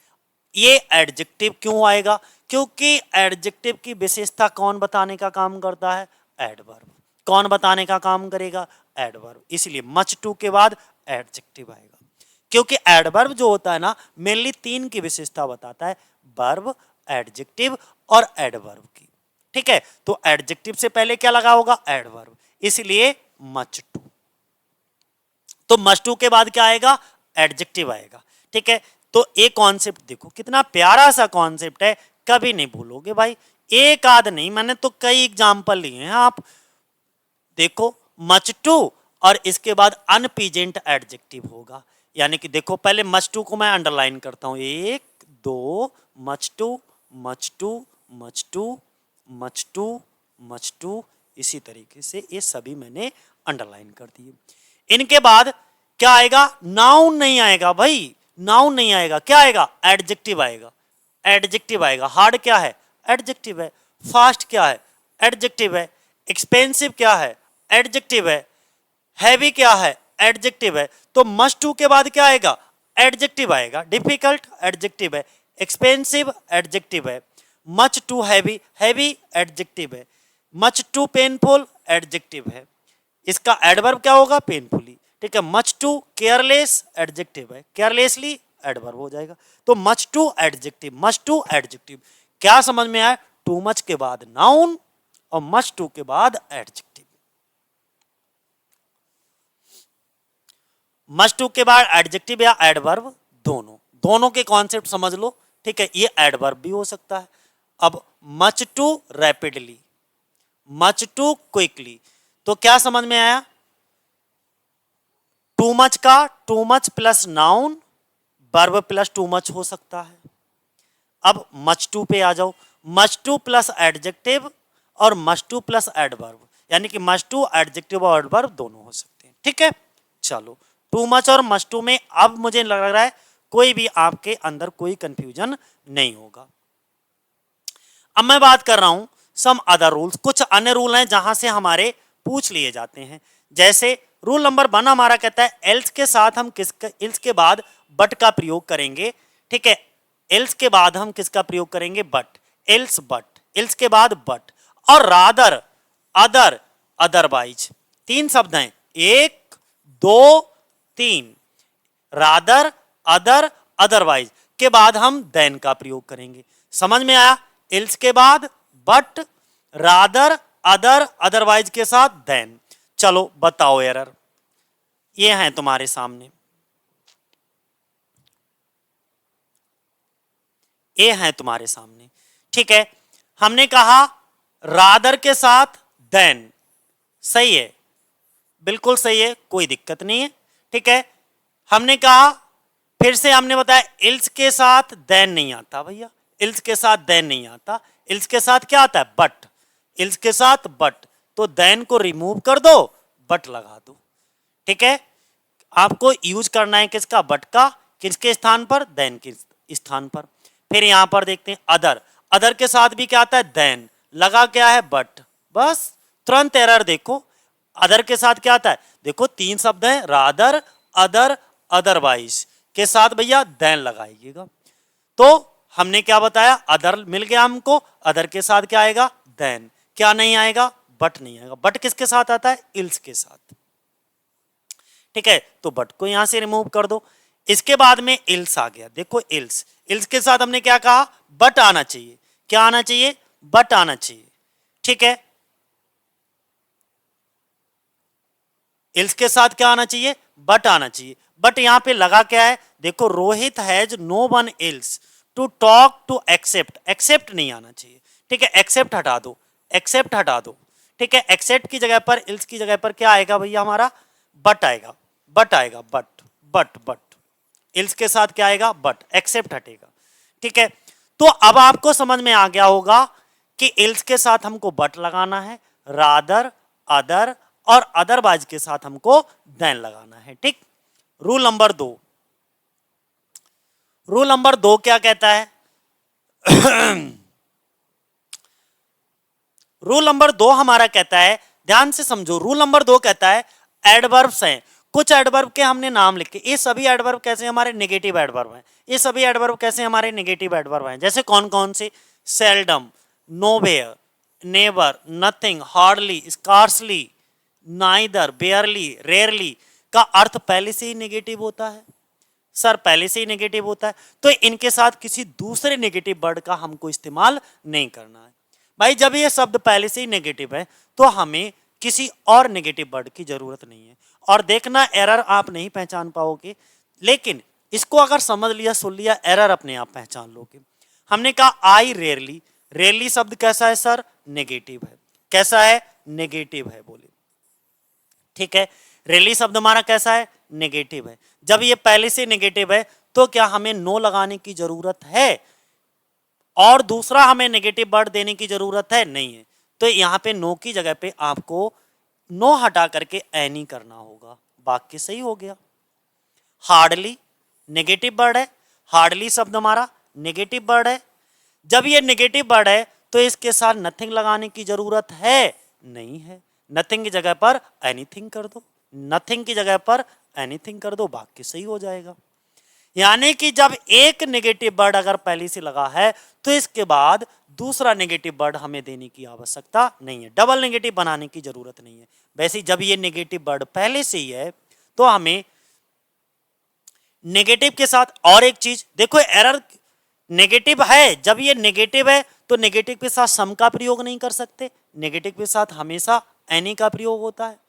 ये एडजेक्टिव क्यों आएगा, क्योंकि एडजेक्टिव की विशेषता कौन बताने का काम करता है, एडवर्ब। कौन बताने का काम करेगा, एडवर्ब। इसलिए मच टू के बाद एडजेक्टिव आएगा, क्योंकि एडवर्ब जो होता है ना, मेनली तीन की विशेषता बताता है, वर्ब, एडजेक्टिव और एडवर्ब की, ठीक है। तो एडजेक्टिव से पहले क्या लगा होगा, एडवर्ब, इसलिए मच टू। तो मच टू के बाद क्या आएगा, एडजेक्टिव आएगा, ठीक है। तो एक कॉन्सेप्ट देखो कितना प्यारा सा कॉन्सेप्ट है, कभी नहीं भूलोगे भाई। एक आध नहीं, मैंने तो कई एग्जाम्पल लिए हैं, आप देखो, मच टू और इसके बाद अनप्रेजेंट एडजेक्टिव होगा। यानी कि देखो पहले मच टू को मैं अंडरलाइन करता हूं, एक दो, much too, much too, much too, much too, much too, इसी तरीके से ये सभी मैंने अंडरलाइन कर दिए। इनके बाद क्या आएगा, नाउन नहीं आएगा भाई, नाउन नहीं आएगा, क्या आएगा, एडजेक्टिव आएगा, एडजेक्टिव आएगा। हार्ड क्या है, एडजेक्टिव है। फास्ट क्या है, एडजेक्टिव है। एक्सपेंसिव क्या है, एडजेक्टिव है। हैवी क्या है, एडजेक्टिव है। तो मस्ट टू के बाद क्या आएगा, एडजेक्टिव आएगा। डिफिकल्ट एडजेक्टिव है, एक्सपेंसिव एडजेक्टिव है। Much too heavy, heavy adjective है। मच टू पेनफुल एडजेक्टिव है। इसका एडवर्ब क्या होगा, पेनफुली। ठीक है, मच टू केयरलेस एडजेक्टिव है, केयरलेसली एडवर्ब हो जाएगा। तो much too adjective, much too adjective. क्या समझ में आया, टू मच के बाद नाउन और मच टू के बाद एडजेक्टिव। मस्ट टू के बाद एडजेक्टिव या एडवर्ब, दोनों दोनों के कॉन्सेप्ट समझ लो। ठीक है, ये एडवर्ब भी हो सकता है। अब much too rapidly, much too quickly, तो क्या समझ में आया, टू मच का too much plus noun verb plus too much हो सकता है। अब मच टू पे आ जाओ, मच टू प्लस एडजेक्टिव और मच टू प्लस एडवर्ब, यानी कि मच टू एडजेक्टिव और एडवर्ब दोनों हो सकते हैं। ठीक है, चलो टू मच और मच टू में अब मुझे लग रहा है कोई भी आपके अंदर कोई कंफ्यूजन नहीं होगा। अब मैं बात कर रहा हूं सम अदर रूल्स, कुछ अन्य रूल हैं जहां से हमारे पूछ लिए जाते हैं। जैसे रूल नंबर 1 हमारा कहता है एल्स के साथ हम किसका, एल्स के बाद बट का प्रयोग करेंगे। ठीक है, एल्स के बाद हम किसका प्रयोग करेंगे, बट। एल्स बट, एल्स के बाद बट। और रादर, अदर, अदरवाइज, तीन शब्द हैं, 1 2 3। रादर, अदर, अदरवाइज के बाद हम देन का प्रयोग करेंगे। समझ में आया, एल्स के बाद बट, रादर, अदर, अदरवाइज के साथ देन। चलो बताओ एरर, ये हैं तुम्हारे सामने, ये हैं तुम्हारे सामने। ठीक है, हमने कहा रादर के साथ देन, सही है, बिल्कुल सही है, कोई दिक्कत नहीं है। ठीक है, हमने कहा, फिर से हमने बताया इल्स के साथ देन नहीं आता भैया, इल्स के साथ देन नहीं आता, इल्स के साथ क्या आता है, बट। इल्स के साथ बट, तो देन को रिमूव कर दो, बट लगा दो। ठीक है, आपको यूज करना है किसका, बट का, किसके स्थान पर, देन के स्थान पर। फिर यहां पर देखते हैं अदर, अदर के साथ भी क्या आता है, देन, लगा क्या है, बट। बस तुरंत एरर देखो, अदर के साथ क्या आता है, देखो तीन शब्द हैं, रादर, अदर, अदरवाइज के साथ भैया देन लगाइएगा। तो हमने क्या बताया, अदर मिल गया हमको, अदर के साथ क्या आएगा, देन। क्या नहीं आएगा, बट नहीं आएगा। बट किसके साथ आता है, इल्स के साथ। ठीक है, तो बट को यहां से रिमूव कर दो। इसके बाद में इल्स आ गया, देखो इल्स, इल्स के साथ हमने क्या कहा, बट आना चाहिए। क्या आना चाहिए, बट आना चाहिए। ठीक है, इल्स के साथ क्या आना चाहिए, बट आना चाहिए। बट यहां पे लगा क्या है, देखो Rohit has no one else to talk to except, except नहीं आना चाहिए। ठीक है, एक्सेप्ट हटा दो, एक्सेप्ट हटा दो। ठीक है, एक्सेप्ट की जगह पर, इल्स की जगह पर क्या आएगा भैया हमारा, बट आएगा, बट आएगा, बट, बट, बट। इल्स के साथ क्या आएगा, बट, एक्सेप्ट हटेगा। ठीक है, तो अब आपको समझ में आ गया होगा कि इल्स के साथ हमको बट लगाना है, रादर, अदर और अदरवाइज के साथ हमको देन लगाना है। ठीक, रूल नंबर 2, रूल नंबर 2 क्या कहता है रूल नंबर 2 हमारा कहता है, ध्यान से समझो, रूल नंबर 2 कहता है एडवर्ब्स हैं, कुछ एडवर्ब के हमने नाम लिखे, ये सभी एडवर्ब कैसे हमारे नेगेटिव एडवर्ब हैं। ये सभी एडवर्ब कैसे हमारे नेगेटिव एडवर्ब हैं, जैसे कौन कौन से, seldom, nowhere, never, nothing, hardly, scarcely, neither, बेयरली, rarely का अर्थ पहले से ही नेगेटिव होता है। सर पहले से ही नेगेटिव होता है, तो इनके साथ किसी दूसरे नेगेटिव वर्ड का हमको इस्तेमाल नहीं करना है। भाई जब ये शब्द पहले से ही नेगेटिव है तो हमें किसी और नेगेटिव वर्ड की जरूरत नहीं है। और देखना एरर आप नहीं पहचान पाओगे, लेकिन इसको अगर समझ लिया, सुन लिया, एरर अपने आप पहचान लोगे। हमने कहा आई रेयरली, रेयरली शब्द कैसा है सर, नेगेटिव है। कैसा है, नेगेटिव है, बोले। ठीक है, रेयरली शब्द हमारा कैसा है, नेगेटिव है। जब ये पहले से नेगेटिव है तो क्या हमें नो लगाने की जरूरत है और दूसरा हमें नेगेटिव वर्ड देने की जरूरत है, नहीं है। तो यहां पे नो की जगह पे आपको नो हटा करके एनी करना होगा, वाक्य सही हो गया। हार्डली नेगेटिव वर्ड है, हार्डली शब्द हमारा नेगेटिव वर्ड है। जब ये नेगेटिव वर्ड है तो इसके साथ नथिंग लगाने की जरूरत है, नहीं है। नथिंग की जगह पर एनीथिंग कर दो, नथिंग की जगह पर एनीथिंग कर दो, वाक्य सही हो जाएगा। यानी कि जब एक नेगेटिव वर्ड अगर पहले से लगा है तो इसके बाद दूसरा नेगेटिव वर्ड हमें देने की आवश्यकता नहीं है, डबल नेगेटिव बनाने की जरूरत नहीं है। वैसे जब ये नेगेटिव वर्ड पहले से ही है तो हमें नेगेटिव के साथ और एक चीज देखो, एरर नेगेटिव है, जब ये नेगेटिव है तो नेगेटिव के साथ सम का प्रयोग नहीं कर सकते, नेगेटिव के साथ हमेशा एनी का प्रयोग होता है।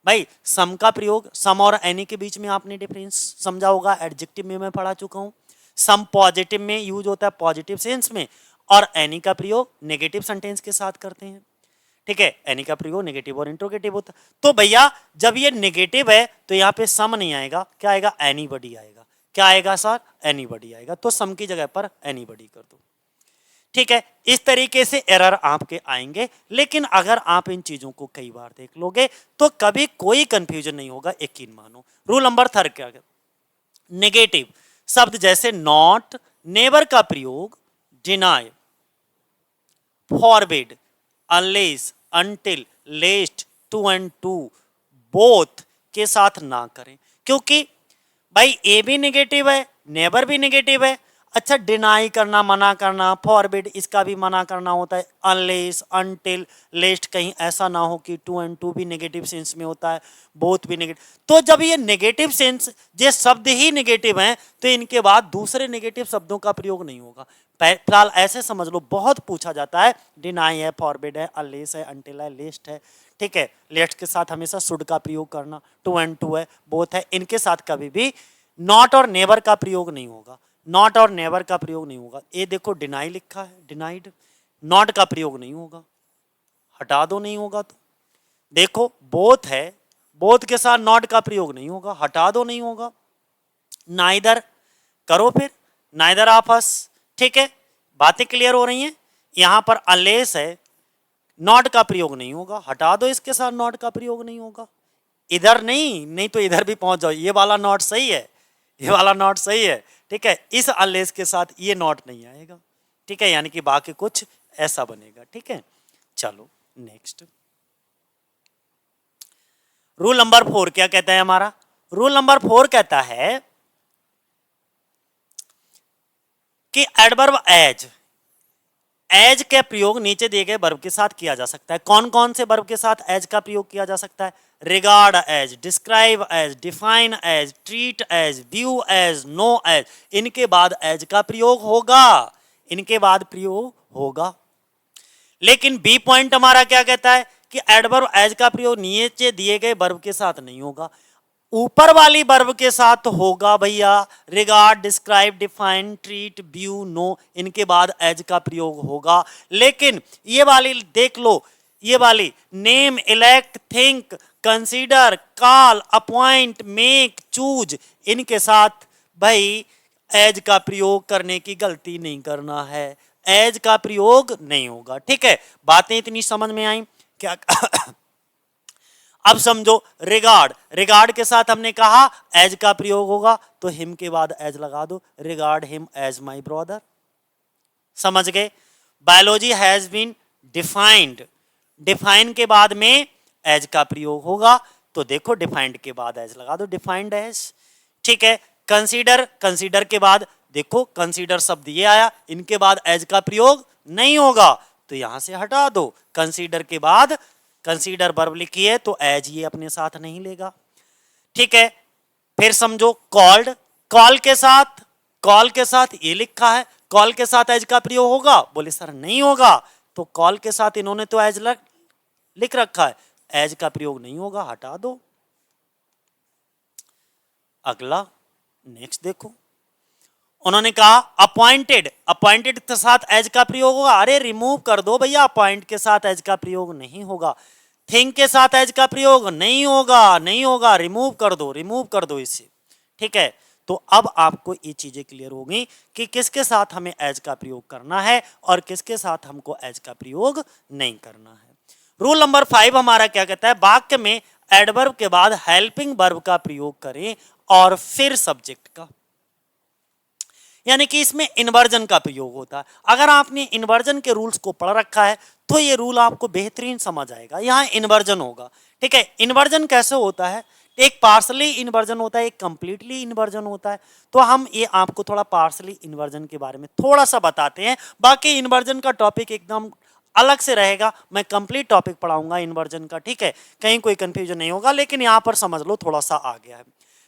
भाई सम का प्रयोग, सम और एनी के बीच में आपने डिफरेंस समझा होगा, एडजेक्टिव में मैं पढ़ा चुका हूं। सम पॉजिटिव में यूज होता है पॉजिटिव सेंस में, और एनी का प्रयोग नेगेटिव सेंटेंस के साथ करते हैं। ठीक है, एनी का प्रयोग नेगेटिव और इंट्रोगेटिव होता है। तो भैया जब ये नेगेटिव है तो यहाँ पे सम नहीं आएगा, क्या आएगा, एनीबॉडी आएगा। क्या आएगा सर, एनीबॉडी आएगा। तो सम की जगह पर एनीबॉडी कर दो। ठीक है, इस तरीके से एरर आपके आएंगे, लेकिन अगर आप इन चीजों को कई बार देख लोगे तो कभी कोई कंफ्यूजन नहीं होगा, यकीन मानो। रूल नंबर 3 क्या है, नेगेटिव शब्द जैसे नॉट, नेवर का प्रयोग deny, forbid, unless, until, lest, too and to, both के साथ ना करें, क्योंकि भाई ए भी नेगेटिव है, नेवर भी नेगेटिव है। अच्छा, डिनाई करना, मना करना, फॉरबिड इसका भी मना करना होता है, अनलेस, अनटिल, लेस्ट कहीं ऐसा ना हो कि टू एंड टू भी नेगेटिव सेंस में होता है, बोथ भी नेगेटिव। तो जब ये नेगेटिव सेंस, ये शब्द ही नेगेटिव हैं तो इनके बाद दूसरे नेगेटिव शब्दों का प्रयोग नहीं होगा। फिलहाल ऐसे समझ लो, बहुत पूछा जाता है, डिनाई है, फॉरबिड है, अनलेस है, अनटिल है, लेस्ट है। ठीक है, लेस्ट के साथ हमेशा शुड का प्रयोग करना, टू एंड टू है, बोथ है, इनके साथ कभी भी नॉट और नेवर का प्रयोग नहीं होगा, नॉट और नेवर का प्रयोग नहीं होगा। ये देखो डिनाई लिखा है, डिनाइड, नॉट का प्रयोग नहीं होगा, हटा दो, नहीं होगा। तो देखो बोथ है, बोथ के साथ नॉट का प्रयोग नहीं होगा, हटा दो, नहीं होगा। नाइदर करो, फिर नाइदर ऑफ अस। ठीक है, बातें क्लियर हो रही हैं। यहां पर अनलेस है, नॉट का प्रयोग नहीं होगा, हटा दो, इसके साथ नॉट का प्रयोग नहीं होगा। इधर नहीं, नहीं तो इधर भी पहुंच जाओ, ये वाला नॉट सही है, ये वाला नॉट सही है। ठीक है, इस अनलेस के साथ ये नॉट नहीं आएगा। ठीक है, यानी कि बाकी कुछ ऐसा बनेगा। ठीक है, चलो नेक्स्ट। रूल नंबर 4 क्या कहता है हमारा, रूल नंबर 4 कहता है कि एडवर्ब एज, एज का प्रयोग नीचे दिए गए वर्ब के साथ किया जा सकता है। कौन कौन से वर्ब के साथ एज का प्रयोग किया जा सकता है, regard as, describe as, define as, treat as, view as, know as, इनके बाद एज का प्रयोग होगा, इनके बाद प्रयोग होगा। लेकिन बी पॉइंट हमारा क्या कहता है कि एडवर्ब एज का प्रयोग नीचे दिए गए वर्ब के साथ नहीं होगा, ऊपर वाली वर्ब के साथ होगा भैया। Regard, describe, define, treat, view, know, इनके बाद एज का प्रयोग होगा। लेकिन ये वाली देख लो, ये वाली name, elect, think, consider, call, appoint, make, choose, इनके साथ भाई एज का प्रयोग करने की गलती नहीं करना है, एज का प्रयोग नहीं होगा। ठीक है, बातें इतनी समझ में आई क्या? अब समझो, रिगार्ड, रिगार्ड के साथ हमने कहा एज का प्रयोग होगा, तो हिम के बाद एज लगा दो, regard him as my brother. समझ गए? Biology has been defined, define के बाद में एज का प्रयोग होगा, तो देखो डिफाइंड के बाद एज लगा दो, डिफाइंड एज। ठीक है, कंसीडर, कंसीडर के बाद देखो कंसीडर शब्द ये आया, इनके बाद एज का प्रयोग नहीं होगा, तो यहां से हटा दो। कंसीडर के बाद कंसीडर वर्ब लिखी है तो एज ये अपने साथ नहीं लेगा। ठीक है, फिर समझो कॉल्ड, कॉल के साथ, कॉल के साथ ये लिखा है, कॉल के साथ एज का प्रयोग होगा, बोले सर नहीं होगा, तो कॉल के साथ इन्होंने तो एज लिख रखा है, एज का प्रयोग नहीं होगा, हटा दो। अगला नेक्स्ट देखो, उन्होंने कहा अपॉइंटेड, अपॉइंटेड के साथ एज का प्रयोग होगा, अरे रिमूव कर दो भैया, अपॉइंट के साथ एज का प्रयोग नहीं होगा, थिंक के साथ एज का प्रयोग नहीं होगा, नहीं होगा, रिमूव कर दो, रिमूव कर दो इसे। ठीक है, तो अब आपको ये चीजें क्लियर होगी कि किसके साथ हमें एज का प्रयोग करना है और किसके साथ हमको एज का प्रयोग नहीं करना है। रूल नंबर 5 हमारा क्या कहता है, वाक्य में एडवर्ब के बाद हेल्पिंग वर्ब का प्रयोग करें और फिर सब्जेक्ट का, यानी कि इसमें इन्वर्जन का प्रयोग होता है। अगर आपने इन्वर्जन के रूल्स को पढ़ रखा है तो ये रूल आपको बेहतरीन समझ आएगा। यहाँ इन्वर्जन होगा, ठीक है। इन्वर्जन कैसे होता है, एक पार्सली इन्वर्जन होता है, एक कंप्लीटली इन्वर्जन होता है। तो हम ये आपको थोड़ा पार्सली इन्वर्जन के बारे में थोड़ा सा बताते हैं, बाकी इन्वर्जन का टॉपिक एकदम अलग से रहेगा, मैं कंप्लीट टॉपिक पढ़ाऊंगा इन्वर्जन का, ठीक है। कहीं कोई कंफ्यूजन नहीं होगा, लेकिन यहाँ पर समझ लो थोड़ा सा आ गया है।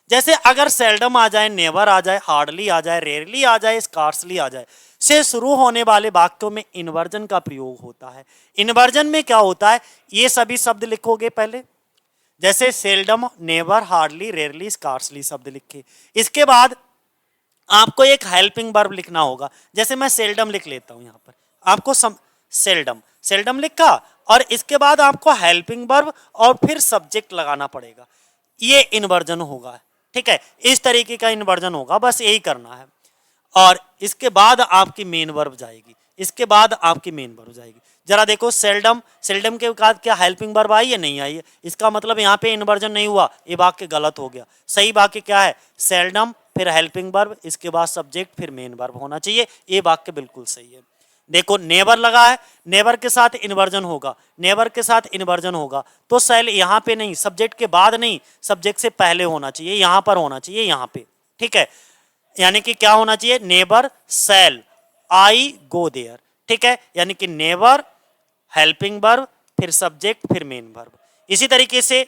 जैसे अगर सेल्डम आ जाए, नेवर आ जाए, हार्डली आ जाए, रेयरली आ जाए, स्कार्सली आ जाए, से शुरू होने वाले वाक्यों में इन्वर्जन का प्रयोग होता है। इन्वर्जन में क्या होता है, ये सभी शब्द लिखोगे पहले, जैसे seldom, never, hardly, rarely, scarcely शब्द लिखे। इसके बाद आपको एक हेल्पिंग वर्ब लिखना होगा, जैसे मैं सेल्डम लिख लेता हूं, यहां पर आपको सेल्डम लिखा, और इसके बाद आपको हेल्पिंग वर्ब और फिर सब्जेक्ट लगाना पड़ेगा, ये इन्वर्जन होगा, ठीक है। इस तरीके का इन्वर्जन होगा, बस यही करना है। और इसके बाद आपकी मेन वर्ब जाएगी, इसके बाद आपकी मेन वर्ब जाएगी। जरा देखो, सेल्डम के बाद क्या हेल्पिंग वर्ब आई है, नहीं आई है, इसका मतलब यहाँ पे इन्वर्जन नहीं हुआ, ये वाक्य गलत हो गया। सही वाक्य क्या है, सेल्डम फिर हेल्पिंग वर्ब, इसके बाद सब्जेक्ट फिर मेन वर्ब होना चाहिए, ये वाक्य बिल्कुल सही है। देखो नेवर लगा है, नेवर के साथ इन्वर्जन होगा, नेवर के साथ इन्वर्जन होगा, तो सेल यहाँ पे नहीं, सब्जेक्ट के बाद नहीं, सब्जेक्ट से पहले होना चाहिए, यहाँ पर होना चाहिए, यहाँ पे, ठीक है। यानी कि क्या होना चाहिए, never shall I go there, ठीक है। यानी कि नेवर हेल्पिंग वर्ब फिर सब्जेक्ट फिर मेन वर्ब। इसी तरीके से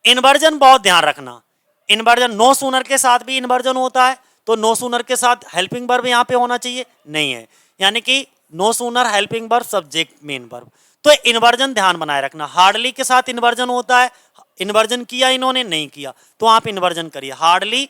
इन्वर्जन बहुत ध्यान रखना, इन्वर्जन नो सूनर के साथ भी इन्वर्जन होता है, तो नो सूनर के साथ हेल्पिंग वर्ब यहां पे होना चाहिए, नहीं है, यानी कि no sooner helping verb subject main verb. तो इन्वर्जन ध्यान बनाए रखना। हार्डली के साथ इन्वर्जन होता है, इन्वर्जन किया इन्होंने, नहीं किया, तो आप इन्वर्जन करिए, hardly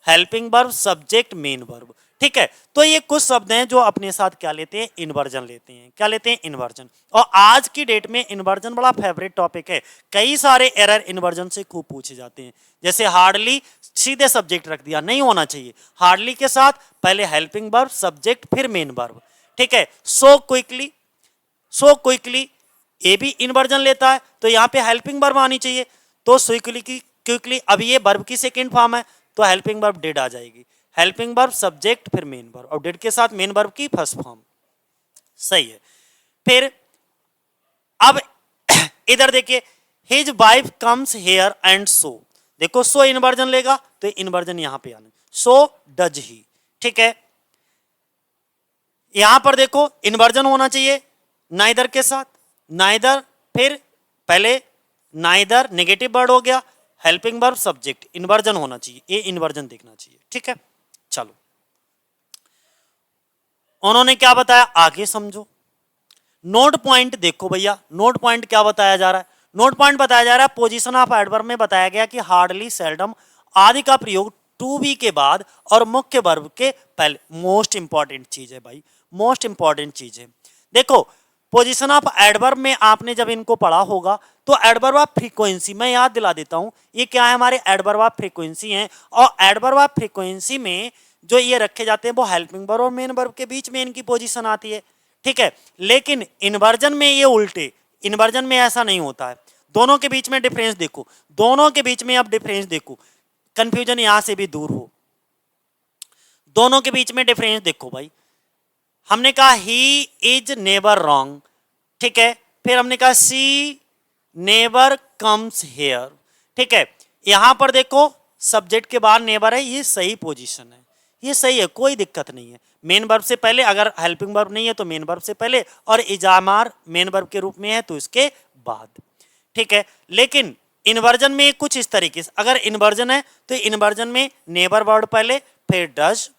helping verb subject main verb, ठीक है। तो ये कुछ शब्द हैं जो अपने साथ क्या लेते हैं, इन्वर्जन लेते हैं। क्या लेते हैं, इन्वर्जन। और आज की डेट में इन्वर्जन बड़ा फेवरेट टॉपिक है, कई सारे एरर इन्वर्जन से खूब पूछे जाते हैं। जैसे हार्डली सीधे सब्जेक्ट रख दिया, नहीं होना चाहिए, हार्डली के साथ पहले हेल्पिंग वर्ब सब्जेक्ट फिर मेन वर्ब, ठीक है। सो क्विकली ये भी इन्वर्जन लेता है, तो यहाँ पे हेल्पिंग वर्ब आनी चाहिए, तो क्विकली अब ये वर्ब की सेकेंड फॉर्म है, तो हेल्पिंग वर्ब डिड आ जाएगी, हेल्पिंग वर्ब सब्जेक्ट फिर मेन वर्ब, और डिड के साथ मेन वर्ब की फर्स्ट फॉर्म, सही है। फिर अब इधर देखिए, his wife comes here and so, देखो सो इन्वर्जन लेगा, तो इन्वर्जन यहां पे आना, सो डज ही, ठीक है। यहां पर देखो इन्वर्जन होना चाहिए नाइदर के साथ, नाइदर फिर पहले नाइदर नेगेटिव वर्ड हो गया, हेल्पिंग वर्ब सब्जेक्ट, इन्वर्जन होना चाहिए, ये इन्वर्जन देखना चाहिए, ठीक है। चलो, उन्होंने क्या बताया आगे समझो। नोट पॉइंट देखो भैया, नोट पॉइंट क्या बताया जा रहा है, नोट पॉइंट बताया जा रहा है, पोजीशन ऑफ एडवर्ब में बताया गया कि हार्डली, सेल्डम आदि का प्रयोग टू बी के बाद और मुख्य वर्ब के पहले। मोस्ट इंपॉर्टेंट चीज है भाई, मोस्ट इंपॉर्टेंट चीज है। देखो पोजीशन ऑफ एडवर्ब में आपने जब इनको पढ़ा होगा, तो एडवर्ब ऑफ फ्रीक्वेंसी मैं याद दिला देता हूं, ये क्या है, हमारे एडवर्ब ऑफ फ्रीक्वेंसी हैं, और एडवर्ब ऑफ फ्रीक्वेंसी में जो ये रखे जाते हैं वो हेल्पिंग वर्ब और मेन वर्ब के बीच में इनकी पोजीशन आती है, ठीक है। लेकिन इन्वर्जन में ये उल्टे, इन्वर्जन में ऐसा नहीं होता है। दोनों के बीच में डिफरेंस देखो, दोनों के बीच में अब डिफरेंस देखो, कंफ्यूजन यहां से भी दूर हो, दोनों के बीच में डिफरेंस देखो भाई। हमने कहा ही इज नेवर रॉन्ग, ठीक है, फिर हमने कहा सी नेवर कम्स हेयर, ठीक है। यहां पर देखो सब्जेक्ट के बाद नेवर है, ये सही पोजीशन है, ये सही है, कोई दिक्कत नहीं है। मेन वर्ब से पहले, अगर हेल्पिंग वर्ब नहीं है तो मेन वर्ब से पहले, और इजामार मेन वर्ब के रूप में है तो इसके बाद, ठीक है। लेकिन इन्वर्जन में कुछ इस तरीके से, अगर इन्वर्जन है तो इन्वर्जन में नेवर वर्ड पहले फिर डज,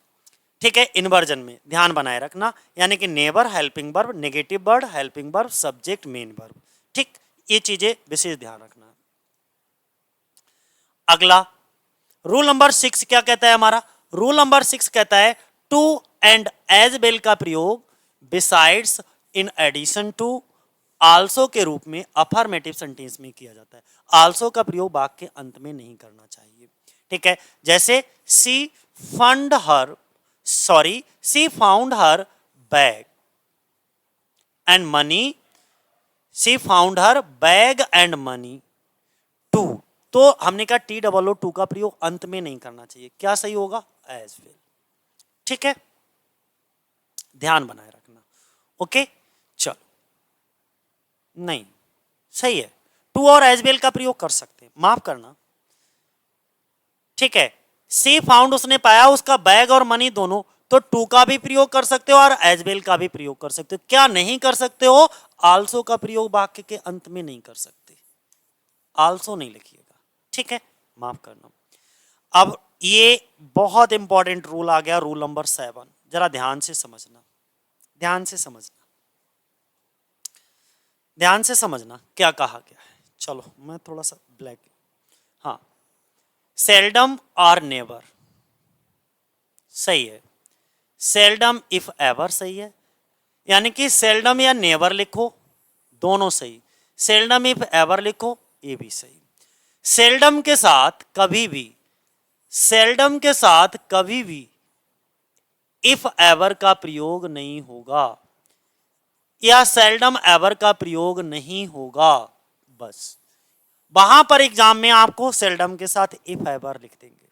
ठीक है। इन्वर्जन में ध्यान बनाए रखना, यानी कि never helping verb, negative word helping verb, subject main verb, ठीक, ये चीजें विशेष ध्यान रखना। अगला रूल नंबर 6 क्या कहता है हमारा, रूल नंबर 6 कहता है टू एंड एज वेल का प्रयोग besides, in addition to, also के रूप में अफर्मेटिव सेंटेंस में किया जाता है। आल्सो का प्रयोग वाक्य के अंत में नहीं करना चाहिए, ठीक है। जैसे सी फंड हर शी फाउंड हर बैग एंड मनी, she found her bag and money too, तो हमने कहा TOO का प्रयोग अंत में नहीं करना चाहिए, क्या सही होगा, एज वेल, ठीक है, ध्यान बनाए रखना, ओके। चलो नहीं, सही है। टू और एज वेल का प्रयोग कर सकते हैं, माफ करना, ठीक है। सी फाउंड उसने पाया उसका बैग और मनी दोनों, तो टू का भी प्रयोग कर सकते हो और एज वेल का भी प्रयोग कर सकते हो। क्या नहीं कर सकते हो? आल्सो का प्रयोग वाक्य के अंत में नहीं कर सकते, आल्सो नहीं लिखिएगा, ठीक है, माफ करना। अब ये बहुत इंपॉर्टेंट रूल आ गया, रूल नंबर 7, जरा ध्यान से समझना, ध्यान से समझना, ध्यान से समझना क्या कहा गया है। चलो मैं थोड़ा सा ब्लैक, हाँ, सेल्डम और नेवर सही है, सेल्डम इफ एवर सही है, यानी कि सेल्डम या नेवर लिखो दोनों सही, सेल्डम इफ एवर लिखो ये भी सही। सेल्डम के साथ कभी भी, सेल्डम के साथ कभी भी इफ एवर का प्रयोग नहीं होगा या सेल्डम एवर का प्रयोग नहीं होगा, बस वहां पर एग्जाम में आपको सेल्डम के साथ इफ एवर लिख देंगे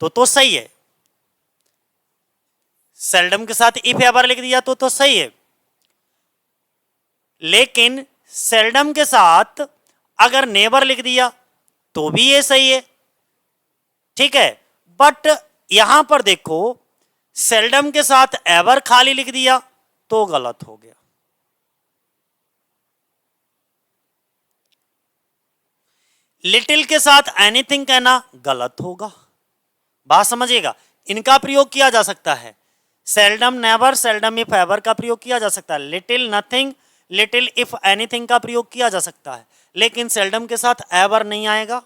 तो सही है, सेल्डम के साथ इफ एवर लिख दिया तो सही है। लेकिन सेल्डम के साथ अगर नेवर लिख दिया तो भी ये सही है, ठीक है। बट यहां पर देखो, सेल्डम के साथ एवर खाली लिख दिया तो गलत हो गया। लिटिल के साथ एनीथिंग कहना गलत होगा, बात समझिएगा। इनका प्रयोग किया जा सकता है, seldom never, seldom if ever का प्रयोग किया जा सकता है, little nothing, little if anything का प्रयोग किया जा सकता है, लेकिन सेल्डम के साथ एवर नहीं आएगा।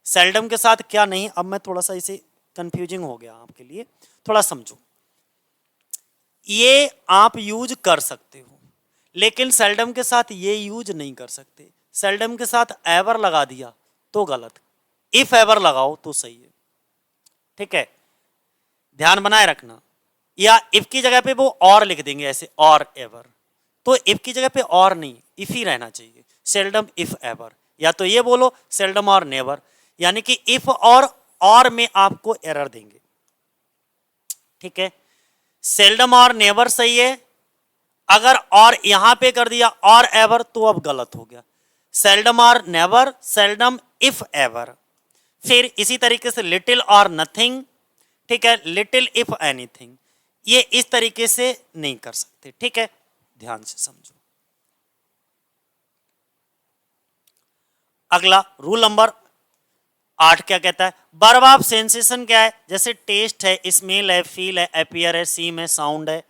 सेल्डम के साथ क्या नहीं, अब मैं थोड़ा सा इसे कंफ्यूजिंग हो गया आपके लिए, थोड़ा समझो। ये आप यूज कर सकते हो लेकिन सेल्डम के साथ ये यूज नहीं कर सकते। सेल्डम के साथ एवर लगा दिया तो गलत, इफ एवर लगाओ तो सही है, ठीक है, ध्यान बनाए रखना। या इफ की जगह पे वो और लिख देंगे ऐसे, और एवर, तो इफ की जगह पे और नहीं, इफ ही रहना चाहिए, सेल्डम इफ एवर। या तो ये बोलो सेल्डम और नेवर, यानी कि इफ और में आपको एरर देंगे, ठीक है। सेल्डम और नेवर सही है, अगर और यहां पे कर दिया और एवर तो अब गलत हो गया। सेल्डम और नेवर, सेल्डम इफ एवर। फिर इसी तरीके से लिटिल और नथिंग, ठीक है, लिटिल इफ एनीथिंग, ये इस तरीके से नहीं कर सकते, ठीक है, ध्यान से समझो। अगला रूल नंबर 8 क्या कहता है? वर्ब ऑफ सेंसेशन क्या है? जैसे टेस्ट है, स्मेल है, फील है, अपीयर है, सीम है, साउंड है,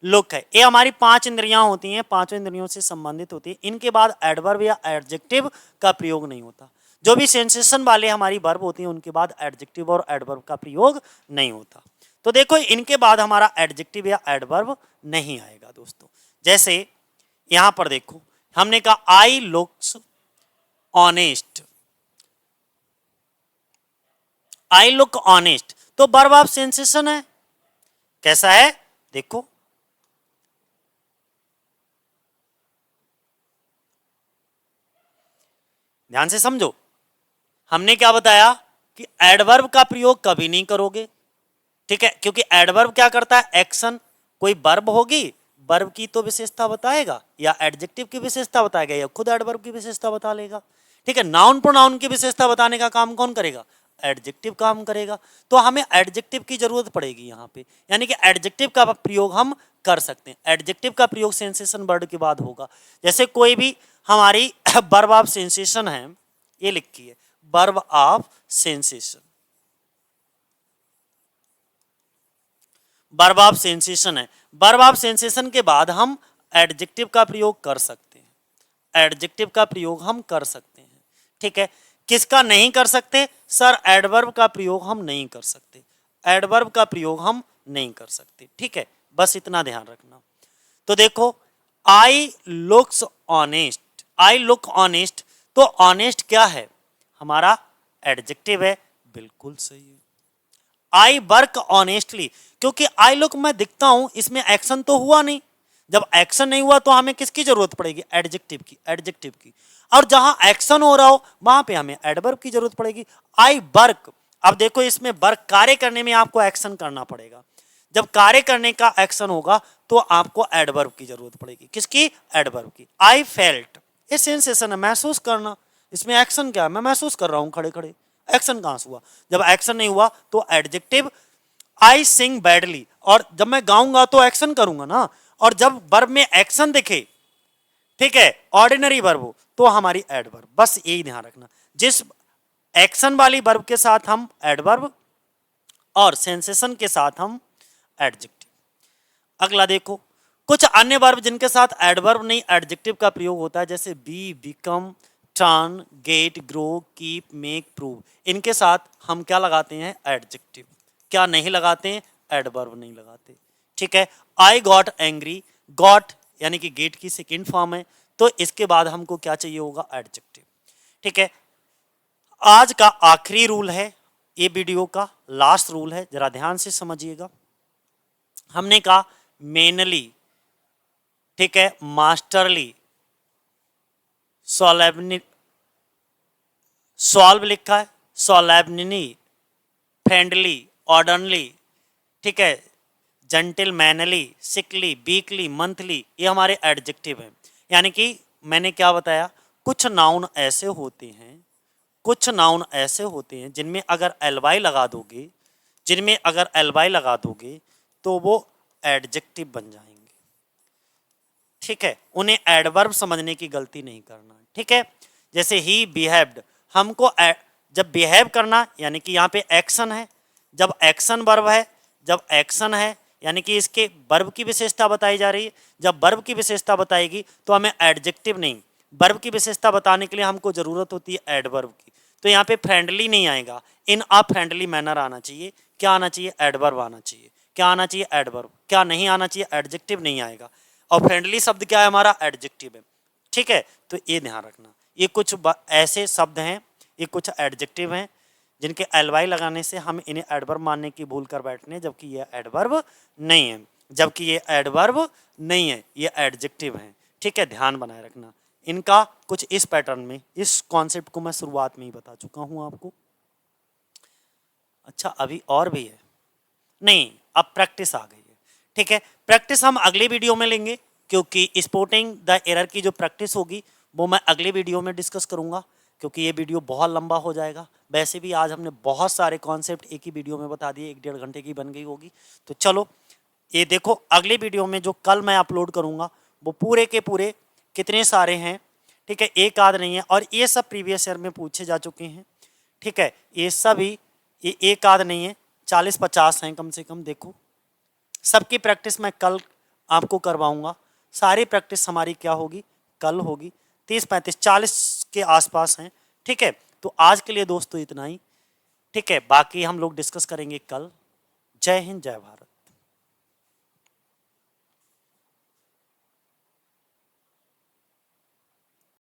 लुक है। ये हमारी 5 इंद्रियां होती हैं, 5 इंद्रियों से संबंधित होती है। इनके बाद एडवर्ब या एडजेक्टिव का प्रयोग नहीं होता। जो भी सेंसेशन वाले हमारी वर्ब होती हैं उनके बाद एडजेक्टिव और एडवर्ब का प्रयोग नहीं होता। तो देखो इनके बाद हमारा एडजेक्टिव या एडवर्ब नहीं आएगा दोस्तों। जैसे यहां पर देखो, हमने कहा I looks honest, I look honest, तो वर्ब ऑफ सेंसेशन है। कैसा है देखो, ध्यान से समझो। हमने क्या बताया कि एडवर्ब का प्रयोग कभी नहीं करोगे, ठीक है, क्योंकि एडवर्ब क्या करता है? एक्शन। कोई वर्ब होगी, वर्ब की तो विशेषता बताएगा या एडजेक्टिव की विशेषता बताएगा या खुद एडवर्ब की विशेषता बता लेगा, ठीक है। नाउन प्रोनाउन की विशेषता बताने का काम कौन करेगा? एडजेक्टिव काम करेगा। तो हमें एडजेक्टिव की जरूरत पड़ेगी यहाँ पे, यानी कि एडजेक्टिव का प्रयोग हम कर सकते हैं। एडजेक्टिव का प्रयोग सेंसेशन वर्ड के बाद होगा। जैसे कोई भी हमारी वर्ब ऑफ सेंसेशन है, ये लिखी है verb of sensation, verb of sensation है। वर्ब ऑफ सेंसेशन के बाद हम एडजेक्टिव का प्रयोग कर सकते हैं, एडजेक्टिव का प्रयोग हम कर सकते हैं, ठीक है। किसका नहीं कर सकते? सर एडवर्ब का प्रयोग हम नहीं कर सकते, एडवर्ब का प्रयोग हम नहीं कर सकते, ठीक है, बस इतना ध्यान रखना। तो देखो I looks honest, I look honest, तो ऑनेस्ट क्या है? हमारा एडजेक्टिव है, बिल्कुल सही है। आई वर्क ऑनेस्टली, क्योंकि आई लुक मैं दिखता हूं, इसमें एक्शन तो हुआ नहीं। जब एक्शन नहीं हुआ तो हमें किसकी जरूरत पड़ेगी? एडजेक्टिव की, एडजेक्टिव की। और जहां एक्शन हो रहा हो वहां पे हमें एडवर्ब की जरूरत पड़ेगी। आई वर्क, अब देखो इसमें वर्क कार्य करने में आपको एक्शन करना पड़ेगा। जब कार्य करने का एक्शन होगा तो आपको एडवर्ब की जरूरत पड़ेगी। किसकी? एडवर्ब की। आई फेल्ट, ये सेंसेशन है, महसूस करना। इसमें एक्शन क्या है? मैं महसूस कर रहा हूं खड़े खड़े। एक्शन कहां से हुआ? जब एक्शन नहीं हुआ तो एडजेक्टिव। आई सिंग बैडली, और जब मैं गाऊंगा तो एक्शन करूंगा ना, और जब वर्ब में एक्शन दिखे, ठीक है, ऑर्डिनरी वर्ब हो, तो हमारी एडवर्ब। बस यही ध्यान रखना, जिस एक्शन वाली वर्ब के साथ हम एडवर्ब और सेंसेशन के साथ हम एडजेक्टिव। अगला देखो, कुछ अन्य वर्ब जिनके साथ एडवर्ब नहीं एडजेक्टिव का प्रयोग होता है, जैसे be, become, turn, get, grow, keep, make, prove. इनके साथ हम क्या लगाते हैं? एडजेक्टिव। क्या नहीं लगाते हैं? एडवर्ब नहीं लगाते। ठीक है। आई गॉट एंग्री, गॉट यानी कि गेट की सेकेंड फॉर्म है, तो इसके बाद हमको क्या चाहिए होगा? एडजेक्टिव। ठीक है। आज का आखिरी रूल है, ये वीडियो का लास्ट रूल है, जरा ध्यान से समझिएगा। हमने कहा मेनली, ठीक है, मास्टरली, सोलेबनी, सॉल्व लिखा है, सोलेबनी, फ्रेंडली, ऑर्डनली, ठीक है, जेंटलमैनली, सिकली, वीकली, मंथली, ये हमारे एडजेक्टिव हैं। यानी कि मैंने क्या बताया, कुछ नाउन ऐसे होते हैं, कुछ नाउन ऐसे होते हैं जिनमें अगर एलवाई लगा दोगे, जिनमें अगर एलवाई लगा दोगे तो वो एडजेक्टिव बन जाएंगे। ठीक है, उन्हें एडवर्ब समझने की गलती नहीं करना। ठीक है, जैसे ही बिहेव्ड, हमको जब बिहेव करना यानी कि यहाँ पे एक्शन है, जब एक्शन वर्ब है, जब एक्शन है यानी कि इसके वर्ब की विशेषता बताई जा रही है। जब वर्ब की विशेषता बताएगी तो हमें एडजेक्टिव नहीं, वर्ब की विशेषता बताने के लिए हमको जरूरत होती है एडवर्ब की। तो यहाँ पे फ्रेंडली नहीं आएगा, इन अ फ्रेंडली मैनर आना चाहिए। क्या आना चाहिए? एडवर्ब आना चाहिए। क्या आना चाहिए? एडवर्ब। क्या नहीं आना चाहिए? एडजेक्टिव नहीं आएगा। और फ्रेंडली शब्द क्या है हमारा? एडजेक्टिव है। ठीक है, तो ये ध्यान रखना। ये कुछ ऐसे शब्द हैं, ये कुछ एडजेक्टिव हैं जिनके एलवाई लगाने से हम इन्हें एडवर्ब मानने की भूल कर बैठने, जबकि ये एडवर्ब नहीं है, जबकि ये एडवर्ब नहीं है, ये एडजेक्टिव हैं। ठीक है, ध्यान बनाए रखना इनका। कुछ इस पैटर्न में, इस कॉन्सेप्ट को मैं शुरुआत में ही बता चुका हूं आपको। अच्छा, अभी और भी है? नहीं, अब प्रैक्टिस आ गई है। ठीक है, प्रैक्टिस हम अगले वीडियो में लेंगे, क्योंकि स्पॉटिंग द एरर की जो प्रैक्टिस होगी वो मैं अगले वीडियो में डिस्कस करूंगा, क्योंकि ये वीडियो बहुत लंबा हो जाएगा। वैसे भी आज हमने बहुत सारे कॉन्सेप्ट एक ही वीडियो में बता दिए, 1-1.5 घंटे की बन गई होगी। तो चलो, ये देखो, अगले वीडियो में जो कल मैं अपलोड करूंगा वो पूरे के पूरे कितने सारे हैं, ठीक है, एक आध नहीं है, और ये सब प्रीवियस ईयर में पूछे जा चुके हैं। ठीक है, ये सभी, ये एक आध नहीं है, 40-50 हैं कम से कम। देखो, सबकी प्रैक्टिस मैं कल आपको करवाऊंगा। सारी प्रैक्टिस हमारी क्या होगी? कल होगी। 30-35-40 के आसपास हैं। ठीक है, तो आज के लिए दोस्तों इतना ही। ठीक है, बाकी हम लोग डिस्कस करेंगे कल। जय हिंद, जय भारत।